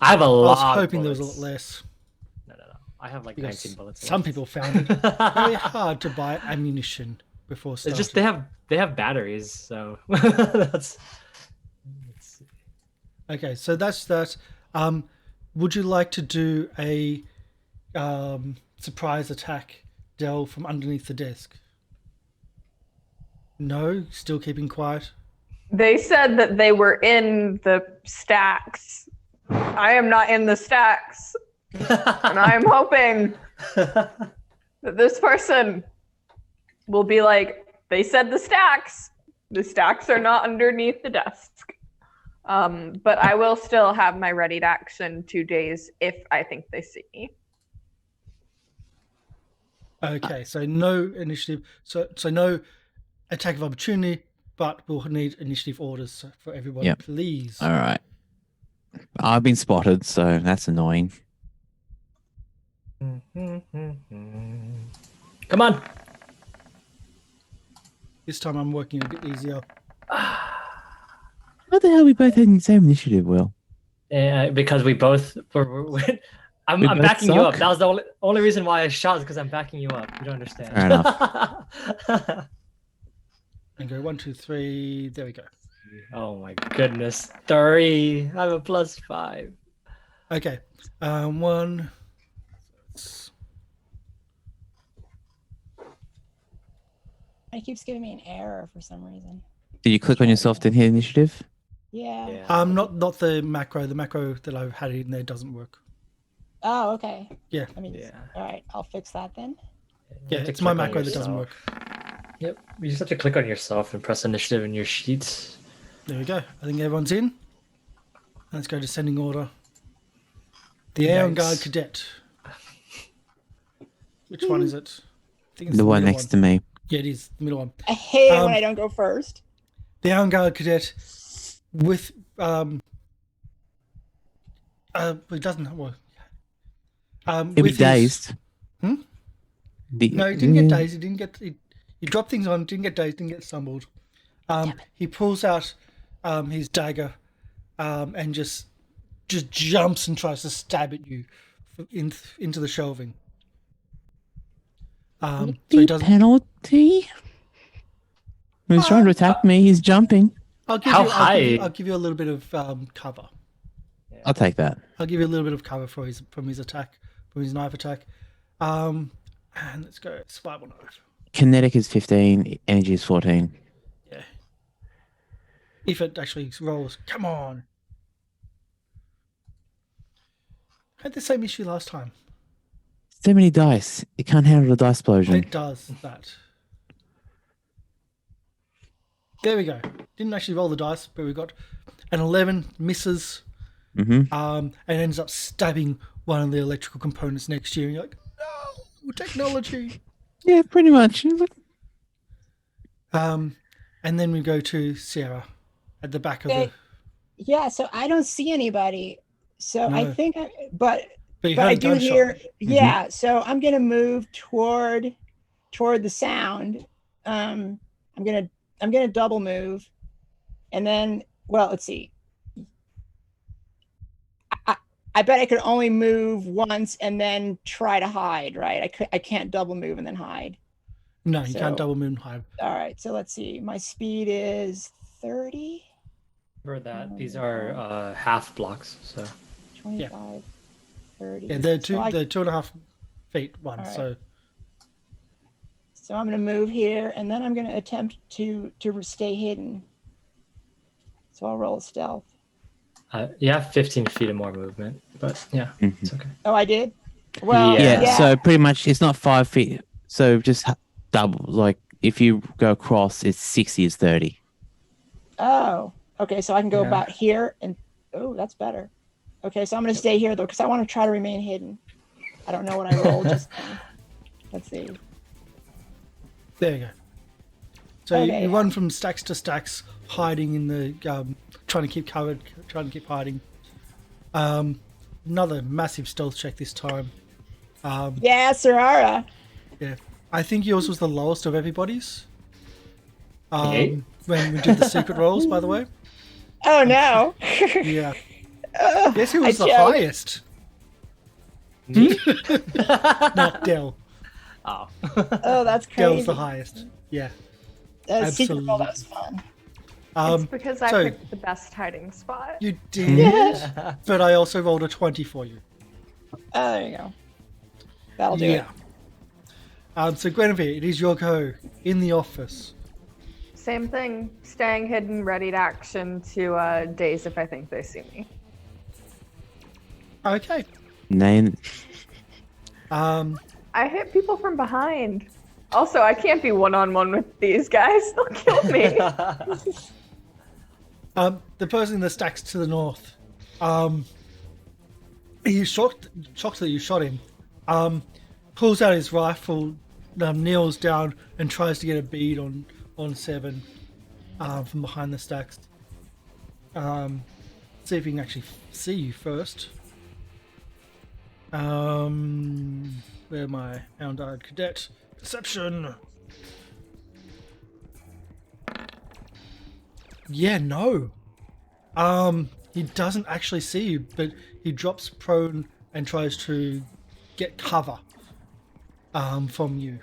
I have a I lot. was of hoping there was a bullets. lot less. No. I have like Because 19 bullets. some left. people found it very hard to buy ammunition before starting. It's just they have batteries, so that's. Let's see. Okay, so that's that. Would you like to do a surprise attack, Del, from underneath the desk? No, still keeping quiet. They said that they were in the stacks. I am not in the stacks. And I'm hoping that this person will be like, they said the stacks. The stacks are not underneath the desk. But I will still have my ready to action 2 days if I think they see me. Okay, so no initiative. So no attack of opportunity, but we'll need initiative orders for everyone, Yep. please. all right. I've been spotted, so that's annoying. Come on. This time I'm working a bit easier. How the hell we both had the same initiative, Will? Yeah, because we both I'm We both backing you up. suck? That was the only reason why I shot is because I'm backing you up. You don't understand. Fair enough. And go 1, 2, 3. There we go. Oh my goodness. 3. I have a +5. Okay, 1. It keeps giving me an error for some reason. Did you click on yourself to hit initiative? Yeah. Yeah. Not the macro. The macro that I've had in there doesn't work. Oh, okay. Yeah. I mean, Yeah. all right. I'll fix that then. You Yeah, have to it's my click on macro that doesn't yourself. work. Yep. You just have to click on yourself and press initiative in your sheets. There we go. I think everyone's in. Let's go descending order. The Aeon Yikes. Guard Cadet. Which one is it? I think it's The one middle next to me. Yeah, it is the middle one. I hate it Um, when I don't go first. The Aeon Guard Cadet with it doesn't work. He'll be with his- dazed. Hmm? The- No, he didn't get dazed. He didn't get. He dropped things on. Didn't get dazed. Didn't get stumbled. He pulls out his dagger, and just jumps and tries to stab at you into the shelving. So he The doesn't. penalty? He's trying to attack me. He's jumping. I'll give How you. high? I'll give you a little bit of cover. I'll take that. I'll give you a little bit of cover from his attack, from his knife attack. And let's go survival knife. Kinetic is 15. Energy is 14. Yeah. If it actually rolls, come on. Had the same issue last time. So many dice. It can't handle the dice explosion. It does that. There we go. Didn't actually roll the dice, but we got an 11, misses, Mm-hmm. and ends up stabbing one of the electrical components next to you. And you're like, no, technology. Yeah, pretty much. And then we go to Sierra at the back of Okay. the. So I don't see anybody. So I No. think, but But you but heard I a do gunshot. hear. Yeah. So I'm gonna move toward the sound. I'm gonna double move, and then let's see. I bet I could only move once and then try to hide, right? I can't double move and then hide. No, you So- can't double moon hide. All right, so let's see. My speed is 30, Remember that these are half blocks, so 25, 30. Yeah, they're So I- 2.5 feet one. All right. So I'm going to move here, and then I'm going to attempt to stay hidden. So I'll roll stealth. you have 15 feet of more movement, but yeah, it's okay. Oh, I did? Well, Yeah. Yeah, so pretty much it's not 5 feet. So just double, like if you go across, it's 60 is 30. Oh, okay. So I can go Yeah. about here and oh, that's better. Okay, so I'm gonna stay here though because I want to try to remain hidden. I don't know what I rolled just now. Let's see. There you go. So Okay. you run from stacks to stacks, hiding in the trying to keep covered, trying to keep hiding. Another massive stealth check this time. Yeah, Sarara. Yeah, I think yours was the lowest of everybody's. Okay. When we did the secret rolls, by the way. Oh no. Yeah. Guess who was I the choked. highest? Me? Not Dell. Oh. Oh, that's Dell's crazy. the highest. Yeah. Secret roll, absolutely. that was fun. It's because I so- picked the best hiding spot. You did, but I also rolled a 20 for you. Oh, there you go. That'll do it. So Guinevere, it is your go in the office. Same thing. Staying hidden, ready to action to daze if I think they see me. Okay. Name. I hit people from behind. Also, I can't be one-on-one with these guys. They'll kill me. The person in the stacks to the north, he's shocked that you shot him. Pulls out his rifle, kneels down, and tries to get a bead on Seven from behind the stacks. See if he can actually see you first. Where my hound-eyed cadet? Perception. Yeah, no. He doesn't actually see you, but he drops prone and tries to get cover from you.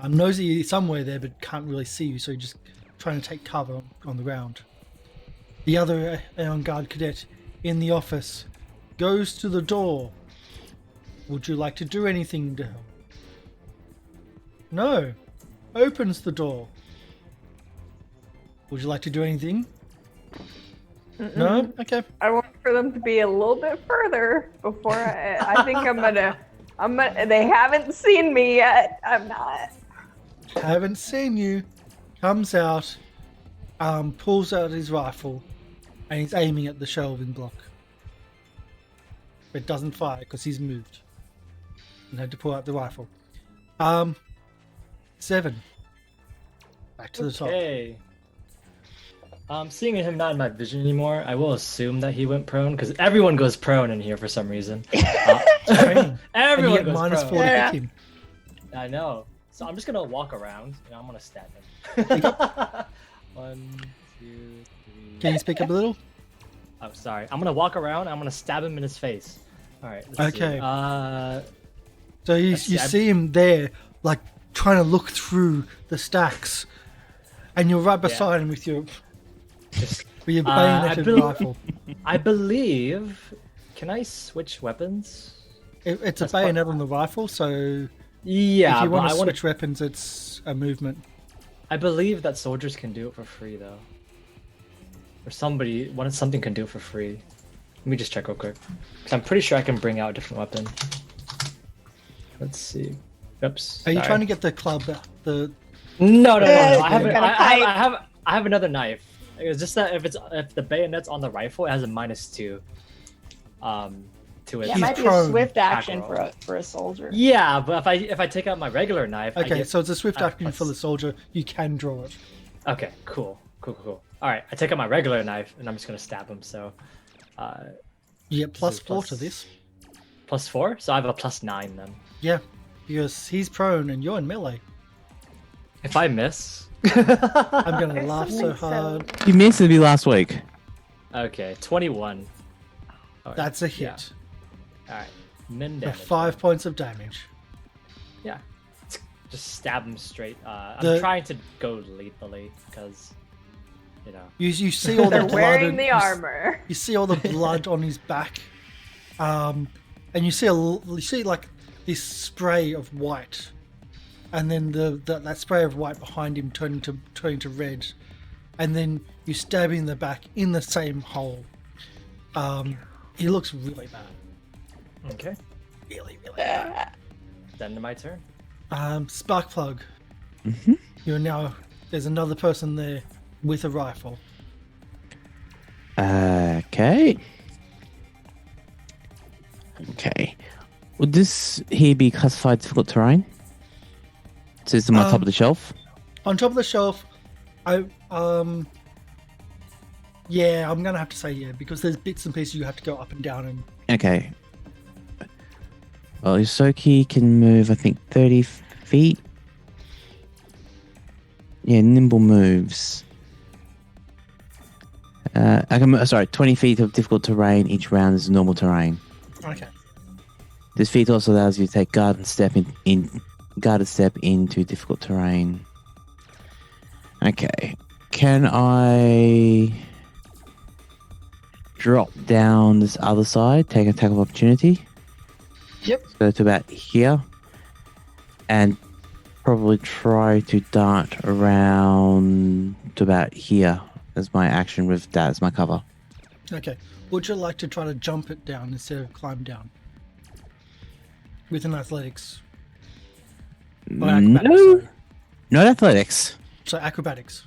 Knows that you're somewhere there, but can't really see you, so he's just trying to take cover on the ground. The other avant-garde cadet in the office goes to the door. Would you like to do anything to him? No. Opens the door. Would you like to do anything? No? Okay. I want for them to be a little bit further before I think I'm gonna. They haven't seen me yet. I'm not. Haven't seen you. Comes out, pulls out his rifle, and he's aiming at the shelving block. But doesn't fire because he's moved. And had to pull out the rifle. 7. Back to the top. Okay. Seeing him not in my vision anymore, I will assume that he went prone because everyone goes prone in here for some reason. And Everyone yet goes minus prone. 4 to Yeah. hit him. I know. So I'm just gonna walk around and I'm gonna stab him. 1, 2, 3. Can you speak up a little? I'm sorry. I'm gonna walk around. And I'm gonna stab him in his face. All right. Let's Okay. See. So you Let's see, see him there, like trying to look through the stacks, and you're right beside him with your Just, bayoneted believe- rifle. I believe. Can I switch weapons? It's a That's part- bayonet on the rifle, so Yeah, if you but want I to want switch weapons, it's a movement. I believe that soldiers can do it for free though. Or something can do it for free. Let me just check real quick. Because I'm pretty sure I can bring out a different weapon. Let's see. Oops. Are you sorry. trying to get the club? The No. Yeah, I have, you I, gotta I have another knife. It's just that if the bayonet's on the rifle, it has a -2. To it. Yeah, it He's might be a prone. swift action Aggro. for a soldier. Yeah, but if I take out my regular knife, I okay, get... so it's a swift action for the plus- soldier. You can draw it. Okay, cool. All right, I take out my regular knife and I'm just gonna stab him. So, You get plus is 4 to plus- this. +4, so I have a +9 then. Yeah, because he's prone and you're in melee. If I miss, I'm gonna There's laugh so something so- hard. You missed me last week. okay, 21. All right, That's a yeah. hit. All right, min For damage. 5 points of damage. Yeah, just stab him straight. I'm The- trying to go lethally because, you know. You see all the They're blood. wearing and the armor. You see all the blood on his back, and you see like this spray of white, and then that spray of white behind him turning to red, and then you stab him in the back in the same hole. He looks really bad, Okay, really bad. then to my turn. Sparkplug. Mm-hmm. You're now. There's another person there with a rifle. Okay. Okay. Would this here be classified difficult terrain? So it's on top of the shelf? On top of the shelf, yeah, I'm gonna have to say yeah, because there's bits and pieces you have to go up and down and Okay. Well, Yosoki can move, I think, 30 feet. Yeah, nimble moves. I can, sorry, 20 feet of difficult terrain. Each round is normal terrain. okay. This feat also allows you to take guarded step guarded step into difficult terrain. Okay. Can I drop down this other side, take attack of opportunity? Yep. Go to about here. And probably try to dart around to about here as my action with that as my cover. Okay. Would you like to try to jump it down instead of climb down? With an athletics. Or acrobatics, No, sorry. not athletics. So acrobatics.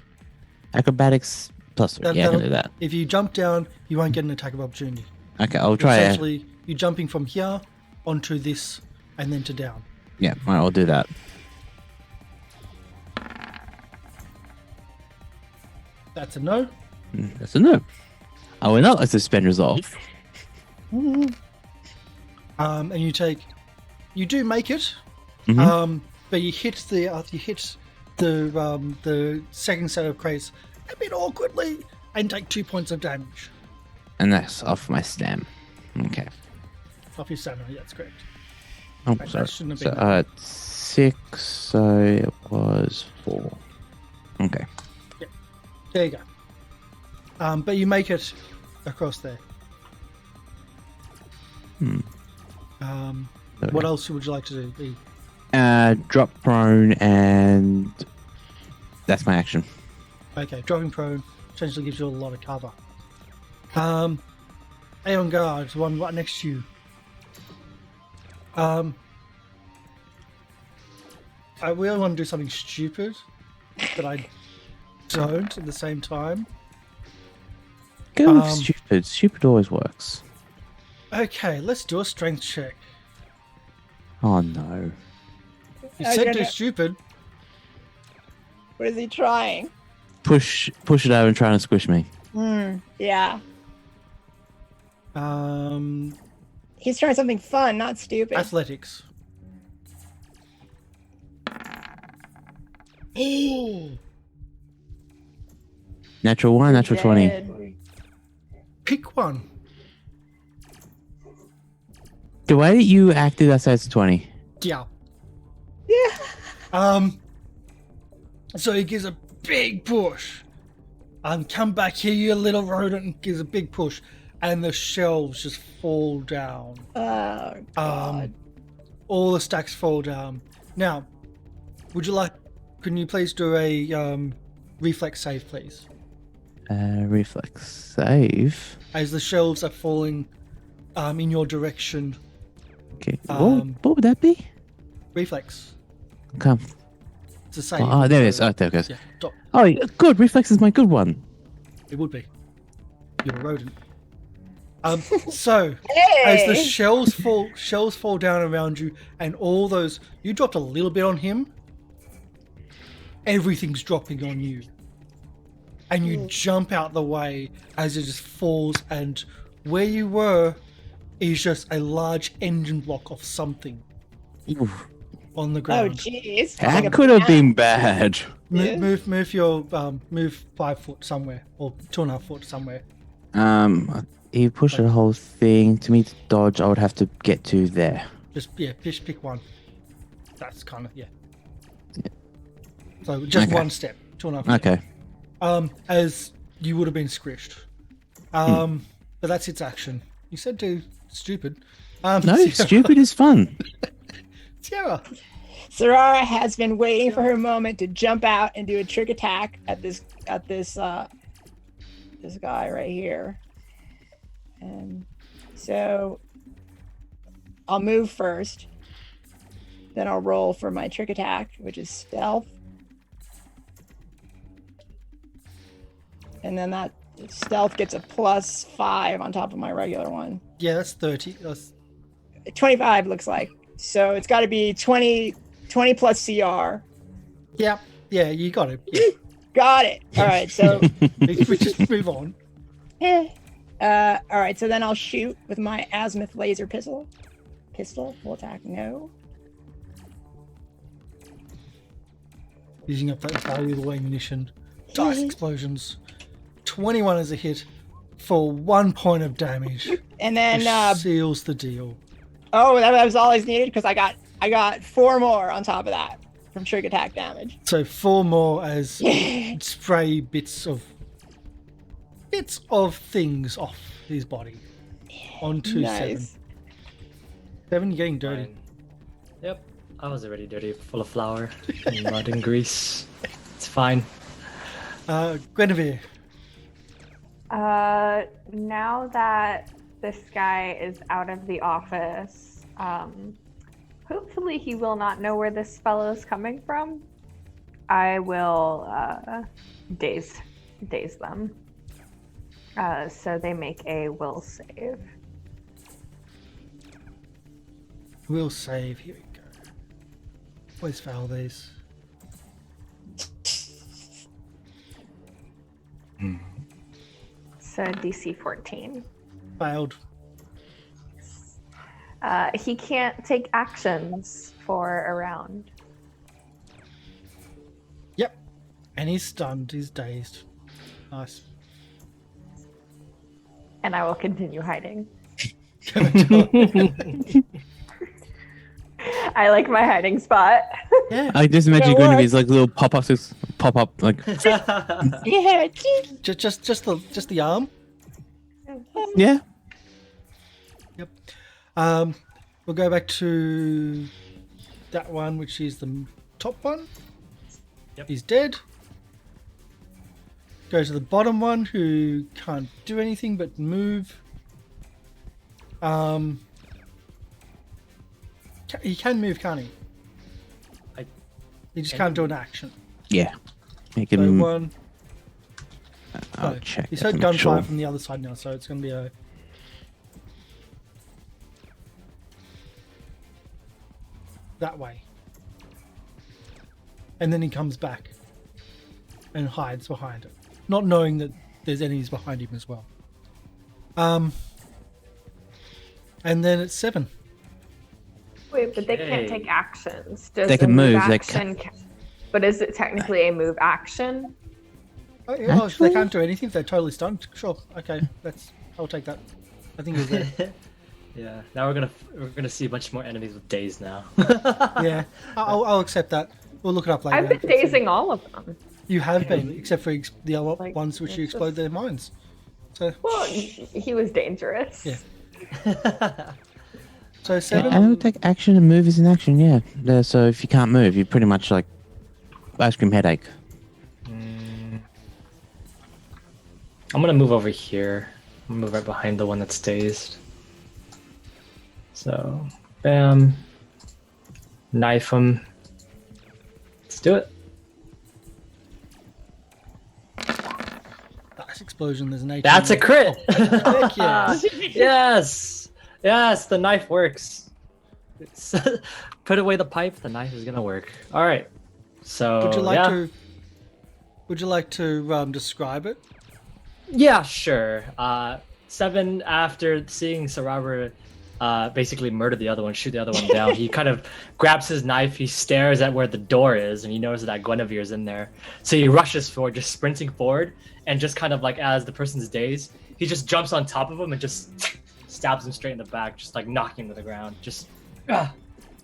Acrobatics plus 3. Yeah, I can do that. If you jump down, you won't get an attack of opportunity. Okay, I'll try it. Essentially, you're jumping from here onto this and then to down. Yeah, alright, I'll do that. That's a no. That's a no. I will not let suspend resolve. And you do make it. Mhm. But you hit the second set of crates a bit awkwardly and take 2 points of damage And that's off my stem. Okay. off your stamina. Yeah, that's correct. Oh, That sorry. shouldn't have So, been that. 6, so it was 4. Okay. There you go. But you make it across there. What else would you like to do? E? Drop prone, and that's my action. Okay, dropping prone essentially gives you a lot of cover. Aeon Guard, one right next to you. I really want to do something stupid, but I don't at the same time. Go with stupid. Stupid always works. Okay, let's do a strength check. Oh no. You I said don't do know. stupid. What is he trying? Push it over and try and squish me. Yeah. He's trying something fun, not stupid. Athletics. Oh, Natural 1, natural 20. Dead. pick one. The way that you acted, I say it's 20. Yeah. Yeah. So he gives a big push. Come back here, you little rodent, and gives a big push, and the shelves just fall down. Oh God. All the stacks fall down. Now, can you please do a reflex save, please? Reflex save. As the shelves are falling in your direction. Okay. What would that be? Reflex. Come. It's a save. Oh, there it is. Oh, there it goes. Yeah, stop. Oh, yeah, good. Reflex is my good one. It would be. You're a rodent. So as the Hey. shells fall down around you, and all those you dropped a little bit on him, everything's dropping on you, and you jump out the way as it just falls, and where you were is just a large engine block of something Oof. on the Oh ground. jeez. That Like a could have banana. been bad. Yeah. Move 5 foot somewhere, or 2.5 foot somewhere. You push the whole thing. To me to dodge, I would have to get to there. Just pick one. That's kind of So just Okay. one step, 2.5 feet. Okay. As you would have been squished. But that's its action. You said do stupid. No, Sierra- stupid is fun. Sierra. Sarara has been waiting for her moment to jump out and do a trick attack at this guy right here. And so I'll move first. Then I'll roll for my trick attack, which is stealth. And then that stealth gets a +5 on top of my regular one. Yeah, that's 30. That's 25 looks like. So it's got to be 20 plus CR. yeah, you got it. Yeah. Got it. All right, so We just move on. all right, so then I'll shoot with my azimuth laser pistol. Full attack, no. Using up that valuable ammunition. Dice explosions. 21 as a hit for 1 point of damage. And then Which seals the deal. that was all I needed because I got 4 more on top of that from trick attack damage. So 4 more as spray bits of things off his body onto Nice. 7. You're getting dirty. Fine. Yep, I was already dirty, full of flour and mud and grease. It's fine. Guinevere. Now that this guy is out of the office, hopefully he will not know where this fellow is coming from. I will daze them. So they make a will save. Will save. Here we go. Always fail these. So DC 14. Failed. He can't take actions for a round. Yep. And he's stunned. He's dazed. Nice. And I will continue hiding. I like my hiding spot. Yeah. I just imagine It Guinevere's like little pop-ups, pop-up, like, Yeah. Just the arm. yeah. Yep. We'll go back to that one, which is the top one. Yep. He's dead. Go to the bottom one, who can't do anything but move. He can move, can't he? I- He just can't do an action. Yeah. Make So him, one. I'll No, check. He's that heard to make gunfire sure. from the other side now, so it's going to be a. That way. And then he comes back and hides behind it, not knowing that there's enemies behind him as well. And then it's 7. Wait, but they Okay. can't take actions. Does They a can move, they Action but is it technically a move action? Oh, yeah, well, if they Actually- can't do anything, if they're totally stunned. Sure, okay, I'll take that. I think it's there. Yeah. Now we're gonna see a bunch more enemies with days now. Yeah, I'll accept that. We'll look it up later. I've been dazing all of them. You have been, except for the other Like, ones which you it's explode just- their minds. So, Well, he was dangerous. Yeah. so Yeah, 7. and it'll take action and move is an action, yeah. So if you can't move, you're pretty much like ice cream headache. I'm gonna move over here. I'm gonna move right behind the one that's dazed. So, bam. Knife him. Let's do it. Dice explosion. There's an 18. That's a crit! Heck yes. Yes! Yes, the knife works. It's put away the pipe, the knife is gonna work. Alright. So, Would you like yeah. to? Would you like to describe it? Yeah, sure. 7, after seeing Sarabra basically murder the other one, shoot the other one down, he kind of grabs his knife, he stares at where the door is, and he notices that Guinevere's in there. So he rushes forward, just sprinting forward, and just kind of like as the person's dazed, he just jumps on top of him and just stabs him straight in the back, just like knocking him to the ground, just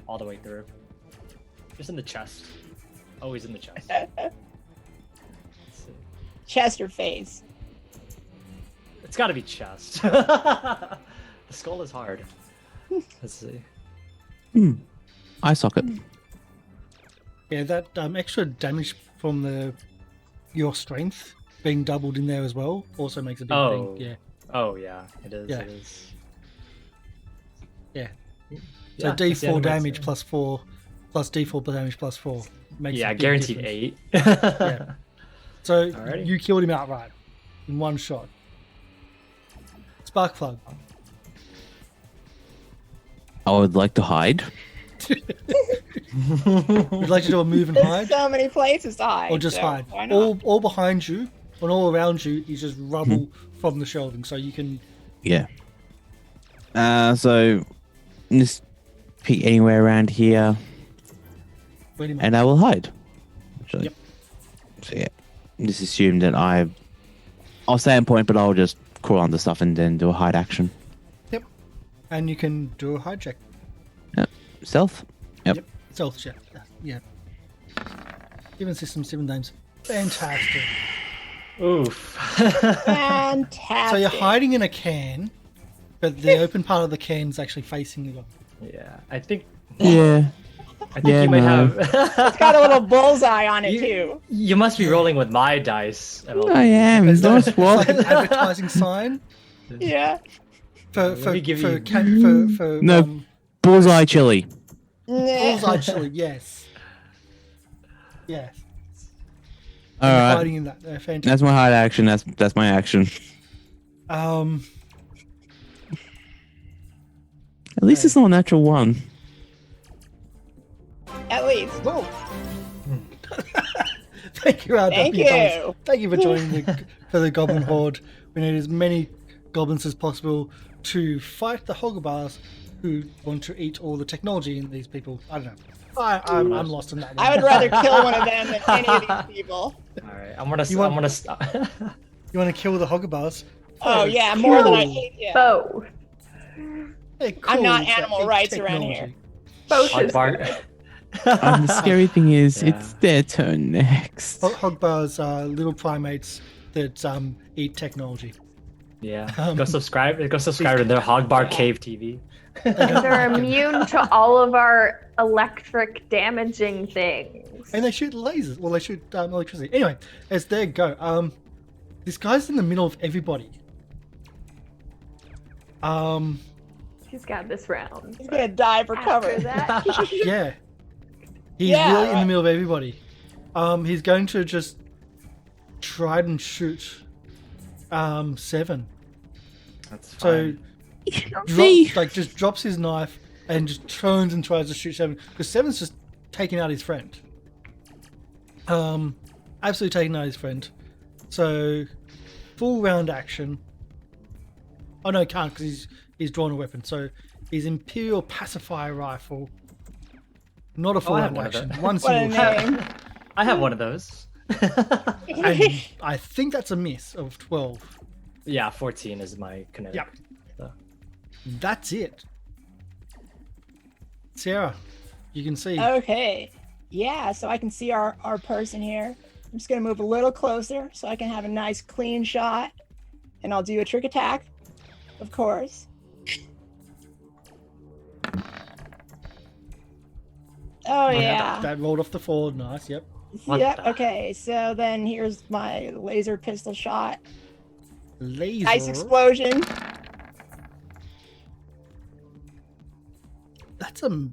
all the way through. Just in the chest. Always in the chest. Let's see. Chest or face? It's got to be chest. The skull is hard. Let's see. Eye socket. Yeah, that extra damage from your strength being doubled in there as well also makes a big Oh. thing. Yeah. Oh yeah, it is. Yeah. It is. Yeah. So Yeah, that's the D4 animated damage scene. plus 4 plus default damage plus 4. Makes Yeah, a big guaranteed difference. 8. Yeah. So Alrighty. you killed him outright in one shot. Spark plug. I would like to hide. Would like to do a move and There's hide, so many places to hide. or just so hide? Why not? All behind you and all around you is just rubble from the shelving, so you can. Yeah. So just pick anywhere around here, Pretty much. and I will hide. Actually. Yep. So yeah, just assume that I'll stay on point, but I'll just crawl under stuff and then do a hide action. Yep. And you can do a hide check. Stealth. Yep. Stealth check. Yeah. Given system 7 names. Fantastic. Oof. Fantastic. So you're hiding in a can, but the open part of the can is actually facing the guy. Yeah, I think Yeah. Yeah, you might no. have. It's got a little bullseye on it You- too. You must be rolling with my dice. I am. Is Don't that spoil like an it. advertising sign Yeah. for me give you- No. Bullseye chili. bullseye chili? Yes. Yes. All You're right. hiding in that. Fantastic. That's my hide action. That's my action. Um. At least it's not a natural one. At least. Whoa. Thank you, Thank you. Thank you for joining for the Goblin Horde. We need as many goblins as possible to fight the Hoggabars who want to eat all the technology in these people. I don't know. I'm lost in that one. I would rather kill one of them than any of these people. All right, I'm gonna. You want- I'm gonna stop. You want to kill the Hoggabars? Oh yeah, more than I hate you. Both. Hey, I'm not it's animal eat rights around here. technology. Both is Bar- good. And the scary thing is, Yeah. it's their turn next. Hogbars are little primates that eat technology. yeah, Um, go subscribe. Go subscribe to their Hogbar Cave TV. They're immune to all of our electric damaging things. And they shoot lasers. Well, they shoot electricity. Anyway, as they go, this guy's in the middle of everybody. He's got this round. He's gonna die for cover. After that, Yeah. He's Yeah, really in the right. middle of everybody. He's going to just try and shoot 7. That's So fine. just drops his knife and just turns and tries to shoot 7 because 7's just taking out his friend. Absolutely taking out his friend. So full round action. Oh no, he can't because he's drawn a weapon. So his Imperial Pacifier rifle. Not a full I have round one of action. those. One What a single shot. name. I have one of those. And I think that's a miss of 12. Yeah, 14 is my kinetic. Yep. So. That's it. Sarah, you can see. Okay. Yeah, so I can see our person here. I'm just gonna move a little closer so I can have a nice clean shot. And I'll do a trick attack, of course. Oh yeah. That rolled off the 4. Nice, yep. What Yep, the- okay, so then here's my laser pistol shot. Laser. Nice explosion. That's a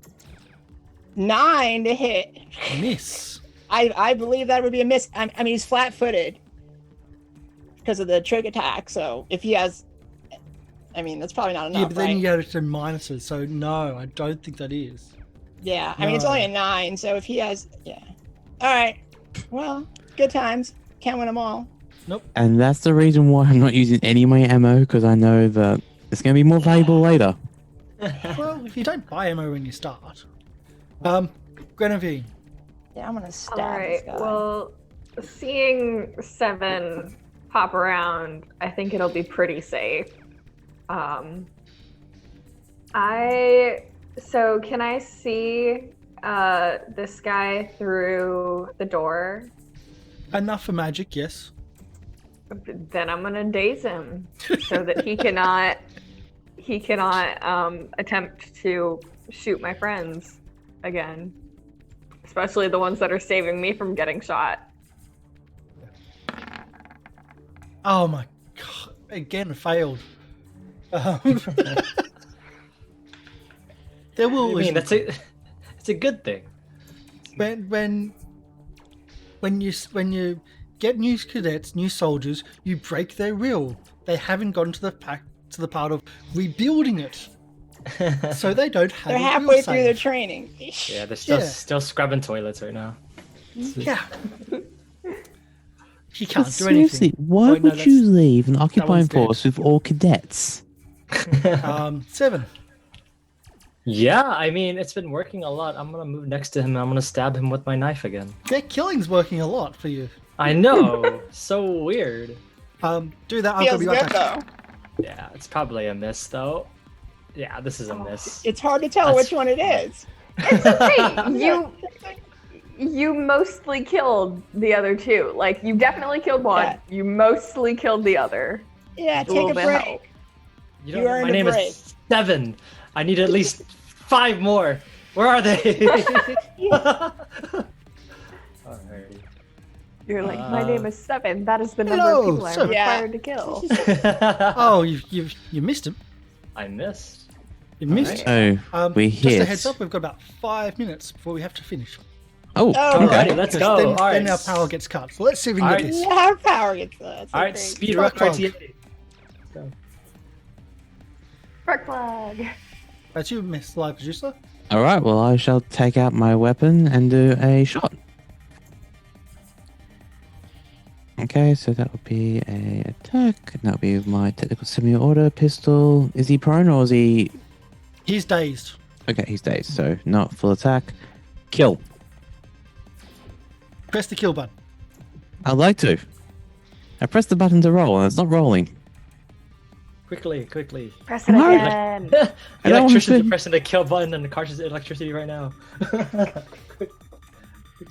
9 to hit. miss. I believe that would be a miss. I mean, he's flat-footed because of the trick attack. So if he has, I mean, that's probably not enough, Yeah, but then right? you go to minuses, so no, I don't think that is. Yeah, I mean, it's No. only a 9. So if he has, yeah. All right. Well, good times. Can't win them all. And that's the reason why I'm not using any of my ammo, because I know that it's going to be more valuable later. Well, if you don't buy ammo when you start. Guinevere. Yeah, I'm gonna stab all right. this guy. Well, seeing 7 pop around, I think it'll be pretty safe. So can I see this guy through the door? Enough for magic, yes. Then I'm gonna daze him so that he cannot attempt to shoot my friends again, especially the ones that are saving me from getting shot. Oh my god! Again, failed. There will I always mean, be- it's a good thing. when you get new cadets, new soldiers, you break their will. They haven't gotten to the part of rebuilding it, so they don't have. They're a halfway will through their save. training. Yeah, they're still Yeah. still scrubbing toilets right now. Yeah. He can't do Seriously, anything. why Oh, no, would you leave an occupying one's dead. force with all cadets? 7. Yeah, I mean it's been working a lot. I'm gonna move next to him. I'm gonna stab him with my knife again. Their killing's working a lot for you. I know, so weird. Do that. I'll Feels be good right back. though. Yeah, it's probably a miss though. Yeah, this is a miss. It's hard to tell That's- which one it is. It's okay. You mostly killed the other two. Like you definitely killed one. Yeah. You mostly killed the other. Yeah, A take little a bit break. help. You You know, earned my a name break. is 7. I need at least 5 more. Where are they? Alrighty. You're like, my name is 7. That is the number Hello, of people I'm 7. Yeah. required to kill. Oh, you missed him. I missed. You missed. Oh, we Just a hit. heads up. We've got about 5 minutes before we have to finish. Oh, Oh, okay. Alrighty, let's Because go. then our power gets cut. So let's see if we can Alright. get this. Yeah, our power gets that's Alright, great. speed run Frog. criteria. Frog flag. That's you, Miss Live Producer. All right. Well, I shall take out my weapon and do a shot. Okay, so that would be a attack. And that would be my technical semi-auto pistol. Is he prone or is he? He's dazed. Okay, he's dazed, so not full attack. Kill. Press the kill button. I'd like to. I pressed the button to roll and it's not rolling. Quickly. Press it Alright. again. The I don't electrician's want to- pressing the kill button and the cartridge is electricity right now.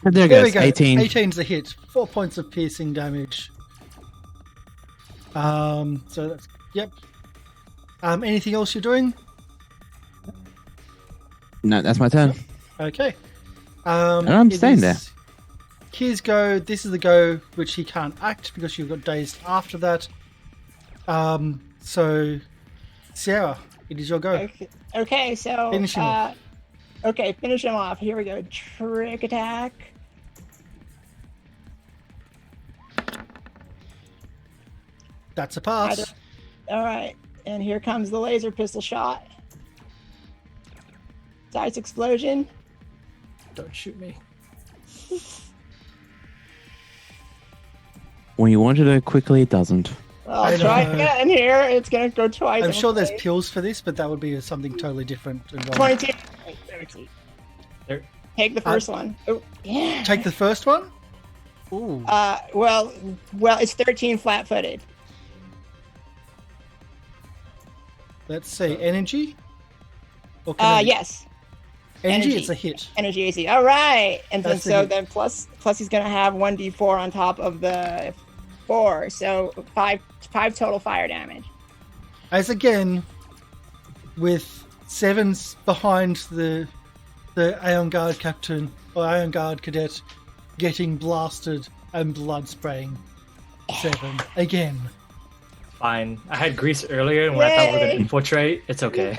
There it There we goes. go. 18. 18's the hit. 4 points of piercing damage. So that's yep. Anything else you're doing? No, that's my turn. Okay. I'm it staying is there. His go. This is the go which he can't act because you got dazed after that. So Sarah, it is your go. Okay, so Finish him off. okay, finish him off. Here we go. Trick attack. That's a pass. All right, and here comes the laser pistol shot. Dice explosion. Don't shoot me. When you want to do it quickly, it doesn't. I'll I try know. again here. It's gonna go twice. I'm sure there's afraid. pills for this, but that would be something totally different. and wrong. 22. 30. There- Take the first one. Oh, yeah. Take the first one. Ooh. Well, it's 13 flat-footed. Let's see. Energy. Or kinetic? Yes. Energy. energy. It's a hit. Energy AC. All right, and then That's the so hit. then plus he's gonna have 1d4 on top of the 4, so five total fire damage. As again, with 7's behind the Aeon Guard captain or Aeon Guard cadet getting blasted and blood spraying. 7 again. Fine. I had grease earlier, and when I thought we were gonna Yay. infiltrate, it's okay.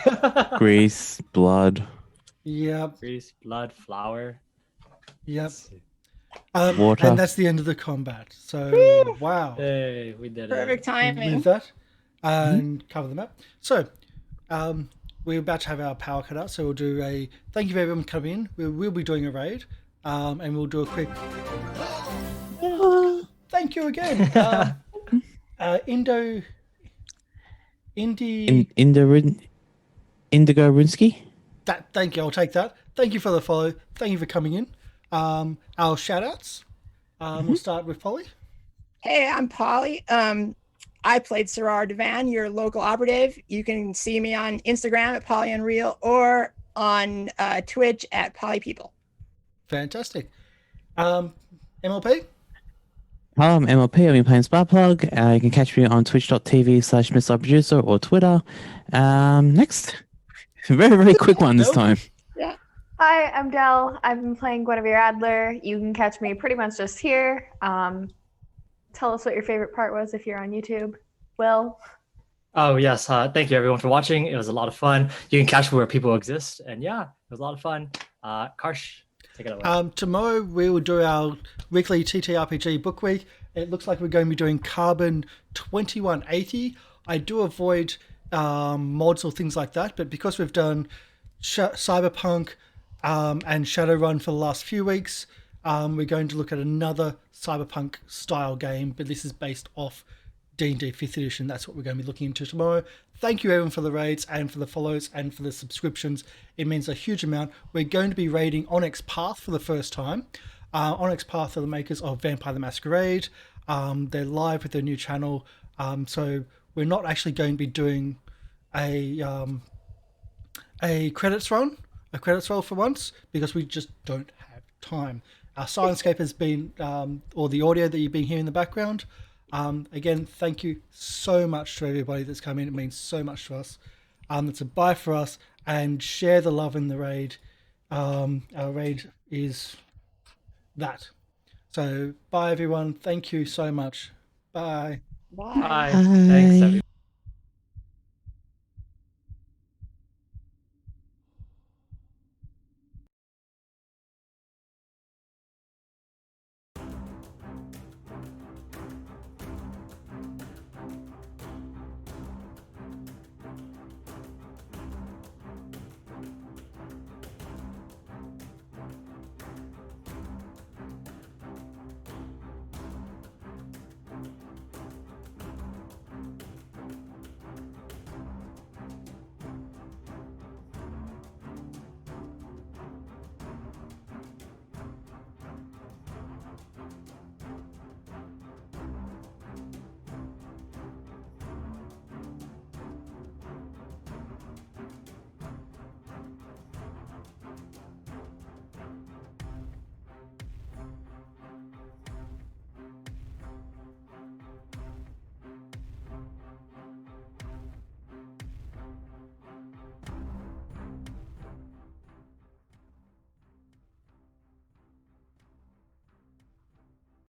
Grease, blood. Yep. Grease, blood, flour. Yep. Water. And that's the end of the combat. So wow. Hey, we did Perfect it. timing. Move that and cover the map. So, we're about to have our power cut out, so we'll do a thank you for everyone coming in. We'll be doing a raid, and we'll do a quick thank you again. Indie Indigo Rinsky. that thank you. I'll take that. Thank you for the follow. Thank you for coming in. Our shout outs. We'll start with Polly. Hey, I'm Polly. I played Sarar Devan, your local operative. You can see me on Instagram at Polly Unreal or on Twitch at Polly People. Fantastic. MLP. Hello, I'm MLP. I've been playing Sparkplug. You can catch me on twitch.tv/MrProducer or Twitter. Next. Very, very quick one this time. Hi, I'm Del. I've been playing Guinevere Adler. You can catch me pretty much just here. Tell us what your favorite part was if you're on YouTube. Will? Oh yes, thank you everyone for watching. It was a lot of fun. You can catch me where people exist, and yeah, it was a lot of fun. Karsh, take Take it away. Tomorrow we will do our weekly TTRPG book week. It looks like we're going to be doing Carbon 2180. I do avoid mods or things like that, but because we've done Cyberpunk and Shadowrun for the last few weeks, we're going to look at another Cyberpunk style game, but this is based off D&D 5th edition. That's what we're going to be looking into tomorrow. Thank you everyone for the raids and for the follows and for the subscriptions. It means a huge amount. We're going to be raiding Onyx Path for the first time. Onyx Path are the makers of Vampire the Masquerade. They're live with their new channel. So we're not actually going to be doing a credits roll for once, because we just don't have time. Our Silenscape has been, or the audio that you've been hearing in the background. Again, thank you so much to everybody that's come in. It means so much to us. It's a bye for us, and share the love in the raid. Our raid is that. So bye everyone. Thank you so much. Bye. Bye. Bye. Thanks, everyone.